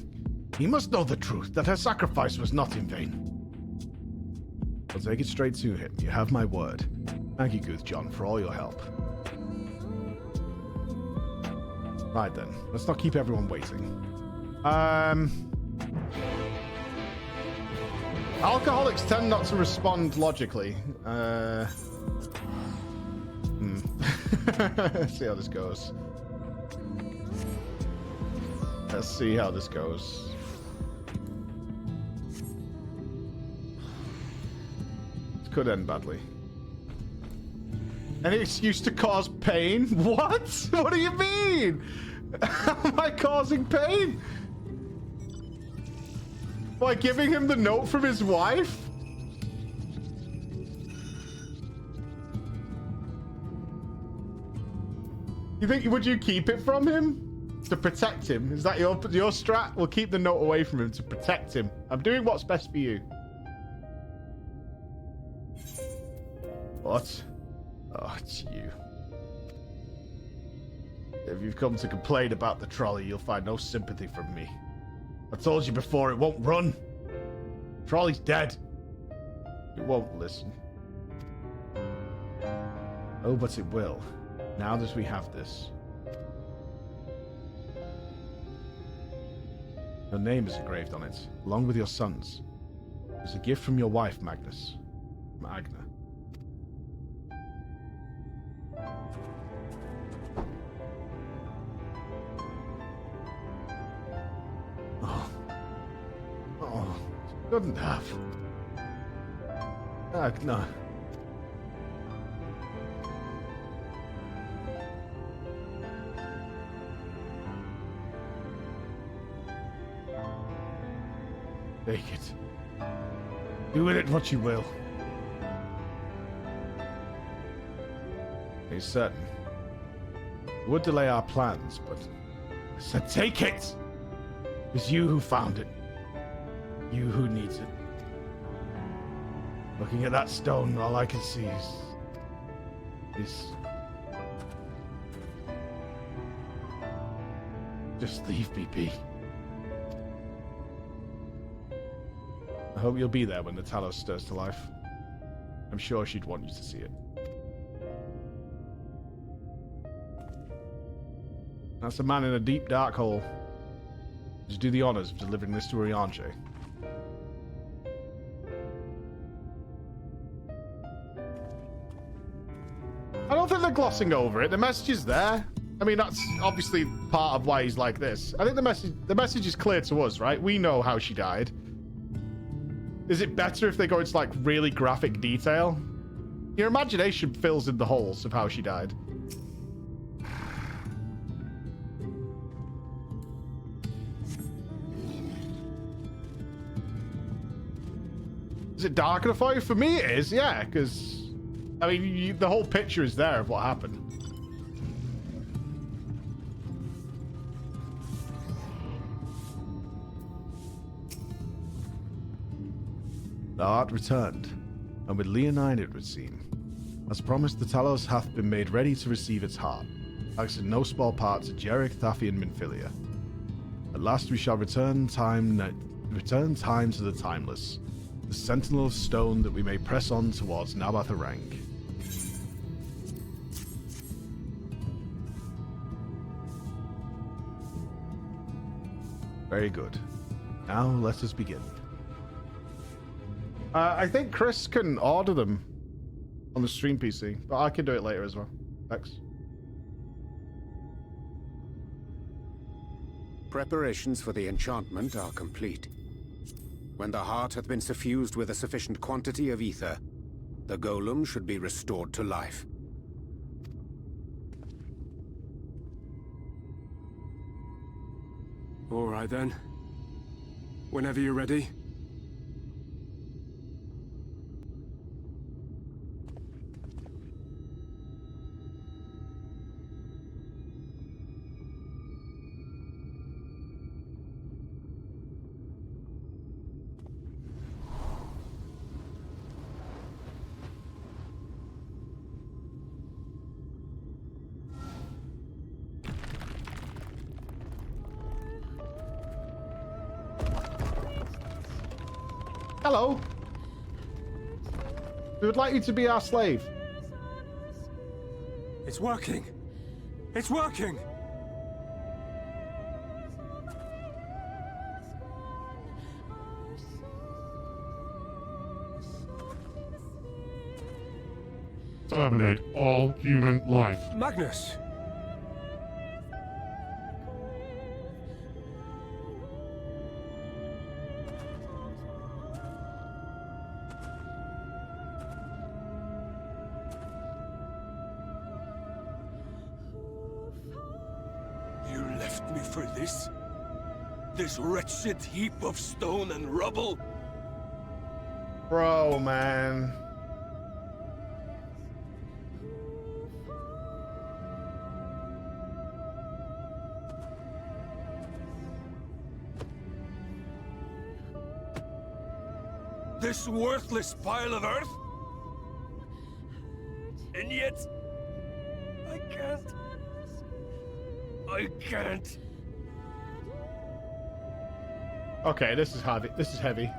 He must know the truth, that her sacrifice was not in vain. I'll take it straight to him. You have my word. Thank you, Guthjon, for all your help. Right then, let's not keep everyone waiting. Alcoholics tend not to respond logically. Let's see how this goes. Let's see how this goes. This could end badly. Any excuse to cause pain? What? What do you mean? How am I causing pain? By giving him the note from his wife? You think, would you keep it from him? To protect him? Is that your strat? We'll keep the note away from him to protect him. I'm doing what's best for you. What? Oh, it's you. If you've come to complain about the trolley, you'll find no sympathy from me. I told you before, it won't run. Trolley's dead. It won't listen. Oh, but it will. Now that we have this. Your name is engraved on it, along with your son's. It's a gift from your wife, Magnus. From Agna. Couldn't have. Agna. Take it. Do with it what you will. He's certain. It would delay our plans, but I said take it! It's you who found it. You who needs it. Looking at that stone, all I can see is is... Just leave me be. I hope you'll be there when the Talos stirs to life. I'm sure she'd want you to see it. That's a man in a deep, dark hole. Just do the honors of delivering this to Oriange. I don't think they're glossing over it. The message is there. I mean, that's obviously part of why he's like this. I think the message is clear to us, right? We know how she died. Is it better if they go into like really graphic detail? Your imagination fills in the holes of how she died. Is it dark enough for you? For me, it is, yeah, because, I mean, the whole picture is there of what happened. The art returned, and with Leonine it would seem. As promised, the Talos hath been made ready to receive its heart, thanks in no small part to Jarek, Thafi, and Minfilia. At last we shall return time to the timeless, the sentinel of stone that we may press on towards Nabatharang. Very good. Now let us begin. I think Chris can order them on the stream PC, but I can do it later as well. Thanks. Preparations for the enchantment are complete. When the heart hath been suffused with a sufficient quantity of ether, the golem should be restored to life. All right then. Whenever you're ready. Hello. We would like you to be our slave. It's working. It's working. Terminate all human life. Magnus. This wretched heap of stone and rubble? Bro, man. This worthless pile of earth? And yet... I can't. Okay, this is heavy. This is heavy.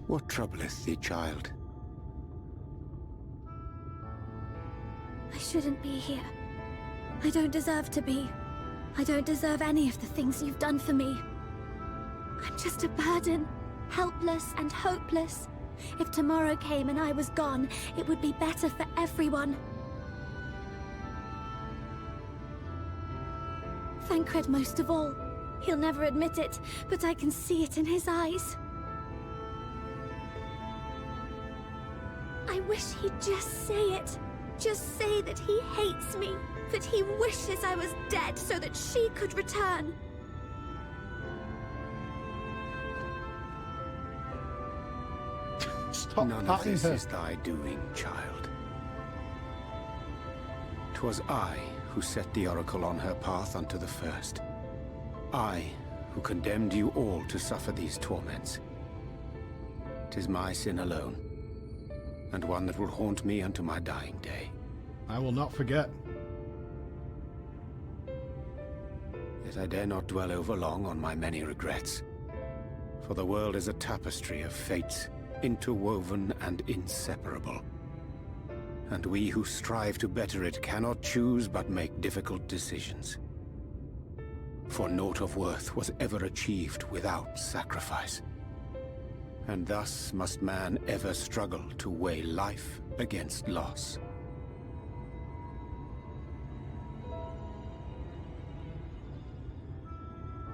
What troubleth thee, child? I shouldn't be here. I don't deserve to be. I don't deserve any of the things you've done for me. I'm just a burden, helpless and hopeless. If tomorrow came and I was gone, it would be better for everyone. Thancred most of all. He'll never admit it, but I can see it in his eyes. I wish he'd just say it. Just say that he hates me, that he wishes I was dead so that she could return. Stop None of patting this her. is thy doing, child. 'Twas I who set the oracle on her path unto the first. I who condemned you all to suffer these torments. 'Tis my sin alone, and one that will haunt me unto my dying day. I will not forget. Yet I dare not dwell over long on my many regrets. For the world is a tapestry of fates, interwoven and inseparable. And we who strive to better it cannot choose but make difficult decisions. For naught of worth was ever achieved without sacrifice. And thus must man ever struggle to weigh life against loss.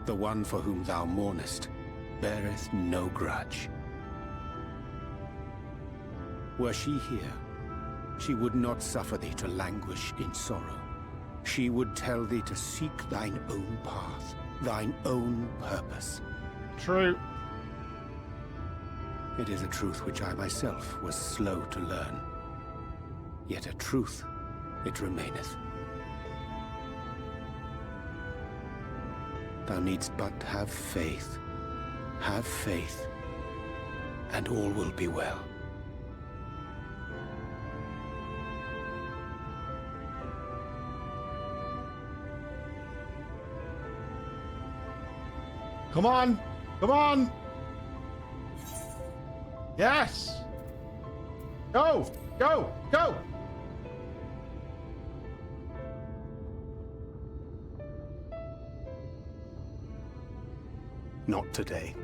The one for whom thou mournest beareth no grudge. Were she here, she would not suffer thee to languish in sorrow. She would tell thee to seek thine own path, thine own purpose. True. It is a truth which I myself was slow to learn. Yet a truth it remaineth. Thou needst but have faith, and all will be well. Come on! Come on! Yes! Go! Go! Go! Not today.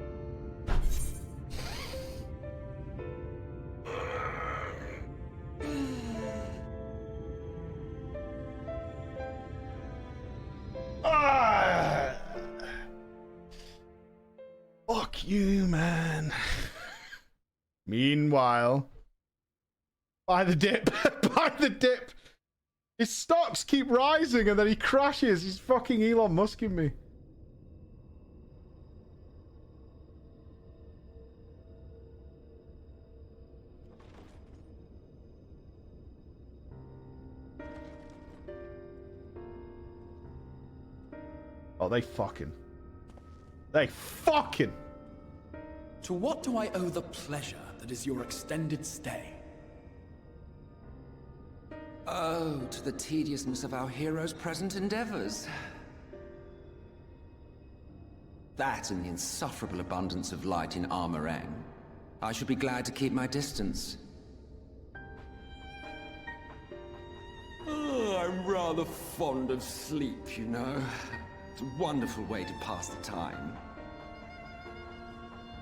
Fuck you, man. Meanwhile, buy the dip. Buy the dip. His stocks keep rising and then he crashes. He's fucking Elon Musking me. Oh, they fucking. To what do I owe the pleasure that is your extended stay? Oh, to the tediousness of our hero's present endeavors. That and the insufferable abundance of light in Armorang. I should be glad to keep my distance. Oh, I'm rather fond of sleep, you know. It's a wonderful way to pass the time.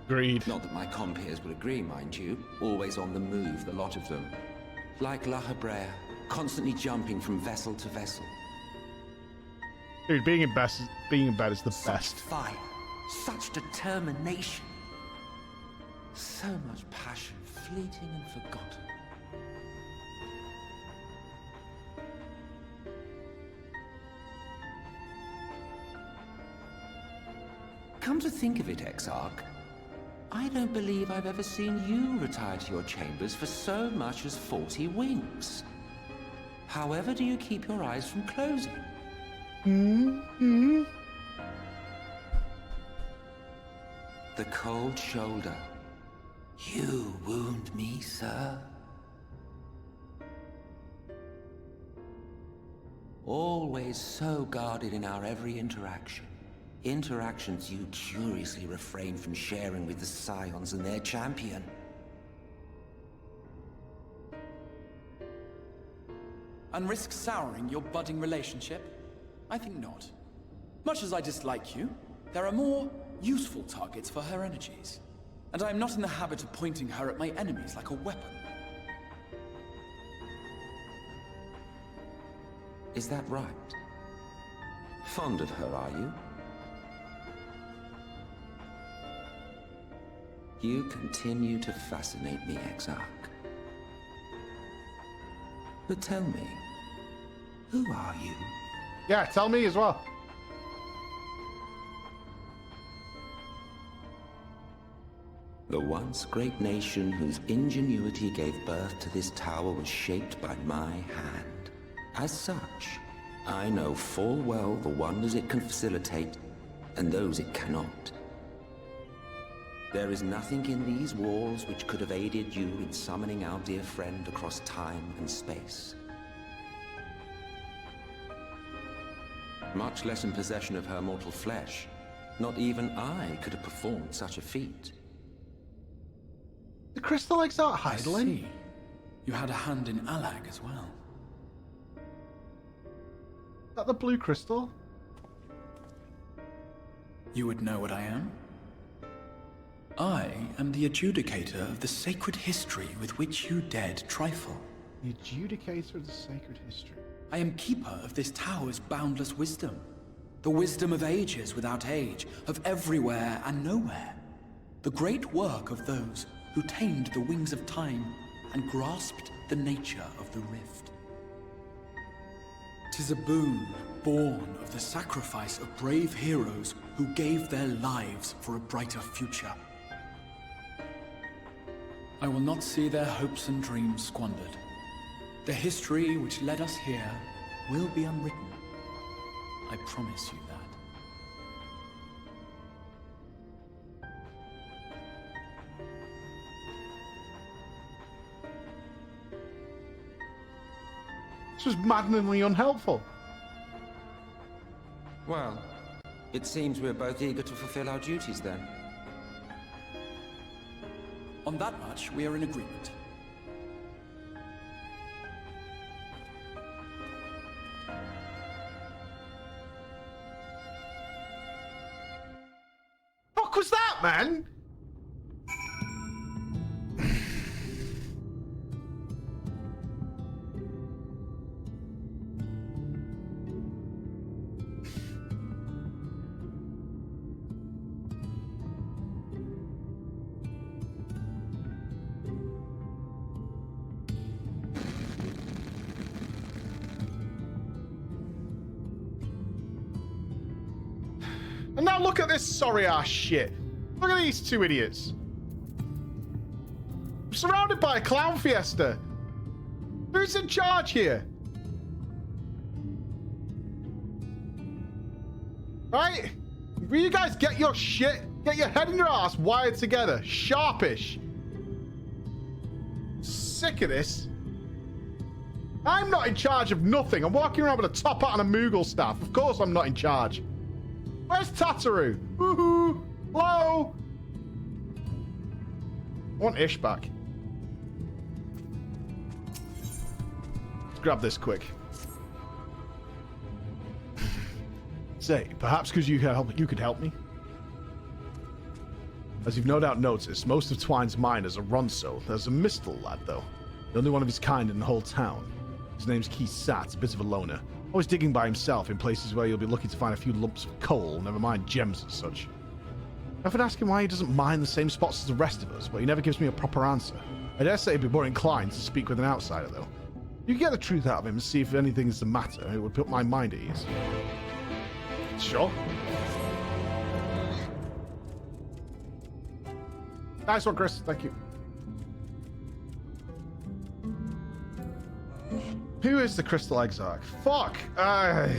Agreed. Not that my compeers will agree, mind you. Always on the move, the lot of them. Like La Hebrea, constantly jumping from vessel to vessel. Dude, being in bed is the Such best. fire, such determination. So much passion, fleeting and forgotten. Come to think of it, Exarch, I don't believe I've ever seen you retire to your chambers for so much as 40 winks. However do you keep your eyes from closing? The cold shoulder. You wound me, sir. Always so guarded in our every interaction. Interactions you curiously refrain from sharing with the Scions and their champion. And risk souring your budding relationship? I think not. Much as I dislike you, there are more useful targets for her energies. And I am not in the habit of pointing her at my enemies like a weapon. Is that right? Fond of her, are you? You continue to fascinate me, Exarch. But tell me, who are you? Yeah, tell me as well. The once great nation whose ingenuity gave birth to this tower was shaped by my hand. As such, I know full well the wonders it can facilitate and those it cannot. There is nothing in these walls which could have aided you in summoning our dear friend across time and space. Much less in possession of her mortal flesh. Not even I could have performed such a feat. The crystal eggs aren't I idling. see. You had a hand in Alag as well. Is that the blue crystal? You would know what I am? I am the adjudicator of the sacred history with which you dared trifle. The adjudicator of the sacred history. I am keeper of this tower's boundless wisdom. The wisdom of ages without age, of everywhere and nowhere. The great work of those who tamed the wings of time and grasped the nature of the rift. 'Tis a boon born of the sacrifice of brave heroes who gave their lives for a brighter future. I will not see their hopes and dreams squandered. The history which led us here will be unwritten. I promise you that. This was maddeningly unhelpful. Well, it seems we're both eager to fulfill our duties then. On that much, we are in agreement. Fuck was that, man? And now look at this sorry ass shit. Look at these two idiots. I'm surrounded by a clown fiesta. Who's in charge here? Right? Will you guys get your shit, get your head and your ass wired together? Sharpish. Sick of this. I'm not in charge of nothing. I'm walking around with a top hat and a Moogle staff. Of course I'm not in charge. Where's Tataru? Woohoo! Hello! I want Ish back. Let's grab this quick. Say, perhaps because you could help me? As you've no doubt noticed, most of Twine's miners are Ronso. There's a Mistle lad, though. The only one of his kind in the whole town. His name's Keysat, a bit of a loner. Always digging by himself in places where you'll be lucky to find a few lumps of coal, never mind gems and such. I often ask him why he doesn't mine the same spots as the rest of us, but he never gives me a proper answer. I dare say he'd be more inclined to speak with an outsider, though. You can get the truth out of him and see if anything's the matter. It would put my mind at ease. Sure. Nice one, Chris. Thank you. Who is the Crystal Exarch? Fuck! At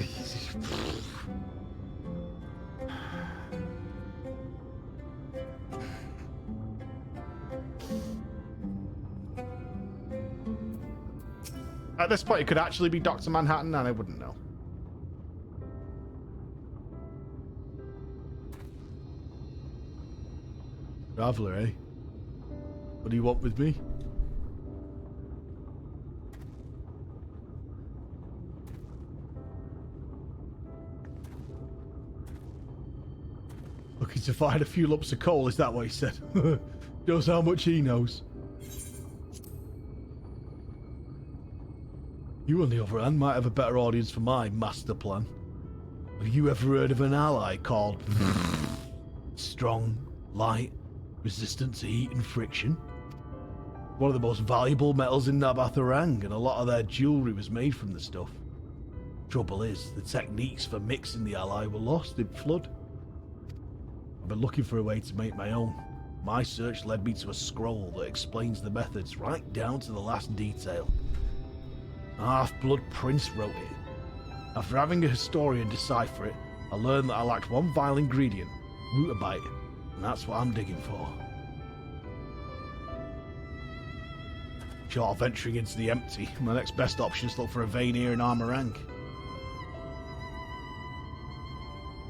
this point, it could actually be Dr. Manhattan, and I wouldn't know. Traveler, eh? What do you want with me? Looking to find a few lumps of coal, is that what he said? Shows how much he knows. You, on the other hand, might have a better audience for my master plan. Have you ever heard of an ally called strong, light, resistant to heat and friction? One of the most valuable metals in Nabatharang, and a lot of their jewelry was made from the stuff. Trouble is, the techniques for mixing the alloy were lost in flood. I've been looking for a way to make my own. My search led me to a scroll that explains the methods right down to the last detail. A half-blood prince wrote it. After having a historian decipher it, I learned that I lacked one vile ingredient, rutabyte, and that's what I'm digging for. Short of venturing into the empty, my next best option is to look for a vein here in Armorang.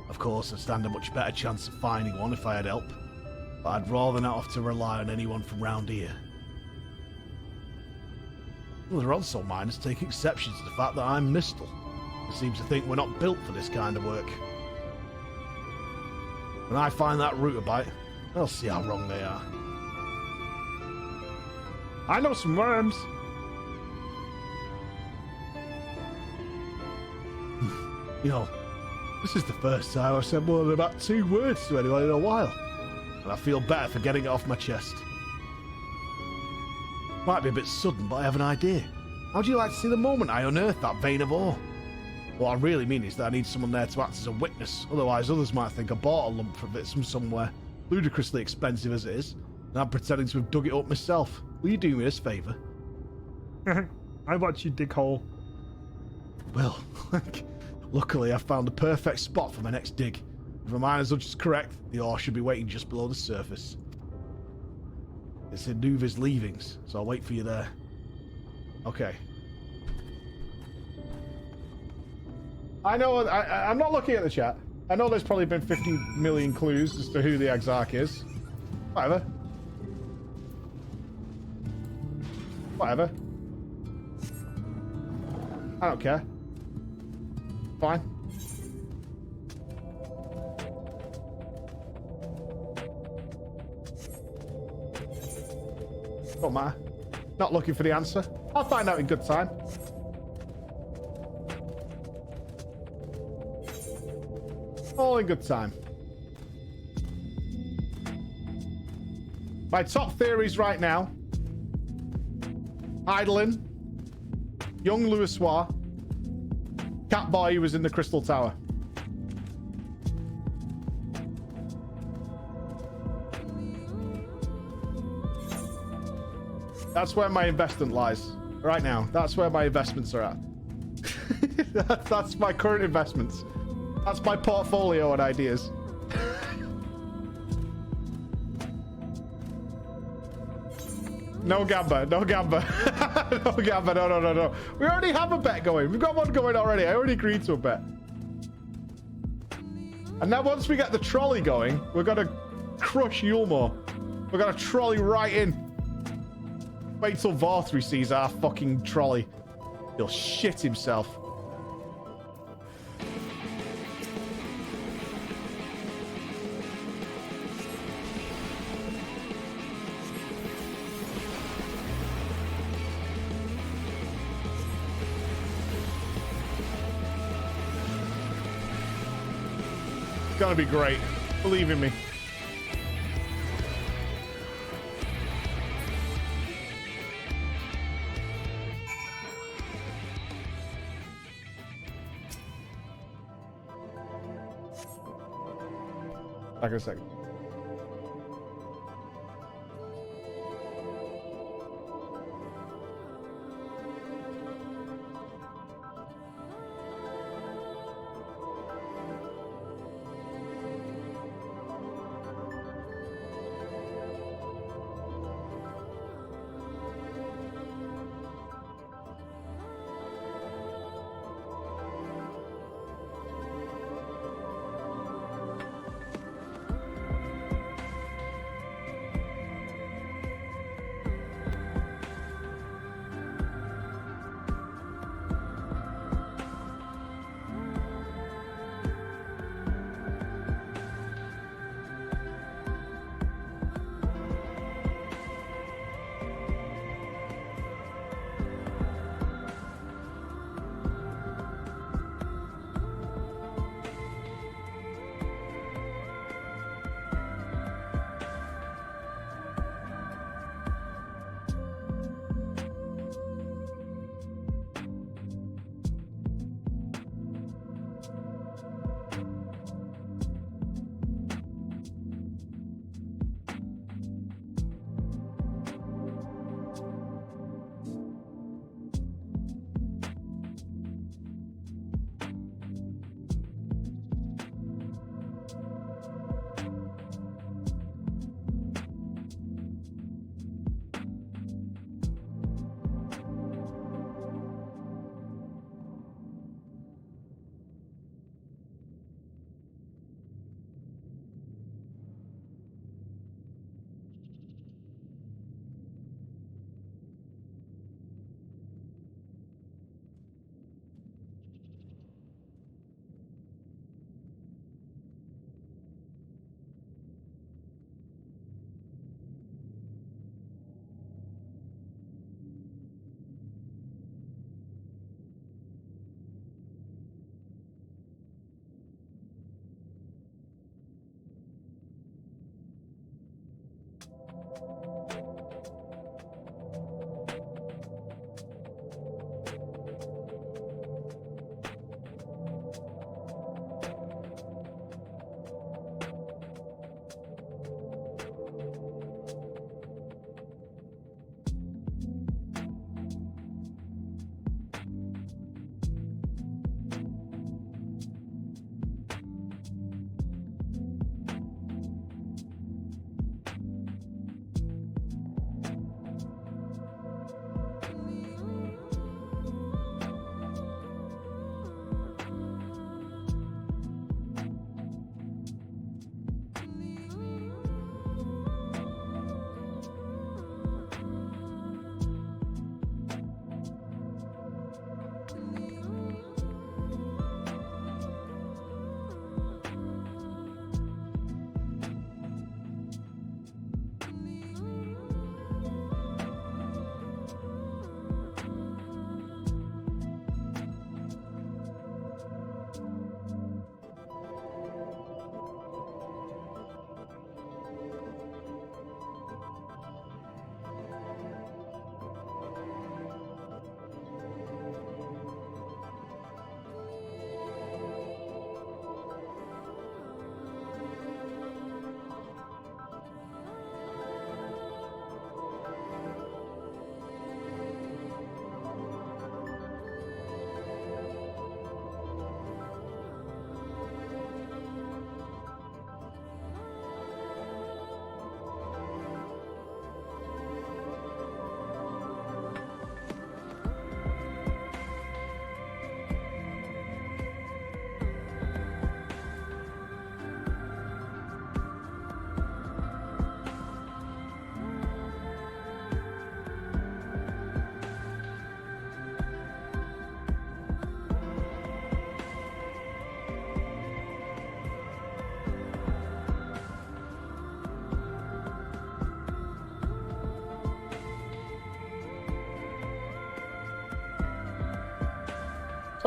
Of course, I'd stand a much better chance of finding one if I had help, but I'd rather not have to rely on anyone from round here. Other Onsol miners take exception to the fact that I'm Mistle. They seem to think we're not built for this kind of work. When I find that rutabyte, I'll see how wrong they are. I know some worms. You know, this is the first time I've said more than about 2 words to anyone in a while, and I feel better for getting it off my chest. Might be a bit sudden, but I have an idea. How'd you like to see the moment I unearthed that vein of ore? What I really mean is that I need someone there to act as a witness, otherwise others might think I bought a lump of it from somewhere, ludicrously expensive as it is, and I'm pretending to have dug it up myself. Will you do me this favour? I watch you dig hole. Well, luckily I've found the perfect spot for my next dig. If my miner's hunch is correct, the ore should be waiting just below the surface. It's in Nuva's leavings, so I'll wait for you there. Okay. I know, I'm not looking at the chat. I know there's probably been 50 million clues as to who the Exarch is. Whatever. Whatever. I don't care. Fine. Don't matter. Not looking for the answer. I'll find out in good time. All in good time. My top theories right now. Idlin, young Louisois, Catboy who was in the Crystal Tower. That's where my investment lies. Right now. That's where my investments are at. That's my current investments. That's my portfolio and ideas. No Gamba, no Gamba. No Gamba, no. We already have a bet going. We've got one going already. I already agreed to a bet. And now once we get the trolley going, we're going to crush Yulmore. We're going to trolley right in. Wait till Vorthri sees our fucking trolley. He'll shit himself. It's gonna be great. Believe in me. Back in a second.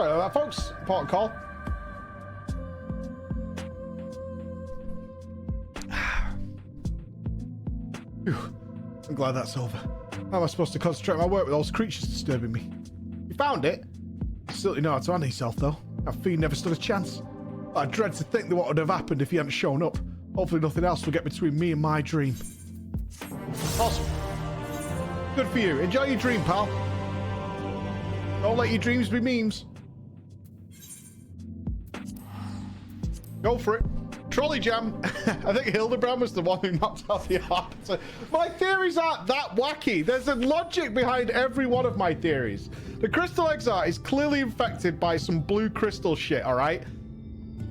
Sorry about that, folks. Important call. Phew. I'm glad that's over. How am I supposed to concentrate on my work with those creatures disturbing me? You found it? You certainly know how to handle yourself, though. That fiend never stood a chance. I dread to think that what would have happened if he hadn't shown up. Hopefully nothing else will get between me and my dream. Awesome. Good for you. Enjoy your dream, pal. Don't let your dreams be memes. Go for it. Trolley jam. I think Hildebrand was the one who knocked out the arbiter. My theories aren't that wacky. There's a logic behind every one of my theories. The crystal exarch is clearly infected by some blue crystal shit, all right?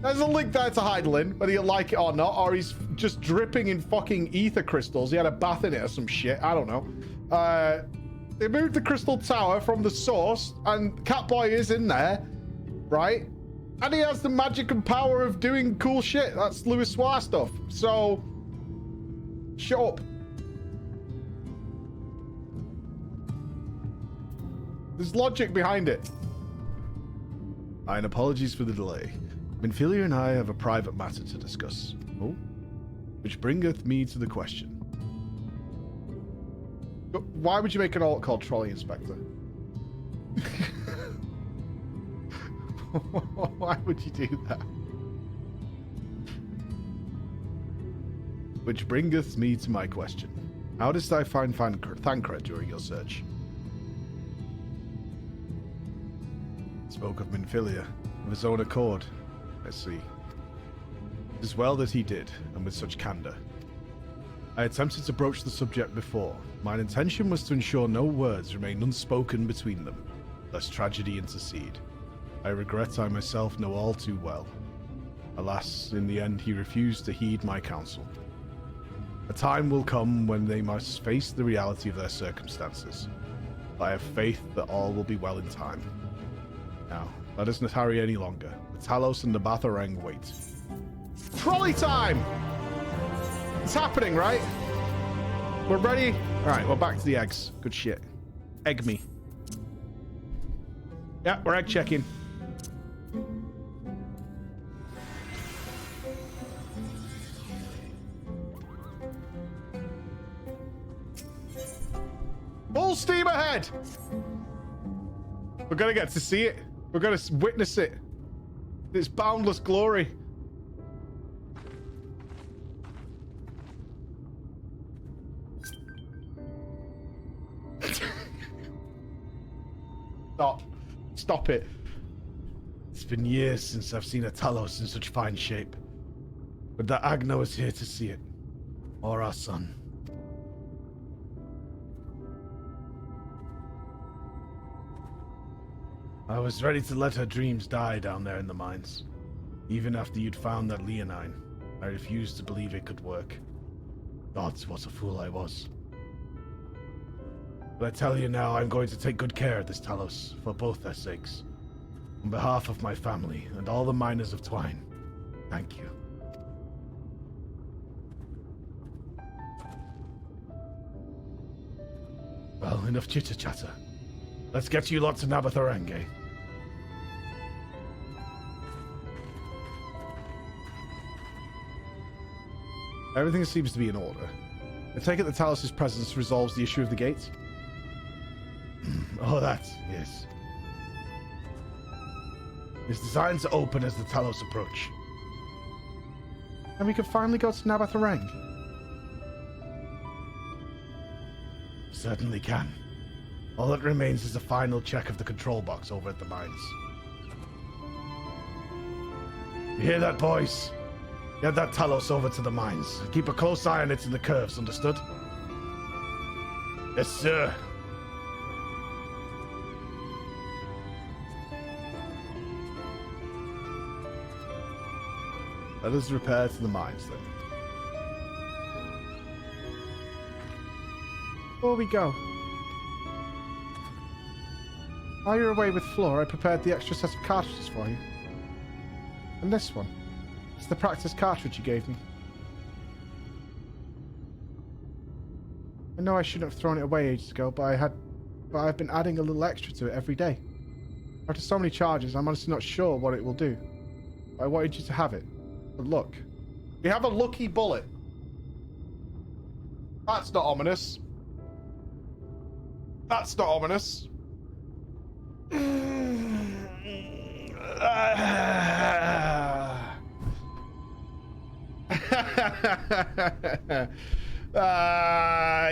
There's a link there to Heidelin, whether you like it or not, or he's just dripping in fucking ether crystals. He had a bath in it or some shit. I don't know. They moved the crystal tower from the source, and Catboy is in there, right? And he has the magic and power of doing cool shit. That's Louis Suarez stuff. So, shut up. There's logic behind it. And apologies for the delay. Minfilia and I have a private matter to discuss. Oh? Which bringeth me to the question. Why would you make an alt called Trolley Inspector? Why would you do that? Which bringeth me to my question. How didst thou find Thancred during your search? Spoke of Minfilia, of his own accord. I see. It is well that he did, and with such candor. I attempted to broach the subject before. Mine intention was to ensure no words remain unspoken between them, lest tragedy intercede. I regret I myself know all too well. Alas, in the end he refused to heed my counsel. A time will come when they must face the reality of their circumstances. I have faith that all will be well in time. Now, let us not hurry any longer. The Talos and the Batharang wait. Trolley time! It's happening, right? We're ready? Alright, we're back to the eggs. Good shit. Egg me. Yeah, we're egg checking. Full steam ahead! We're gonna get to see it. We're gonna witness it. Its boundless glory. Stop it. It's been years since I've seen a Talos in such fine shape. But that Agno is here to see it. Or our son. I was ready to let her dreams die down there in the mines. Even after you'd found that Leonine, I refused to believe it could work. Gods, what a fool I was. But I tell you now, I'm going to take good care of this Talos, for both their sakes. On behalf of my family and all the miners of Twine, thank you. Well, enough chitter-chatter. Let's get you lot to Nabatharang, eh? Everything seems to be in order. I take it the Talos' presence resolves the issue of the gate? Oh, that, yes. It's designed to open as the Talos approach. And we can finally go to Nabatharang. Certainly can. All that remains is a final check of the control box over at the mines. You hear that, boys? Get that Talos over to the mines. Keep a close eye on it in the curves, understood? Yes, sir. Let us repair to the mines, then. Before we go, while you're away with Flora, I prepared the extra set of cartridges for you. And this one. It's the practice cartridge you gave me. I know I shouldn't have thrown it away ages ago, but I've been adding a little extra to it every day. After so many charges, I'm honestly not sure what it will do. I wanted you to have it. But look. We have a lucky bullet. That's not ominous. That's not ominous.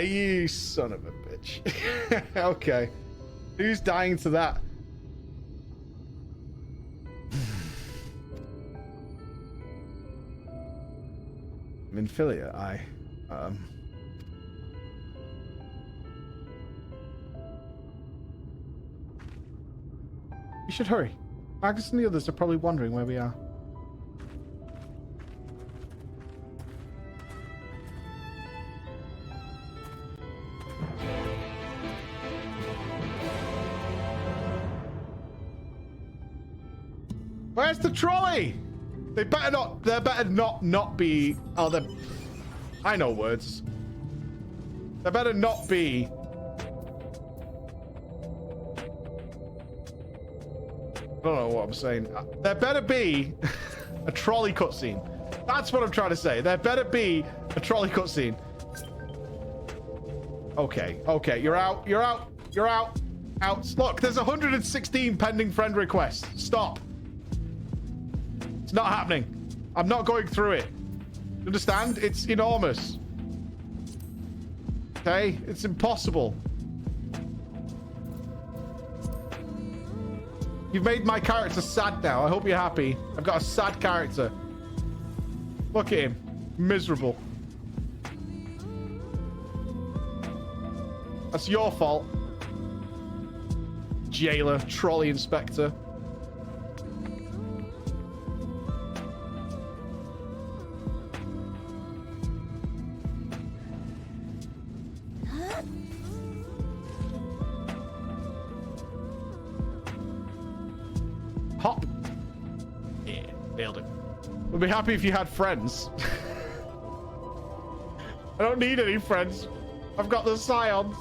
You son of a bitch. Okay. Who's dying to that? Minfilia, you should hurry. Magnus and the others are probably wondering where we are. Where's the trolley? They better not be. Oh, they. I know words. There better not be. I don't know what I'm saying. There better be a trolley cutscene. That's what I'm trying to say. There better be a trolley cutscene. Okay, okay, you're out. You're out. You're out. Out. Look, there's 116 pending friend requests. Stop. It's not happening. I'm not going through it. Understand? It's enormous. Okay? It's impossible. You've made my character sad now. I hope you're happy. I've got a sad character. Look at him. Miserable. That's your fault. Jailer, trolley inspector. Hop. Yeah, nailed it. We'd be happy if you had friends. I don't need any friends. I've got the Scions.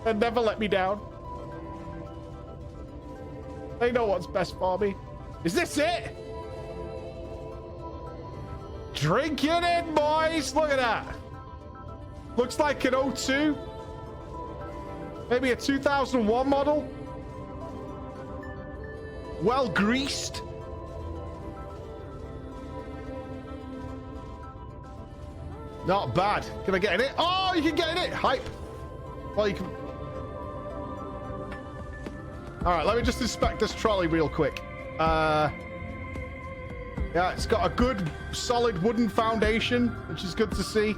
They'll never let me down. They know what's best for me. Is this it? Drink it in, boys. Look at that. Looks like an 02. Maybe a 2001 model. Well greased. Not bad. Can I get in it? Oh, you can get in it. Hype. Well, you can. All right, let me just inspect this trolley real quick. Yeah, it's got a good, solid wooden foundation, which is good to see.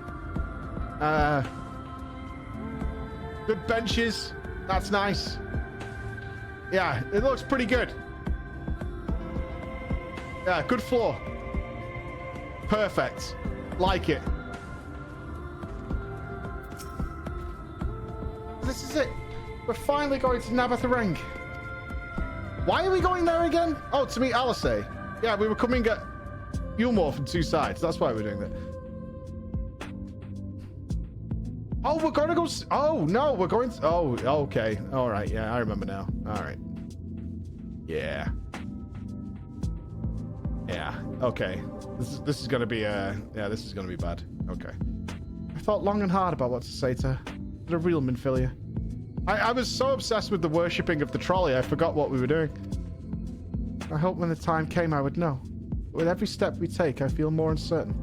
Good benches. That's nice. Yeah, it looks pretty good. Yeah, good floor. Perfect. Like it. This is it. We're finally going to Navathareng. Why are we going there again? Oh, to meet Alisei. Yeah, we were coming at Yulmore from two sides. That's why we're doing that. Oh, we're going to go... Oh, no, we're going to... Oh, okay. All right. Yeah, I remember now. All right. Yeah. Yeah. Okay. This is going to be... Yeah, this is going to be bad. Okay. I thought long and hard about what to say to her. The real Minfilia. I was so obsessed with the worshipping of the trolley, I forgot what we were doing. I hoped when the time came I would know. But with every step we take, I feel more uncertain.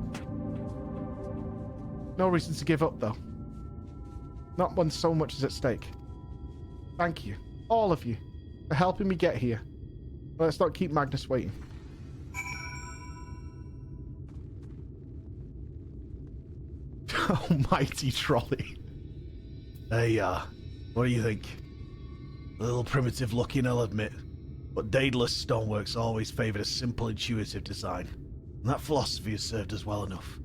No reason to give up, though. Not when so much is at stake. Thank you, all of you, for helping me get here. But let's not keep Magnus waiting. Almighty trolley. There you are. What do you think? A little primitive looking, I'll admit. But Daedalus Stoneworks always favoured a simple, intuitive design. And that philosophy has served us well enough.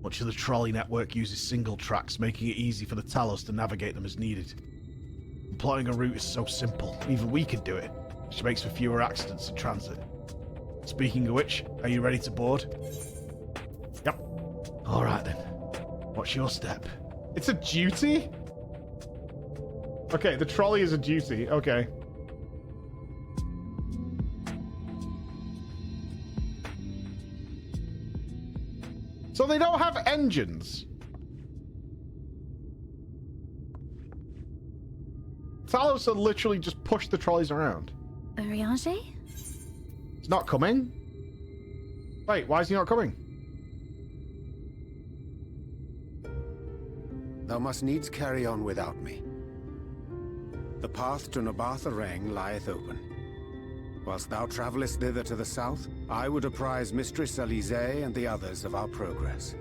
Much of the trolley network uses single tracks, making it easy for the Talos to navigate them as needed. And plotting a route is so simple, even we can do it, which makes for fewer accidents in transit. Speaking of which, are you ready to board? Yep. Alright then. What's your step? It's a duty? Okay, the trolley is a duty. Okay. So they don't have engines. Talos had literally just pushed the trolleys around. Urianger? It's not coming. Wait, why is he not coming? Thou must needs carry on without me. The path to Nabartha Rang lieth open. Whilst thou travellest thither to the south, I would apprise Mistress Alize and the others of our progress.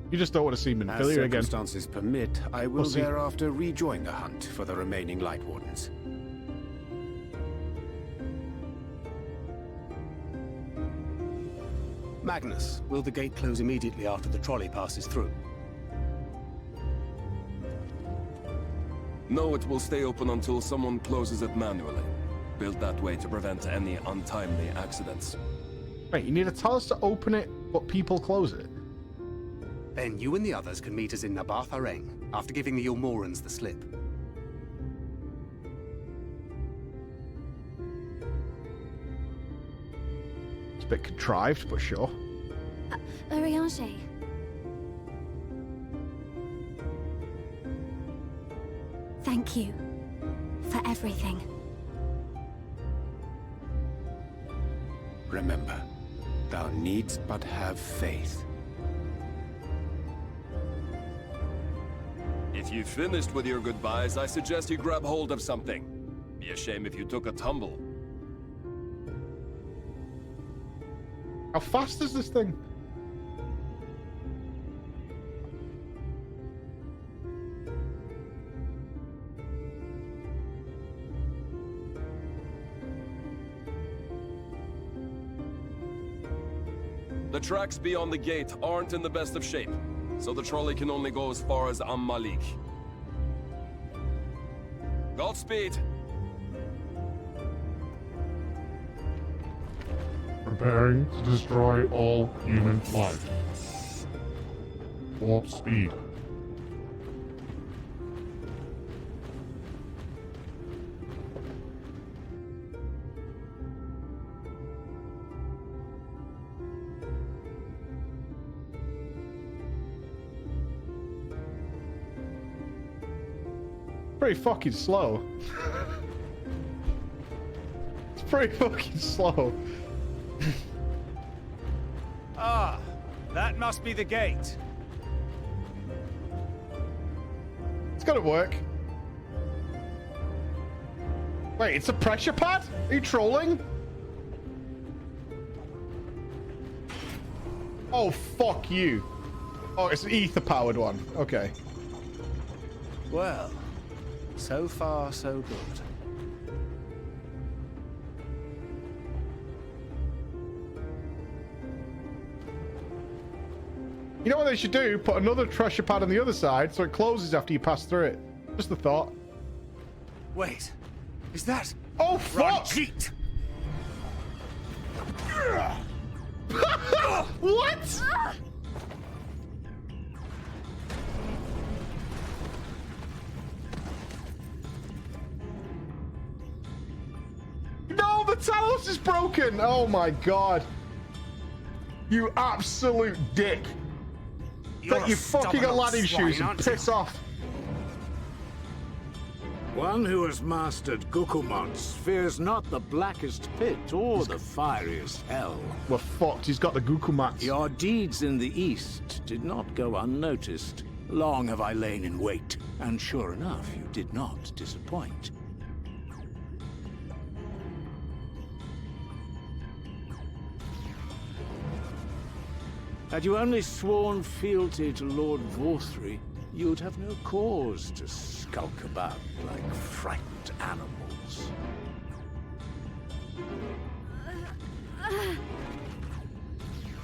You just don't want to see Minfilia As again. circumstances permit, I will We'll see. thereafter rejoin the hunt for the remaining Light Wardens. Magnus, will the gate close immediately after the trolley passes through? No, it will stay open until someone closes it manually. Built that way to prevent any untimely accidents. Wait, you need a Talos to open it, but people close it? Then you and the others can meet us in Nabartha Rang, after giving the Ilmorans the slip. It's a bit contrived, but sure. Urianger. Thank you for everything. Remember, thou needst but have faith. If you've finished with your goodbyes, I suggest you grab hold of something. Be a shame if you took a tumble. How fast is this thing? The tracks beyond the gate aren't in the best of shape, so the trolley can only go as far as Malik. Godspeed! Preparing to destroy all human life. Warp speed. Pretty fucking slow. It's pretty fucking slow. Ah, that must be the gate. It's gotta work. Wait, it's a pressure pad? Are you trolling? Oh, fuck you. Oh, it's an ether-powered one. Okay. Well, so far so good. You know what they should do? Put another pressure pad on the other side so it closes after you pass through it. Just a thought. Wait, is that... Oh, fuck! Ranjit? What? No, the Talos is broken! Oh my god. You absolute dick. You're Take your a fucking stubborn old Aladdin swine, shoes and aren't you? piss off. One who has mastered Gukumots fears not the blackest pit or the fieriest hell. We're fucked. He's got the Gukumats. Your deeds in the east did not go unnoticed. Long have I lain in wait, and sure enough, you did not disappoint. Had you only sworn fealty to Lord Vorthry, you'd have no cause to skulk about like frightened animals.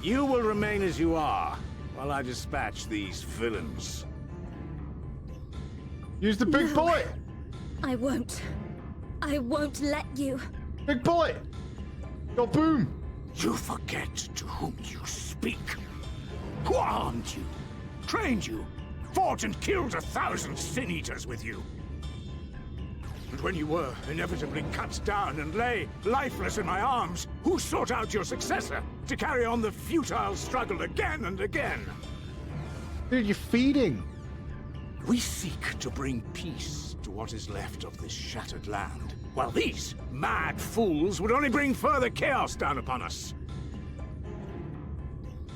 You will remain as you are, while I dispatch these villains. Use the big bullet! I won't. I won't let you. Big bullet! Go boom! You forget to whom you speak. Who armed you, trained you, fought and killed 1,000 sin-eaters with you? And when you were inevitably cut down and lay lifeless in my arms, who sought out your successor to carry on the futile struggle again and again? Dude, you're feeding. We seek to bring peace to what is left of this shattered land, while these mad fools would only bring further chaos down upon us.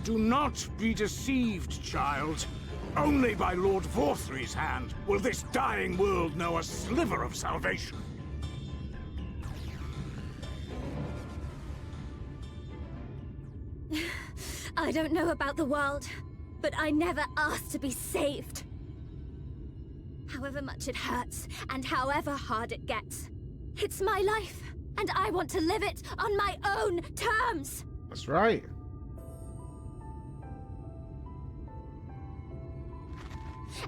Do not be deceived, child. Only by Lord Vorthry's hand will this dying world know a sliver of salvation. I don't know about the world, but I never asked to be saved. However much it hurts, and however hard it gets. It's my life, and I want to live it on my own terms! That's right.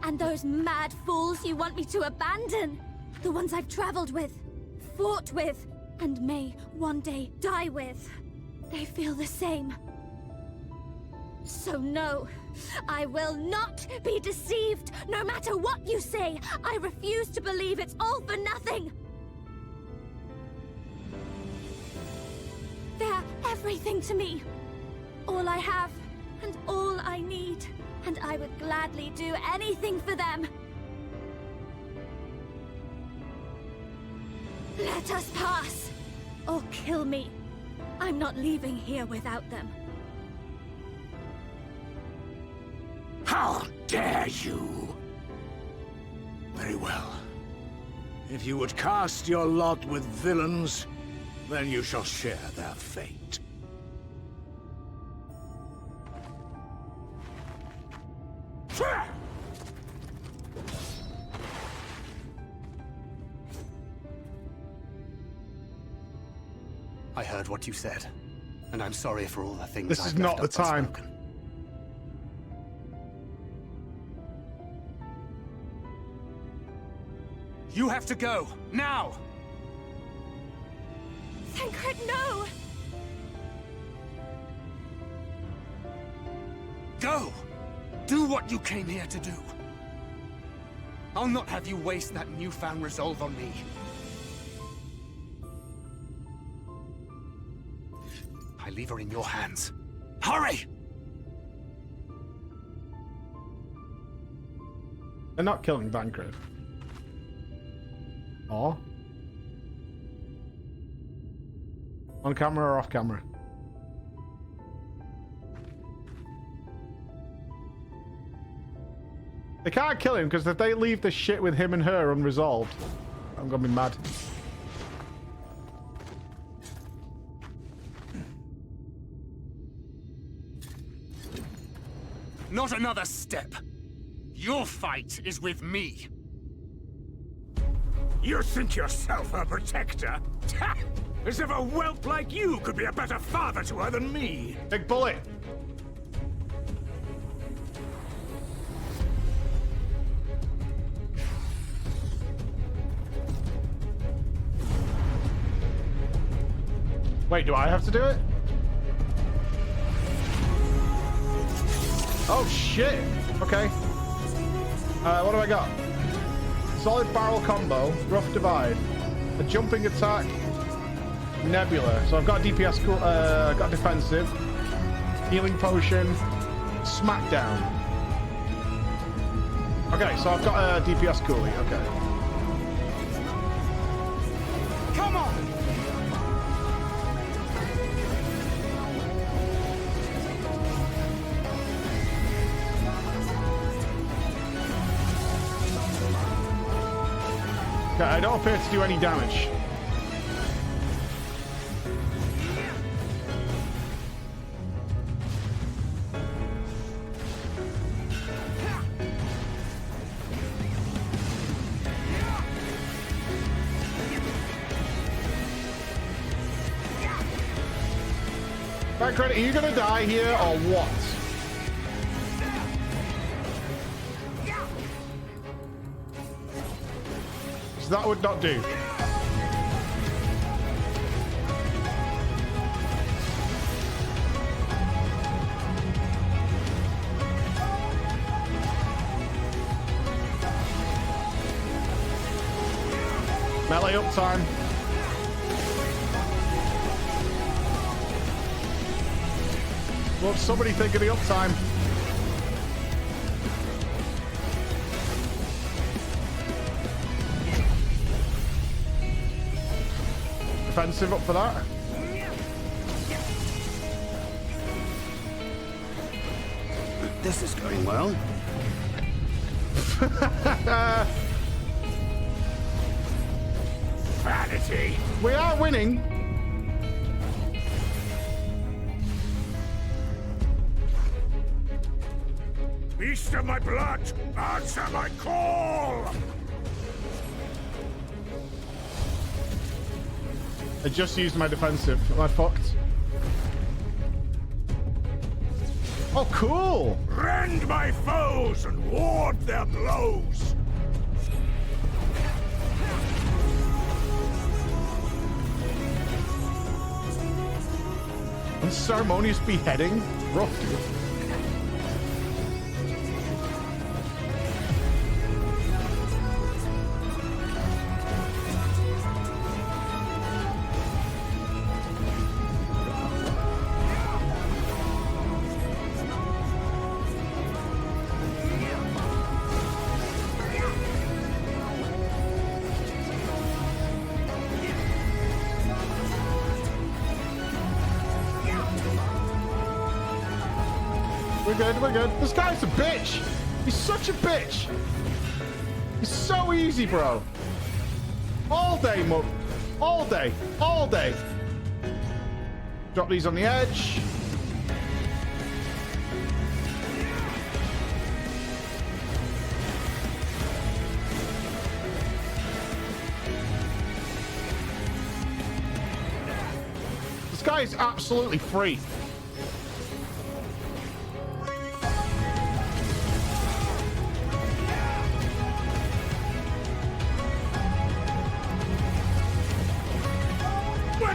And those mad fools you want me to abandon, the ones I've traveled with, fought with, and may one day die with, they feel the same. So no, I will not be deceived, no matter what you say. I refuse to believe it's all for nothing. They're everything to me. All I have, and all I need. And I would gladly do anything for them. Let us pass, or kill me. I'm not leaving here without them. How dare you! Very well. If you would cast your lot with villains, then you shall share their fate. I heard what you said, and I'm sorry for all the things This I've is not the left time. unspoken. You have to go, now! Thancred, no! Go! Do what you came here to do. I'll not have you waste that newfound resolve on me. I leave her in your hands. Hurry! They're not killing Thancred. Or? On camera or off camera? They can't kill him because if they leave the shit with him and her unresolved, I'm gonna be mad. Not another step. Your fight is with me. You think yourself her protector? As if a whelp like you could be a better father to her than me. Big bullet. Wait, do I have to do it? Oh shit! Okay. What do I got? Solid barrel combo, rough divide, a jumping attack, nebula. So I've got DPS, got defensive, healing potion, smackdown. Okay, so I've got a DPS coolie. Okay. Come on! Okay, I don't appear to do any damage. Thancred, are you gonna die here or what? That would not do. Melee play uptime. What's somebody think of the uptime? Defensive up for that. This is going well. Vanity. We are winning. Beast of my blood, answer my call! I just used my defensive. Am I fucked? Oh, cool! Rend my foes and ward their blows! Unceremonious beheading? Rough, dude. We're good. This guy's a bitch. He's such a bitch. He's so easy, bro. All day, all day. All day. Drop these on the edge. This guy is absolutely free.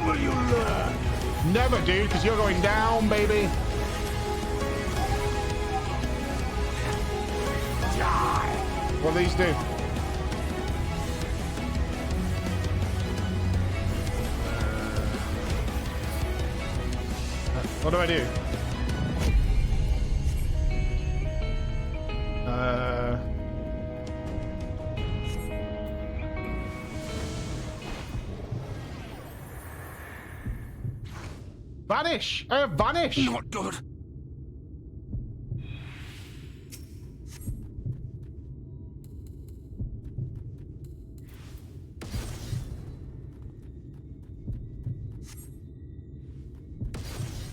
Will you learn? Never, dude, because you're going down, baby. Die. What do these do? What do I do? Vanish! I have vanish! Not good.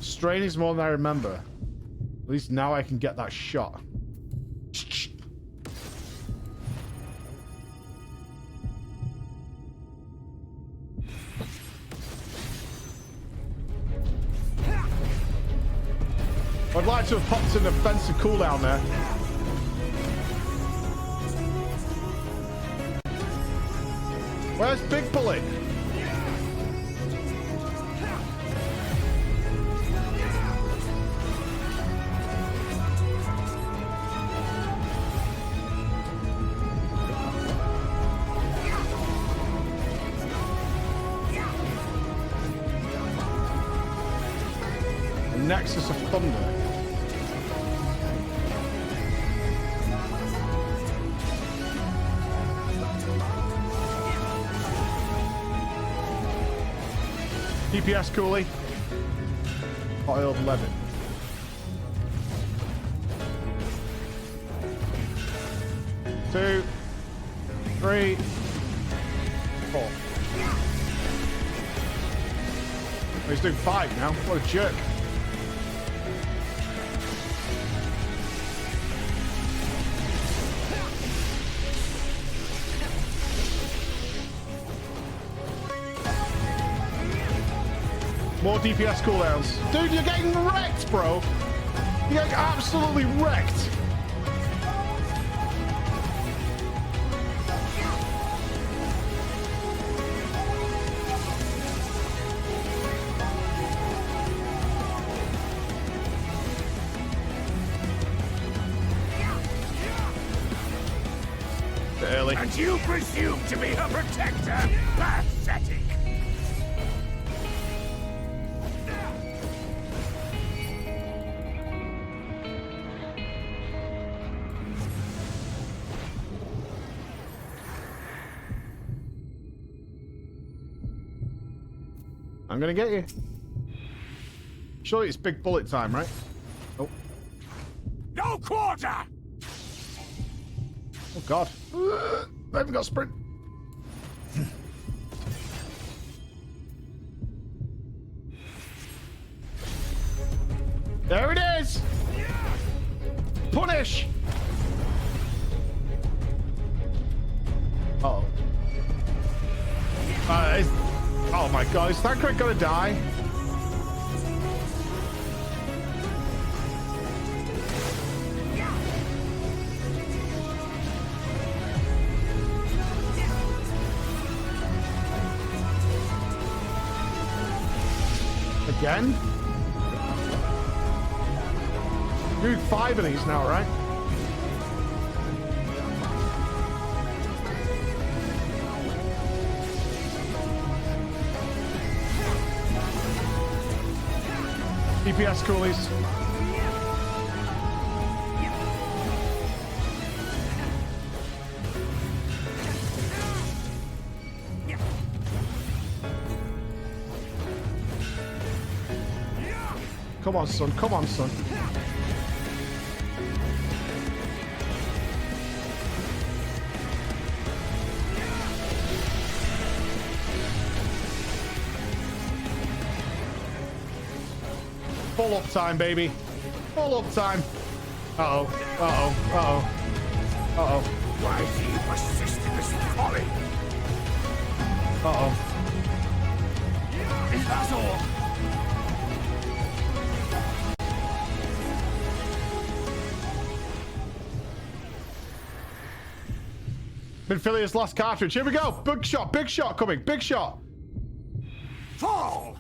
Strain is more than I remember. At least now I can get that shot. I'd like to have popped an offensive cooldown there. Where's Big Bullet? A Nexus of Thunder. DPS coolie. Oiled Levin. Two, three, four. Oh, he's doing 5 now. What a jerk. More DPS cooldowns. Dude, you're getting wrecked, bro. You're getting absolutely wrecked. Early. really. And you presume to be her protector? Pathetic! I'm gonna get you. Surely it's big bullet time, right? Oh. No quarter! Oh god. I haven't got sprint. There it is! Punish! Uh-oh. Oh my god, is that crit gonna die? Again? Do 5 of these now, right? DPS coolies. Come on, son. Come on, son. Full up time, baby. Full up time. Uh-oh. Uh-oh. Uh-oh. Uh-oh. Why do you persist in this folly? Uh-oh. Is that all? Minfilia's last cartridge. Here we go. Big shot coming. Big shot. Fall!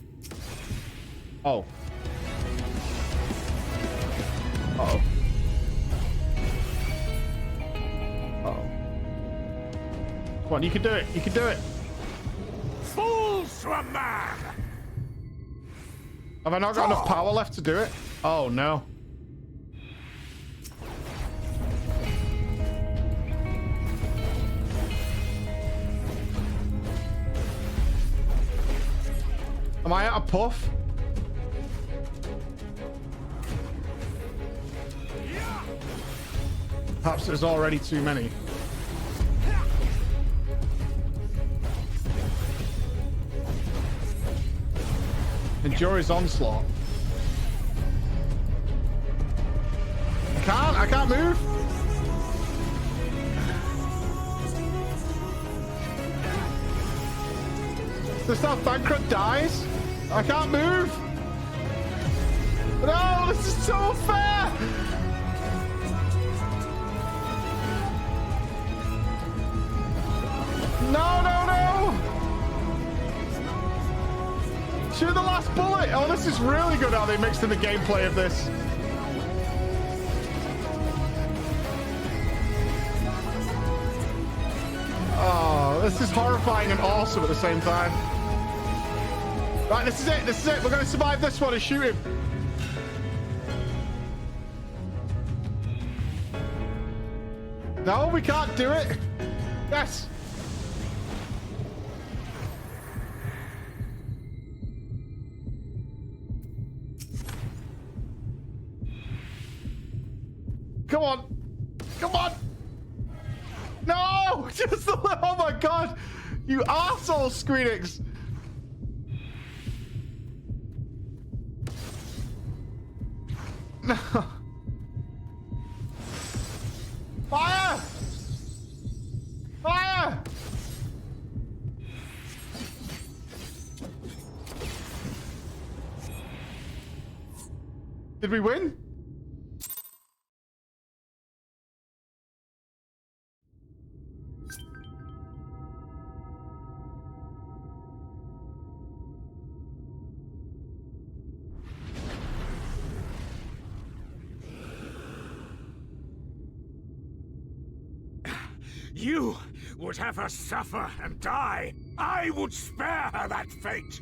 Oh. Uh-oh. Uh-oh. Come on, you can do it. You can do it. Fools to a man! Have I not got enough power left to do it? Oh, no. Am I at a puff? Perhaps there's already too many. Endure his onslaught. I can't move. Is this how Thancred dies? I can't move. No, this is so fair. No, no, no. Shoot the last bullet. Oh, this is really good how they mixed in the gameplay of this. Oh, this is horrifying and awesome at the same time. Right, this is it. This is it. We're going to survive this one and shoot him. No, we can't do it. Yes. Come on. Come on. No! Just oh my god! You arsehole, Squeenix! No. Fire! Fire! Did we win? You would have her suffer and die. I would spare her that fate.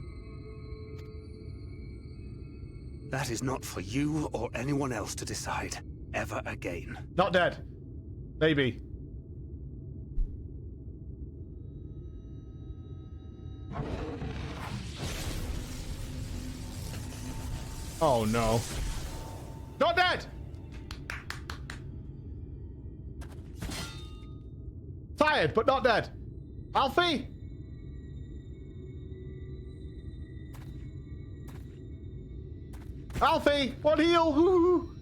That is not for you or anyone else to decide ever again. Not dead. Maybe. Oh no. Not dead! Tired, but not dead. Alfie? Alfie, one heal! Woo-hoo.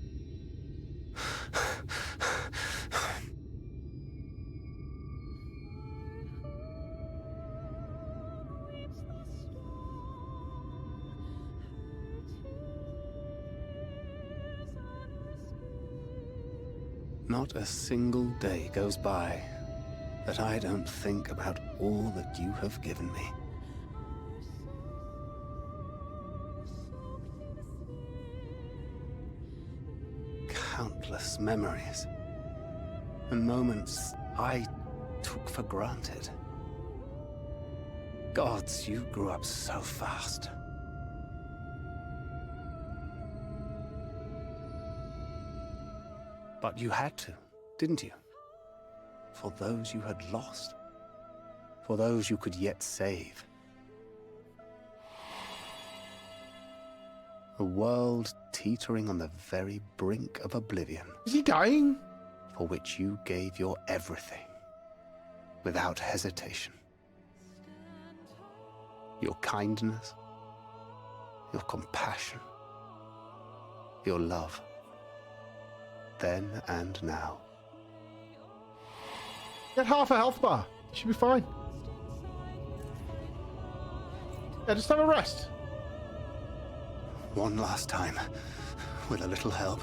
Not a single day goes by that I don't think about all that you have given me. Countless memories and moments I took for granted. Gods, you grew up so fast. But you had to, didn't you? For those you had lost. For those you could yet save. A world teetering on the very brink of oblivion. Is he dying? For which you gave your everything. Without hesitation. Your kindness. Your compassion. Your love. Then and now. Get half a health bar. You should be fine. Yeah, just have a rest. One last time, with a little help.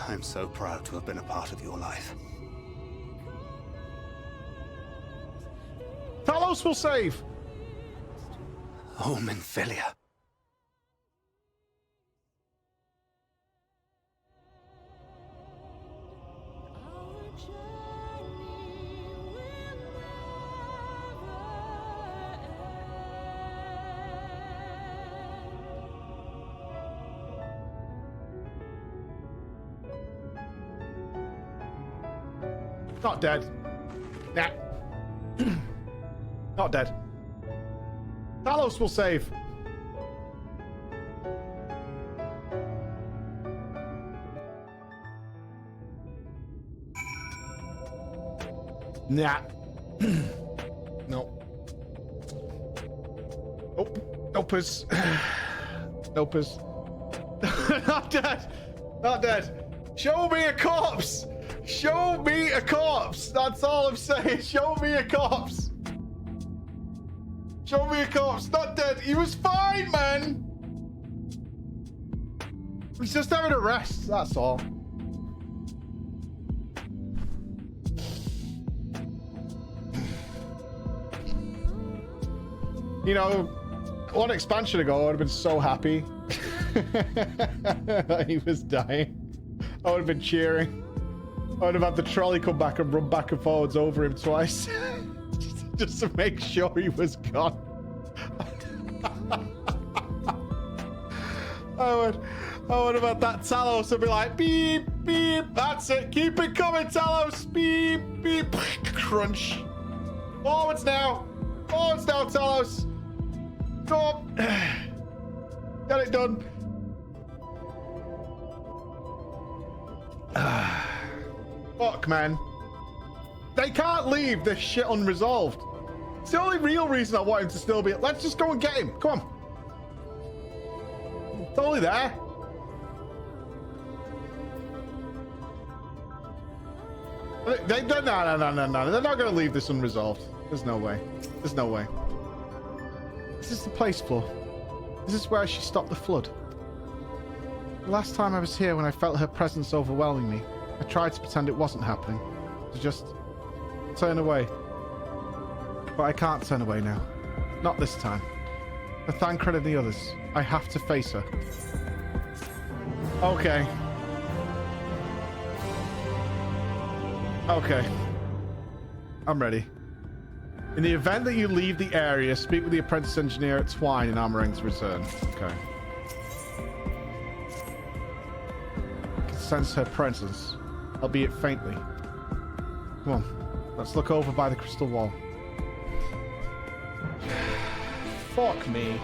I'm so proud to have been a part of your life. Talos will save. Oh, Minfilia. Not dead. Nah. Not dead. Talos will save. Nah. No. Oh, nopers. Nopers. Not dead. Not dead. Show me a corpse. Show me a corpse. That's all I'm saying. Show me a corpse. Show me a corpse. Not dead. He was fine, man. He's just having a rest. That's all. You know, one expansion ago, I would have been so happy that he was dying. I would have been cheering. I would have had the trolley come back and run back and forwards over him twice. just to make sure he was gone. I would have had that Talos and be like, beep, beep, that's it. Keep it coming, Talos. Beep, beep, crunch. Forwards now. Forwards now, Talos. Go on. Get it done. Fuck, man. They can't leave this shit unresolved. It's the only real reason I want him to still be... Let's just go and get him. Come on. It's only there. No. They're not going to leave this unresolved. There's no way. There's no way. Is this the place, Flo? Is this where she stopped the flood? The last time I was here, when I felt her presence overwhelming me, I tried to pretend it wasn't happening. To just turn away. But I can't turn away now. Not this time. For Thancred and the others, I have to face her. Okay. Okay. I'm ready. In the event that you leave the area, speak with the apprentice engineer at Twine in Amarang's return. Okay. I can sense her presence, albeit faintly. Come on, let's look over by the crystal wall. Fuck me.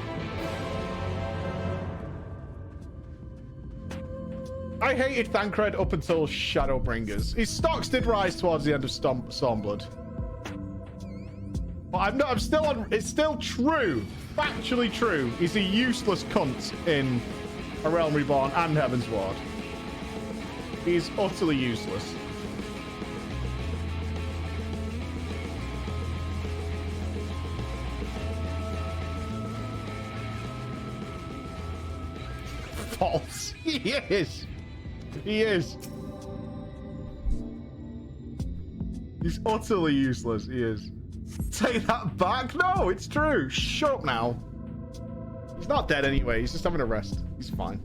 I hated Thancred up until Shadowbringers. His stocks did rise towards the end of Stormblood. But I'm still on. It's still true, factually true. He's a useless cunt in A Realm Reborn and Heaven's Ward. He's utterly useless. False. He is. He is. He's utterly useless. He is. Take that back? No, it's true. Shut up now. He's not dead anyway. He's just having a rest. He's fine.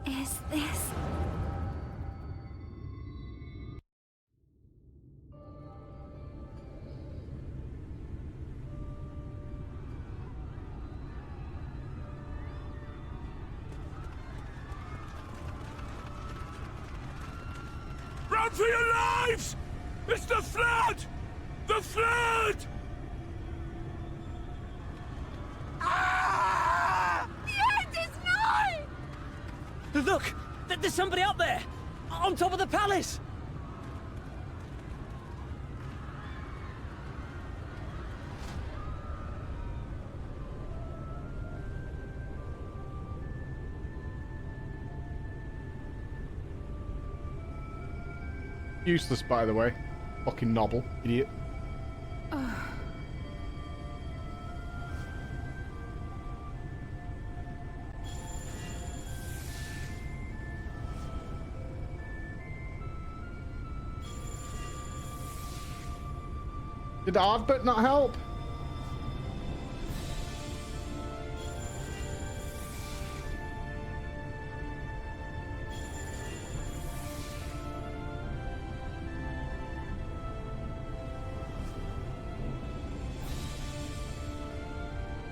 Is this... Run for your lives! It's the flood! The flood! Ah! The end is nigh! Look! There's somebody up there! On top of the palace! Useless, by the way. Fucking Nobble. Idiot. Did Ardbert not help?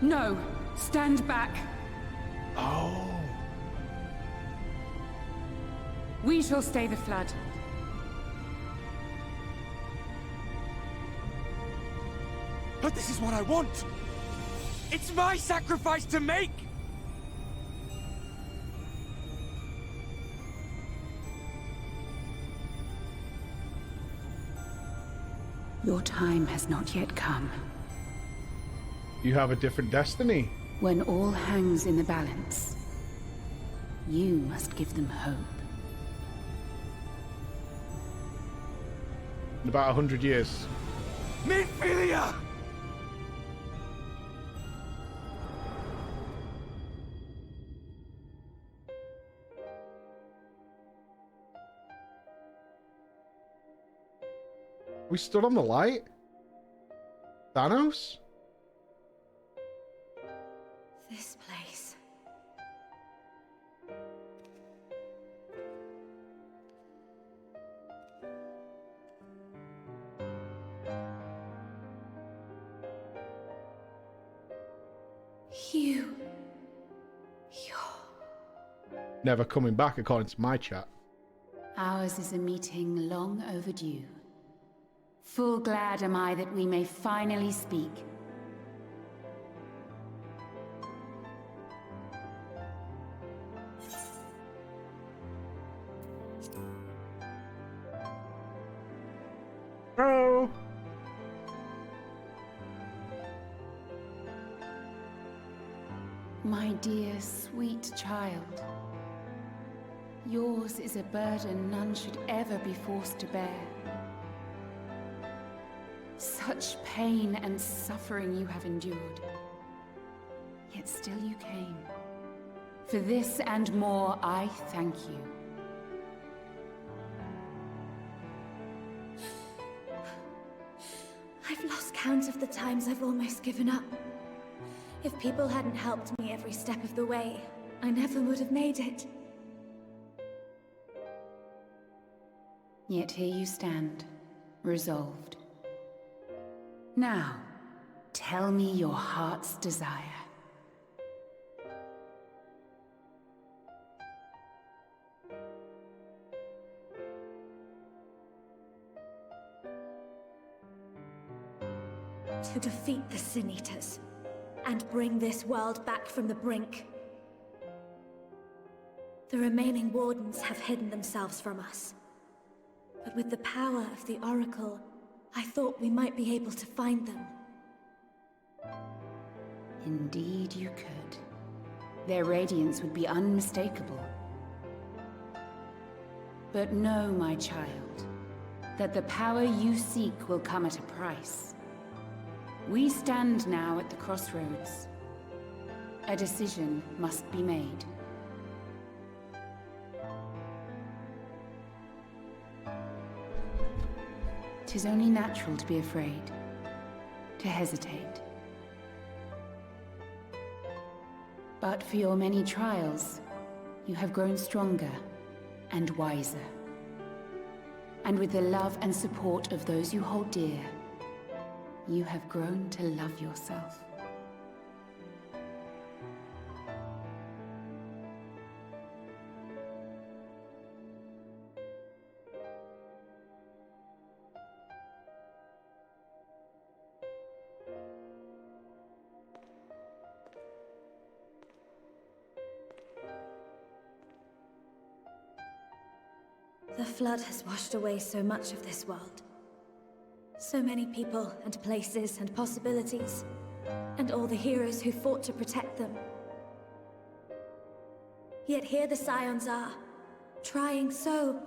No, stand back. Oh. We shall stay the flood. But this is what I want! It's my sacrifice to make! Your time has not yet come. You have a different destiny. When all hangs in the balance, you must give them hope. In about 100 years. Minfilia! We stood on the light? Thanos? This place. You're Never coming back, according to my chat. Ours is a meeting long overdue. Full glad am I that we may finally speak. Oh. My dear, sweet child. Yours is a burden none should ever be forced to bear. Such pain and suffering you have endured. Yet still you came. For this and more, I thank you. I've lost count of the times I've almost given up. If people hadn't helped me every step of the way, I never would have made it. Yet here you stand, resolved. Now, tell me your heart's desire. To defeat the Sin Eaters, and bring this world back from the brink. The remaining Wardens have hidden themselves from us. But with the power of the Oracle, I thought we might be able to find them. Indeed you could. Their radiance would be unmistakable. But know, my child, that the power you seek will come at a price. We stand now at the crossroads. A decision must be made. 'Tis only natural to be afraid, to hesitate. But for your many trials, you have grown stronger and wiser. And with the love and support of those you hold dear, you have grown to love yourself. The flood has washed away so much of this world. So many people and places and possibilities, and all the heroes who fought to protect them. Yet here the Scions are, trying so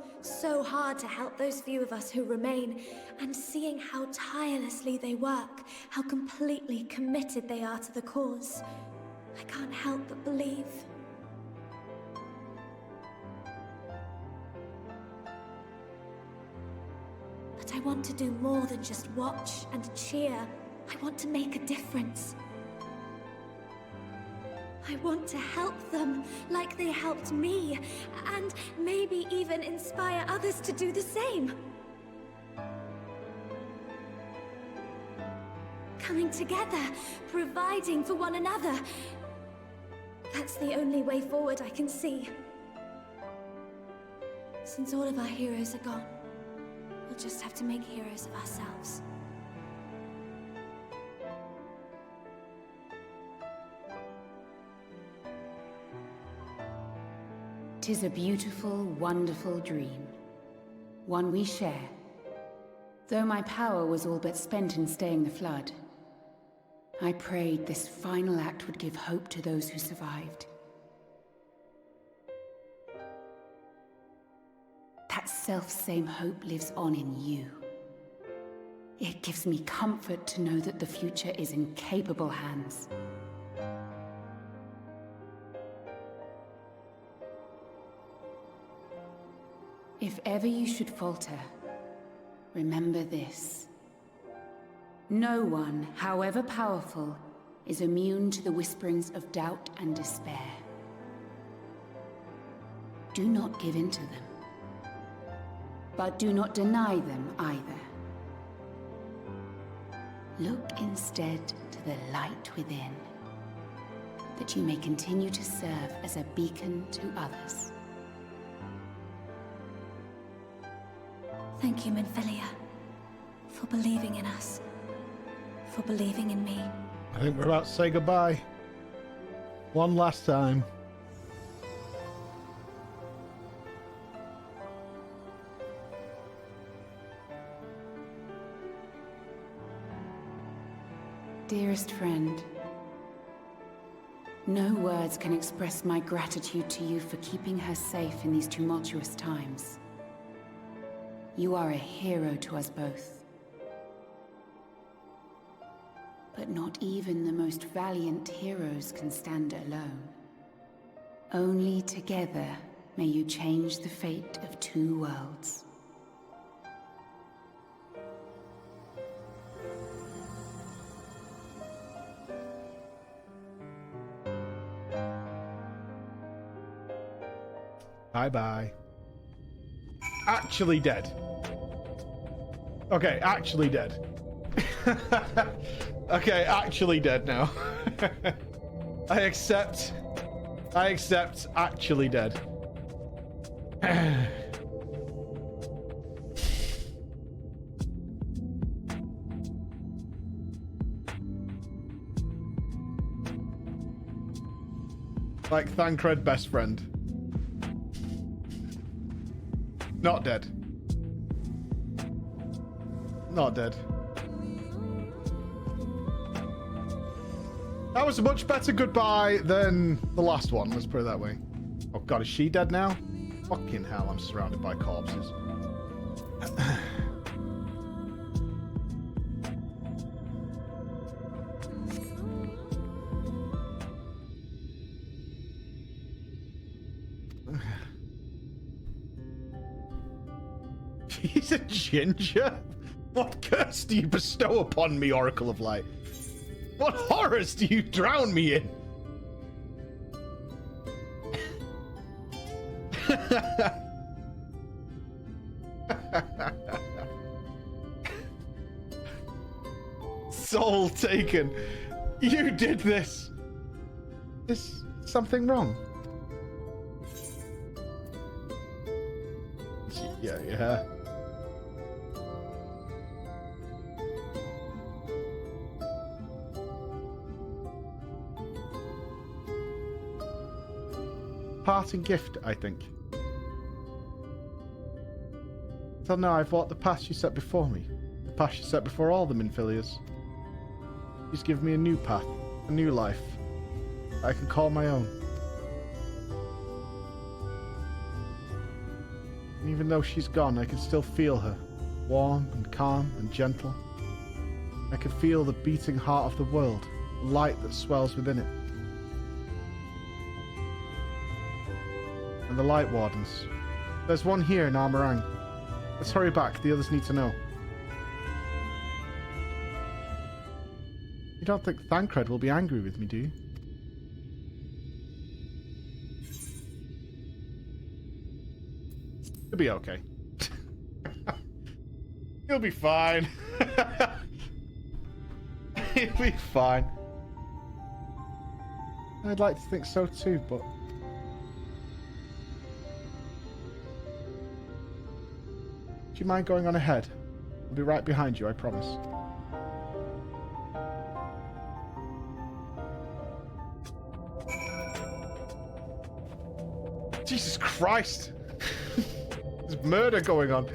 hard to help those few of us who remain, and seeing how tirelessly they work, how completely committed they are to the cause. I can't help but believe. But I want to do more than just watch and cheer. I want to make a difference. I want to help them like they helped me, and maybe even inspire others to do the same. Coming together, providing for one another. That's the only way forward I can see. Since all of our heroes are gone, we'll just have to make heroes of ourselves. 'Tis a beautiful, wonderful dream. One we share. Though my power was all but spent in staying the flood, I prayed this final act would give hope to those who survived. That self-same hope lives on in you. It gives me comfort to know that the future is in capable hands. If ever you should falter, remember this. No one, however powerful, is immune to the whisperings of doubt and despair. Do not give in to them. But do not deny them either. Look instead to the light within, that you may continue to serve as a beacon to others. Thank you, Minfilia, for believing in us, for believing in me. I think we're about to say goodbye. One last time. Dearest friend, no words can express my gratitude to you for keeping her safe in these tumultuous times. You are a hero to us both. But not even the most valiant heroes can stand alone. Only together may you change the fate of two worlds. Bye-bye. Actually dead. Okay, actually dead. Okay, actually dead now. I accept actually dead. Like Thancred best friend. Not dead. Not dead. That was a much better goodbye than the last one, let's put it that way. Oh god, is she dead now? Fucking hell, I'm surrounded by corpses. He's a ginger? What curse do you bestow upon me, Oracle of Light? What horrors do you drown me in? Soul taken. You did this. Is something wrong? Yeah. Parting gift, I think. Till now, I've walked the path you set before me. The path you set before all the Minfilias. She's given me a new path, a new life. I can call my own. And even though she's gone, I can still feel her. Warm and calm and gentle. I can feel the beating heart of the world, the light that swells within it. And the Light Wardens. There's one here in Armorang. Let's hurry back, the others need to know. You don't think Thancred will be angry with me, do you? He'll be okay. He'll be fine. He'll be fine. I'd like to think so too, but... Do you mind going on ahead? I'll be right behind you, I promise. Jesus Christ! There's murder going on.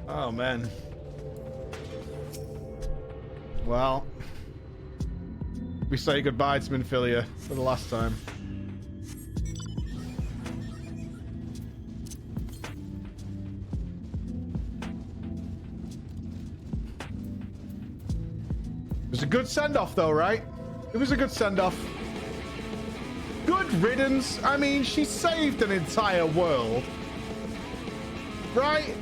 Oh, man. Well, we say goodbye to Minfilia for the last time. It was a good send-off, though, right? It was a good send-off. Good riddance. I mean, she saved an entire world. Right?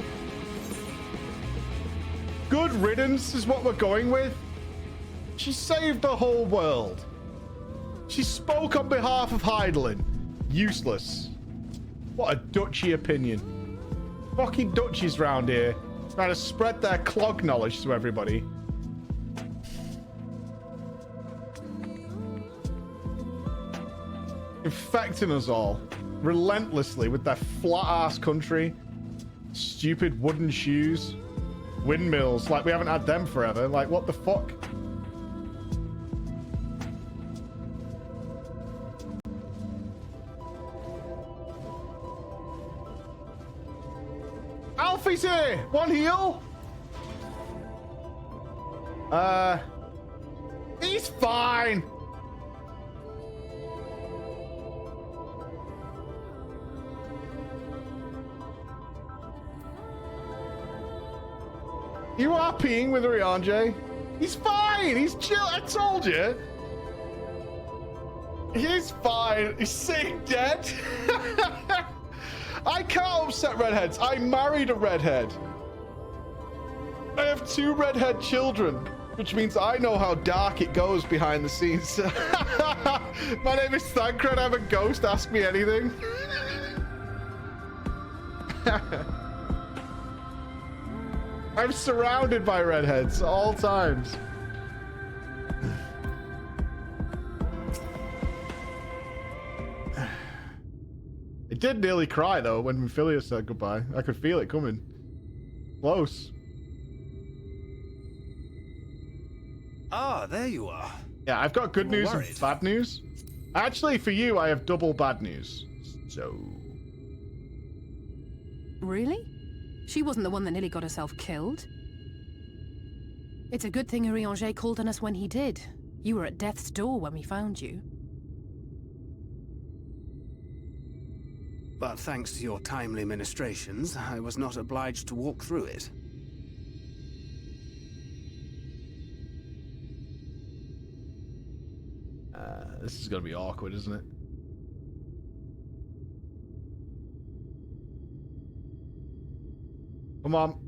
Good riddance is what we're going with. She saved the whole world. She spoke on behalf of Hydaelyn. Useless. What a Dutchy opinion. Fucking Dutchies round here trying to spread their clog knowledge to everybody. Infecting us all relentlessly with their flat-ass country, stupid wooden shoes, windmills. Like, we haven't had them forever. Like, what the fuck? Alfie's here! One heal? He's fine! You are peeing with Rianjay. He's fine. He's chill. I told you. He's fine. He's sick, dead. I can't upset redheads. I married a redhead. I have 2 redhead children. Which means I know how dark it goes behind the scenes. My name is Thancred, I'm a ghost, ask me anything. I'm surrounded by redheads at all times. It did nearly cry though when Minfilia said goodbye. I could feel it coming. Close. Ah, there you are. Yeah, I've got good news worried. and bad news. Actually, for you, I have double bad news. So... Really? She wasn't the one that nearly got herself killed. It's a good thing Urianger called on us when he did. You were at death's door when we found you. But thanks to your timely ministrations, I was not obliged to walk through it. This is gonna be awkward, isn't it? Come on.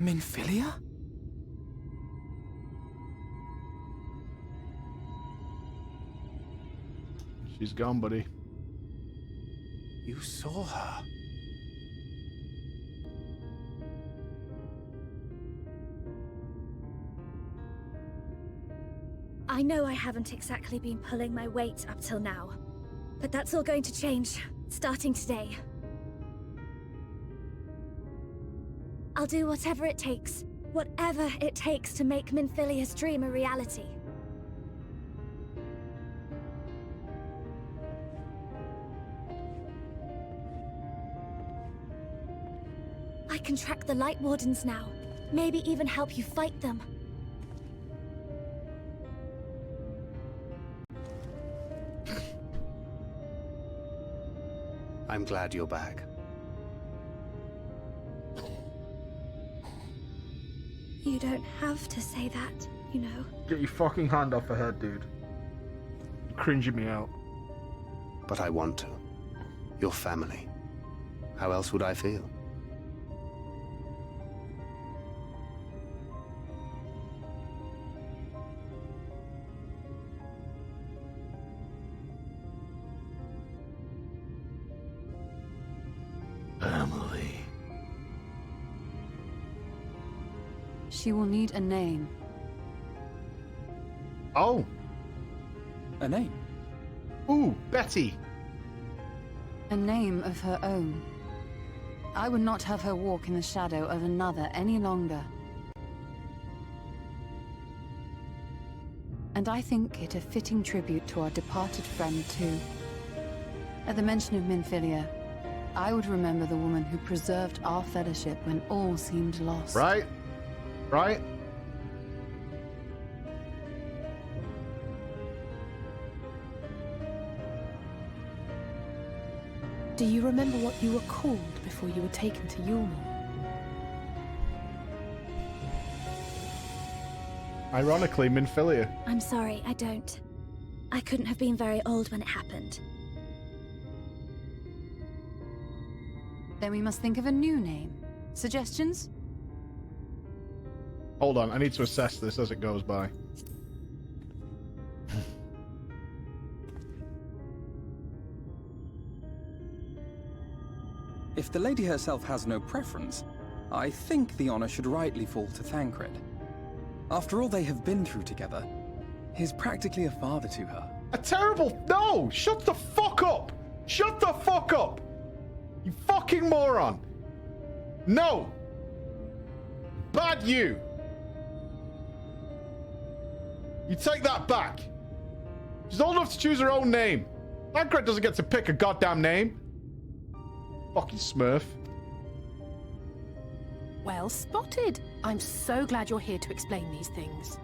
Minfilia? She's gone, buddy. You saw her. I know I haven't exactly been pulling my weight up till now, but that's all going to change, starting today. I'll do whatever it takes to make Minfilia's dream a reality. I can track the Light Wardens now, maybe even help you fight them. I'm glad you're back. You don't have to say that, you know. Get your fucking hand off her head, dude. You're cringing me out. But I want to. Your family. How else would I feel? Emily. She will need a name. Oh. A name? Ooh, Betty. A name of her own. I would not have her walk in the shadow of another any longer. And I think it a fitting tribute to our departed friend, too. At the mention of Minfilia, I would remember the woman who preserved our fellowship when all seemed lost. Right? Right? Do you remember what you were called before you were taken to Yulmore? Ironically, Minfilia. I'm sorry, I don't. I couldn't have been very old when it happened. Then we must think of a new name. Suggestions? Hold on, I need to assess this as it goes by. If the lady herself has no preference, I think the honor should rightly fall to Thancred. After all they have been through together, he's practically a father to her. A terrible... No! Shut the fuck up! Shut the fuck up! You fucking moron! No! Bad you! You take that back. She's old enough to choose her own name. Thancred doesn't get to pick a goddamn name. Fucking smurf. Well spotted. I'm so glad you're here to explain these things.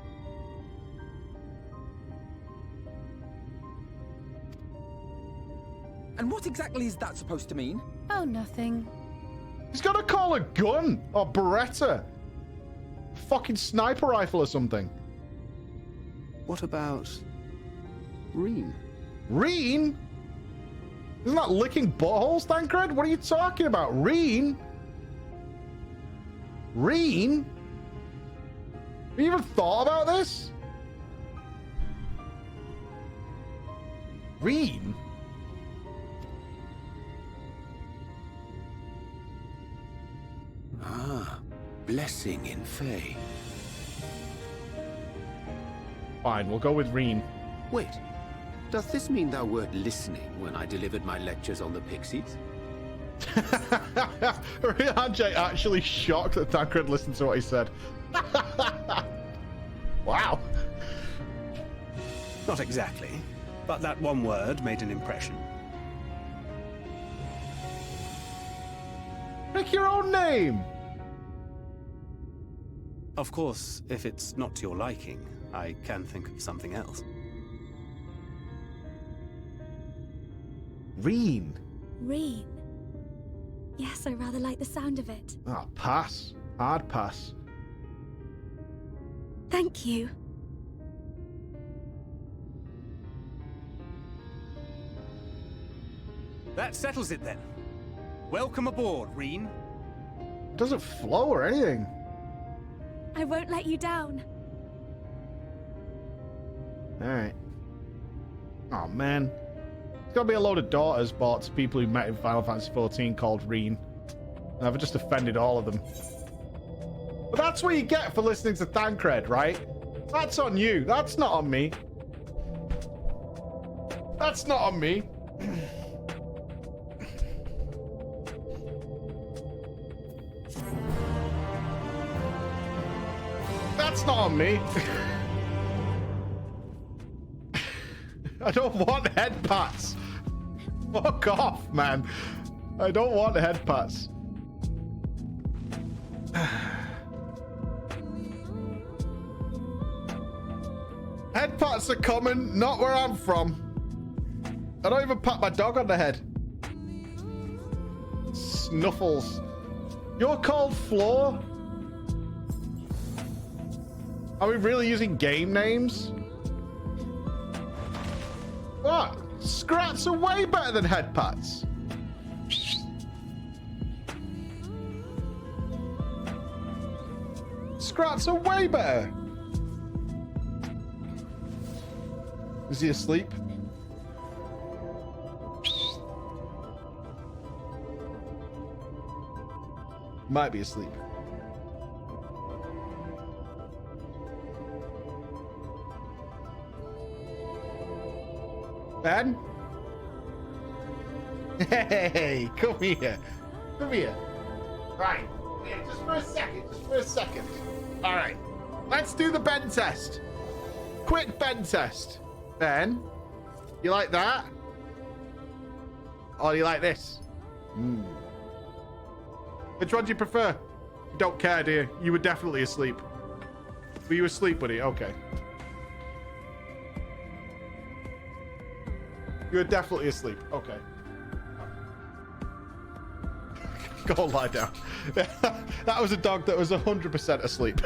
And what exactly is that supposed to mean? Oh, nothing. He's got to call a gun or Beretta. Fucking sniper rifle or something. What about Rean? Rean? Isn't that licking buttholes, Thancred? What are you talking about? Rean? Rean? Have you even thought about this? Rean? Ah, blessing in Fae. Fine, we'll go with Rean. Wait, does this mean thou wert listening when I delivered my lectures on the Pixies? Rihanjay actually shocked that Thancred listened to what he said. Wow. Not exactly, but that one word made an impression. Pick your own name. Of course, if it's not to your liking, I can think of something else. Rean. Rean. Yes, I rather like the sound of it. Ah, pass. Hard pass. Thank you. That settles it then. Welcome aboard, Rean. It doesn't flow or anything. I won't let you down. Alright. Oh, man. There's got to be a load of daughters bought to people who met in Final Fantasy XIV called Rean. And I've just offended all of them. But that's what you get for listening to Thancred, right? That's on you. That's not on me. That's not on me. That's not on me. I don't want head pats. Fuck off, man. I don't want head pats. Head pats are common, not where I'm from. I don't even pat my dog on the head. Snuffles. You're called Floor? Are we really using game names? What? Scrats are way better than head pats. Scrats are way better. Is he asleep? Might be asleep. Ben? Hey, come here. Come here. Right. Yeah, just for a second. Just for a second. All right. Let's do the Ben test. Quick Ben test. Ben, you like that? Or do you like this? Which one do you prefer? You don't care, do you? You were definitely asleep. Were you asleep, buddy? Okay. You were definitely asleep. Okay. Go lie down. That was a dog that was 100% asleep.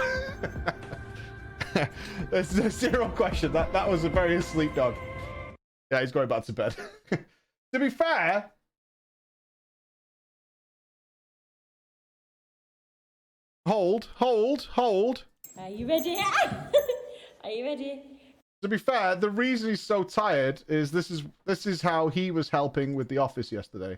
There's zero question. That was a very asleep dog. Yeah, he's going back to bed. To be fair... Hold. Are you ready? Are you ready? To be fair, the reason he's so tired is this is how he was helping with the office yesterday.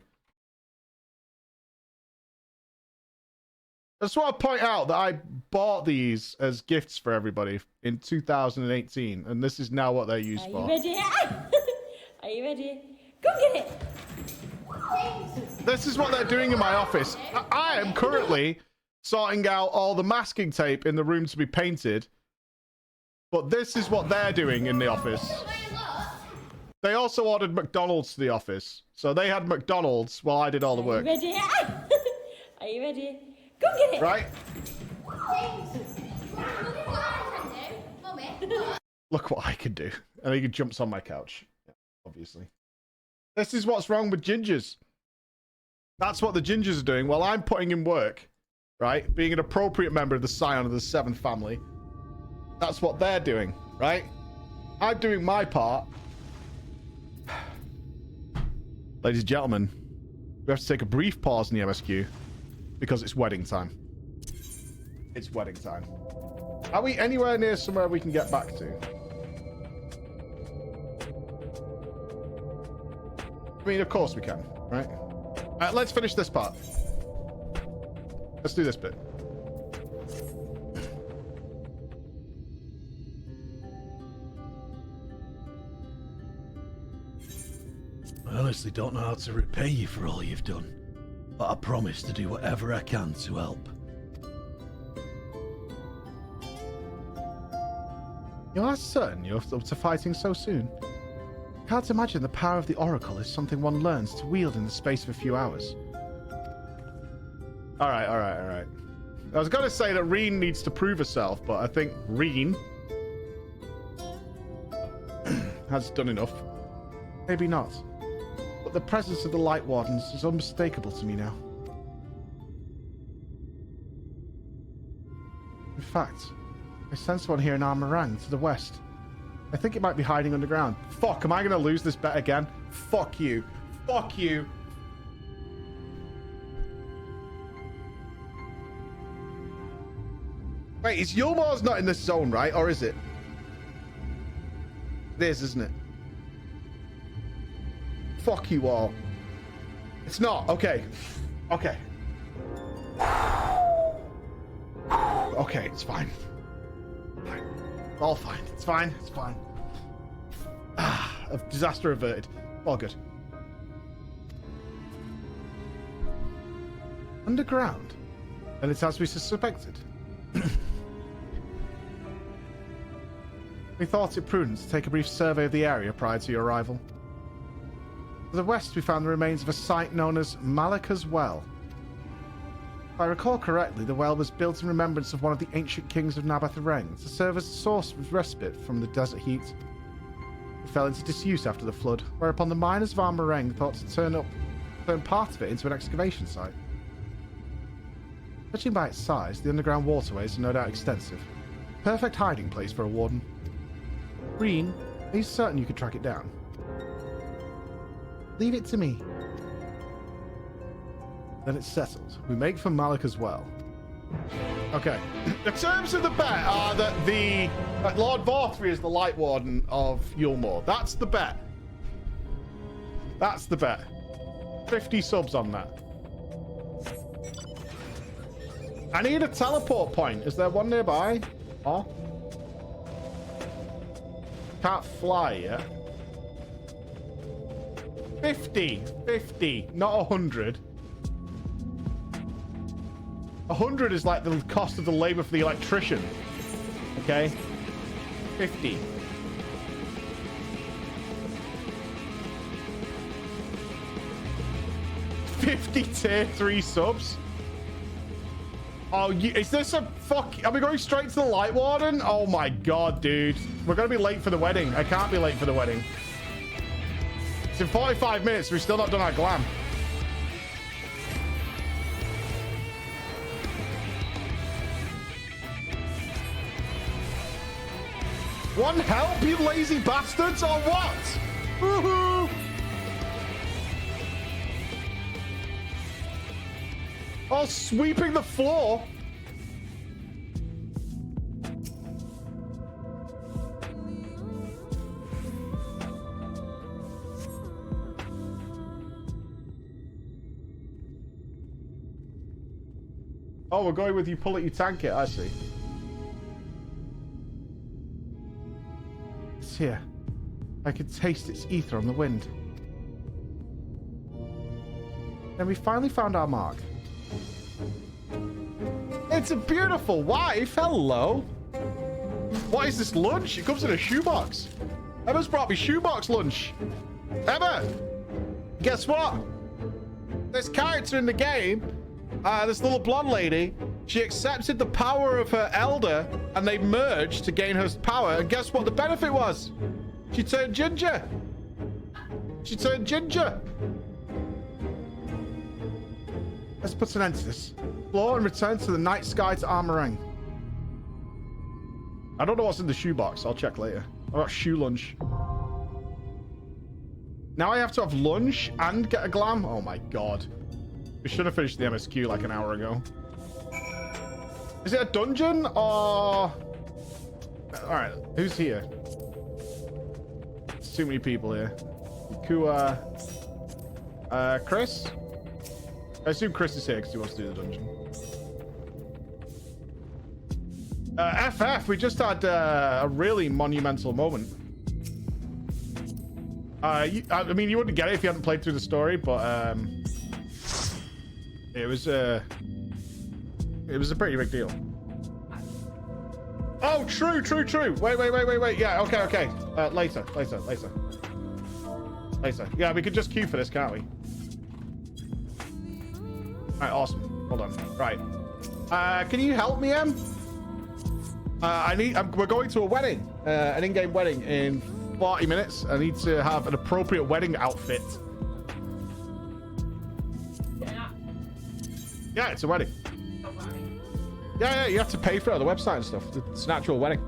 I just want to point out that I bought these as gifts for everybody in 2018, and this is now what they're used for. Are you ready? Are you ready? Go get it! This is what they're doing in my office. I am currently sorting out all the masking tape in the room to be painted. But this is what they're doing in the office. They also ordered McDonald's to the office. So they had McDonald's while I did all the work. Are you ready? Are you ready? Go get it! Right? Look what I can do. And he jumps on my couch. Yeah, obviously. This is what's wrong with gingers. That's what the gingers are doing while I'm putting in work, right? Being an appropriate member of the Scion of the Seventh family. That's what they're doing, right? I'm doing my part. Ladies and gentlemen, we have to take a brief pause in the MSQ because it's wedding time. It's wedding time. Are we anywhere near somewhere we can get back to? I mean, of course we can, right? Let's finish this part. Let's do this bit. I honestly don't know how to repay you for all you've done, but I promise to do whatever I can to help. You're not certain you're up to fighting so soon? Can't imagine the power of the Oracle is something one learns to wield in the space of a few hours. Alright. I was going to say that Reen needs to prove herself, but I think Reen has done enough. Maybe not. But the presence of the Light Wardens is unmistakable to me now. In fact, I sense one here in Armorang to the west. I think it might be hiding underground. Fuck, am I going to lose this bet again? Fuck you. Fuck you. Wait, is Yulmar's not in this zone, right? Or is it? It is, isn't it? Fuck you all. It's not. Okay. Okay. Okay, it's fine. Fine. All fine. It's fine. It's fine. A disaster averted. All good. Underground? And it's as we suspected. We thought it prudent to take a brief survey of the area prior to your arrival. To the west, we found the remains of a site known as Malika's Well. If I recall correctly, the well was built in remembrance of one of the ancient kings of Nabathareng to serve as a source of respite from the desert heat. It fell into disuse after the flood, whereupon the miners of Armorang thought to turn part of it into an excavation site. Judging by its size, the underground waterways are no doubt extensive. Perfect hiding place for a warden. Reen, are you certain you could track it down? Leave it to me. Then it's settled. We make for Malika's Well. Okay. The terms of the bet are that Lord Vorthri is the Light Warden of Yulmore. That's the bet. That's the bet. 50 subs on that. I need a teleport point. Is there one nearby? Oh. Can't fly yet. 50, not 100. 100 is like the cost of the labor for the electrician. Okay? 50. Tier 3 subs? Oh, is this a fuck? Are we going straight to the Light Warden? Oh my god, dude. We're gonna be late for the wedding. I can't be late for the wedding. It's in 45 minutes. We've still not done our glam. One help, you lazy bastards, or what? Woohoo! Oh, sweeping the floor. Oh, we're going with you pull it, you tank it, I see. It's here. I can taste its ether on the wind. Then we finally found our mark. It's a beautiful wife. Hello. What is this lunch? It comes in a shoebox. Emma's brought me shoebox lunch. Emma, guess what? This character in the game, this little blonde lady, she accepted the power of her elder and they merged to gain her power. And guess what the benefit was? She turned ginger. She turned ginger. Let's put an end to this. Explore and return to the night sky to Armorang. I don't know what's in the shoebox. I'll check later. I got shoe lunch. Now I have to have lunch and get a glam. Oh my god. We should have finished the MSQ like an hour ago. Is it a dungeon or... Alright, who's here? There's too many people here. Kua... Chris? I assume Chris is here because he wants to do the dungeon. FF, we just had a really monumental moment. I mean, you wouldn't get it if you hadn't played through the story, but it was a pretty big deal. Oh, true. Wait. Yeah, okay. Later. Yeah, we could just queue for this, can't we? All right, awesome. Hold on. Right. Can you help me, Em? We're going to a wedding, an in-game wedding in 40 minutes. I need to have an appropriate wedding outfit. Yeah, it's a wedding. Yeah, you have to pay for it on the website and stuff. It's an actual wedding.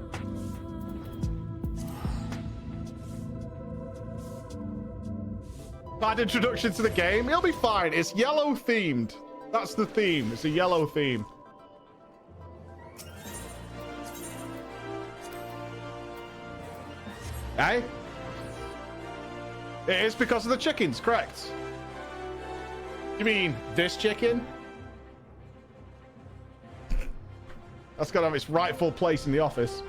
Bad introduction to the game. It'll be fine. It's yellow themed. That's the theme. It's a yellow theme. Eh? It is because of the chickens, correct? You mean this chicken? That's got to have its rightful place in the office.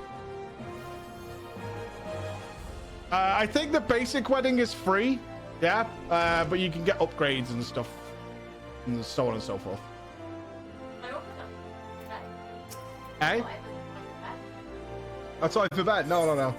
I think the basic wedding is free. Yeah, but you can get upgrades and stuff. And so on and so forth. Eh? That's all for bed. No.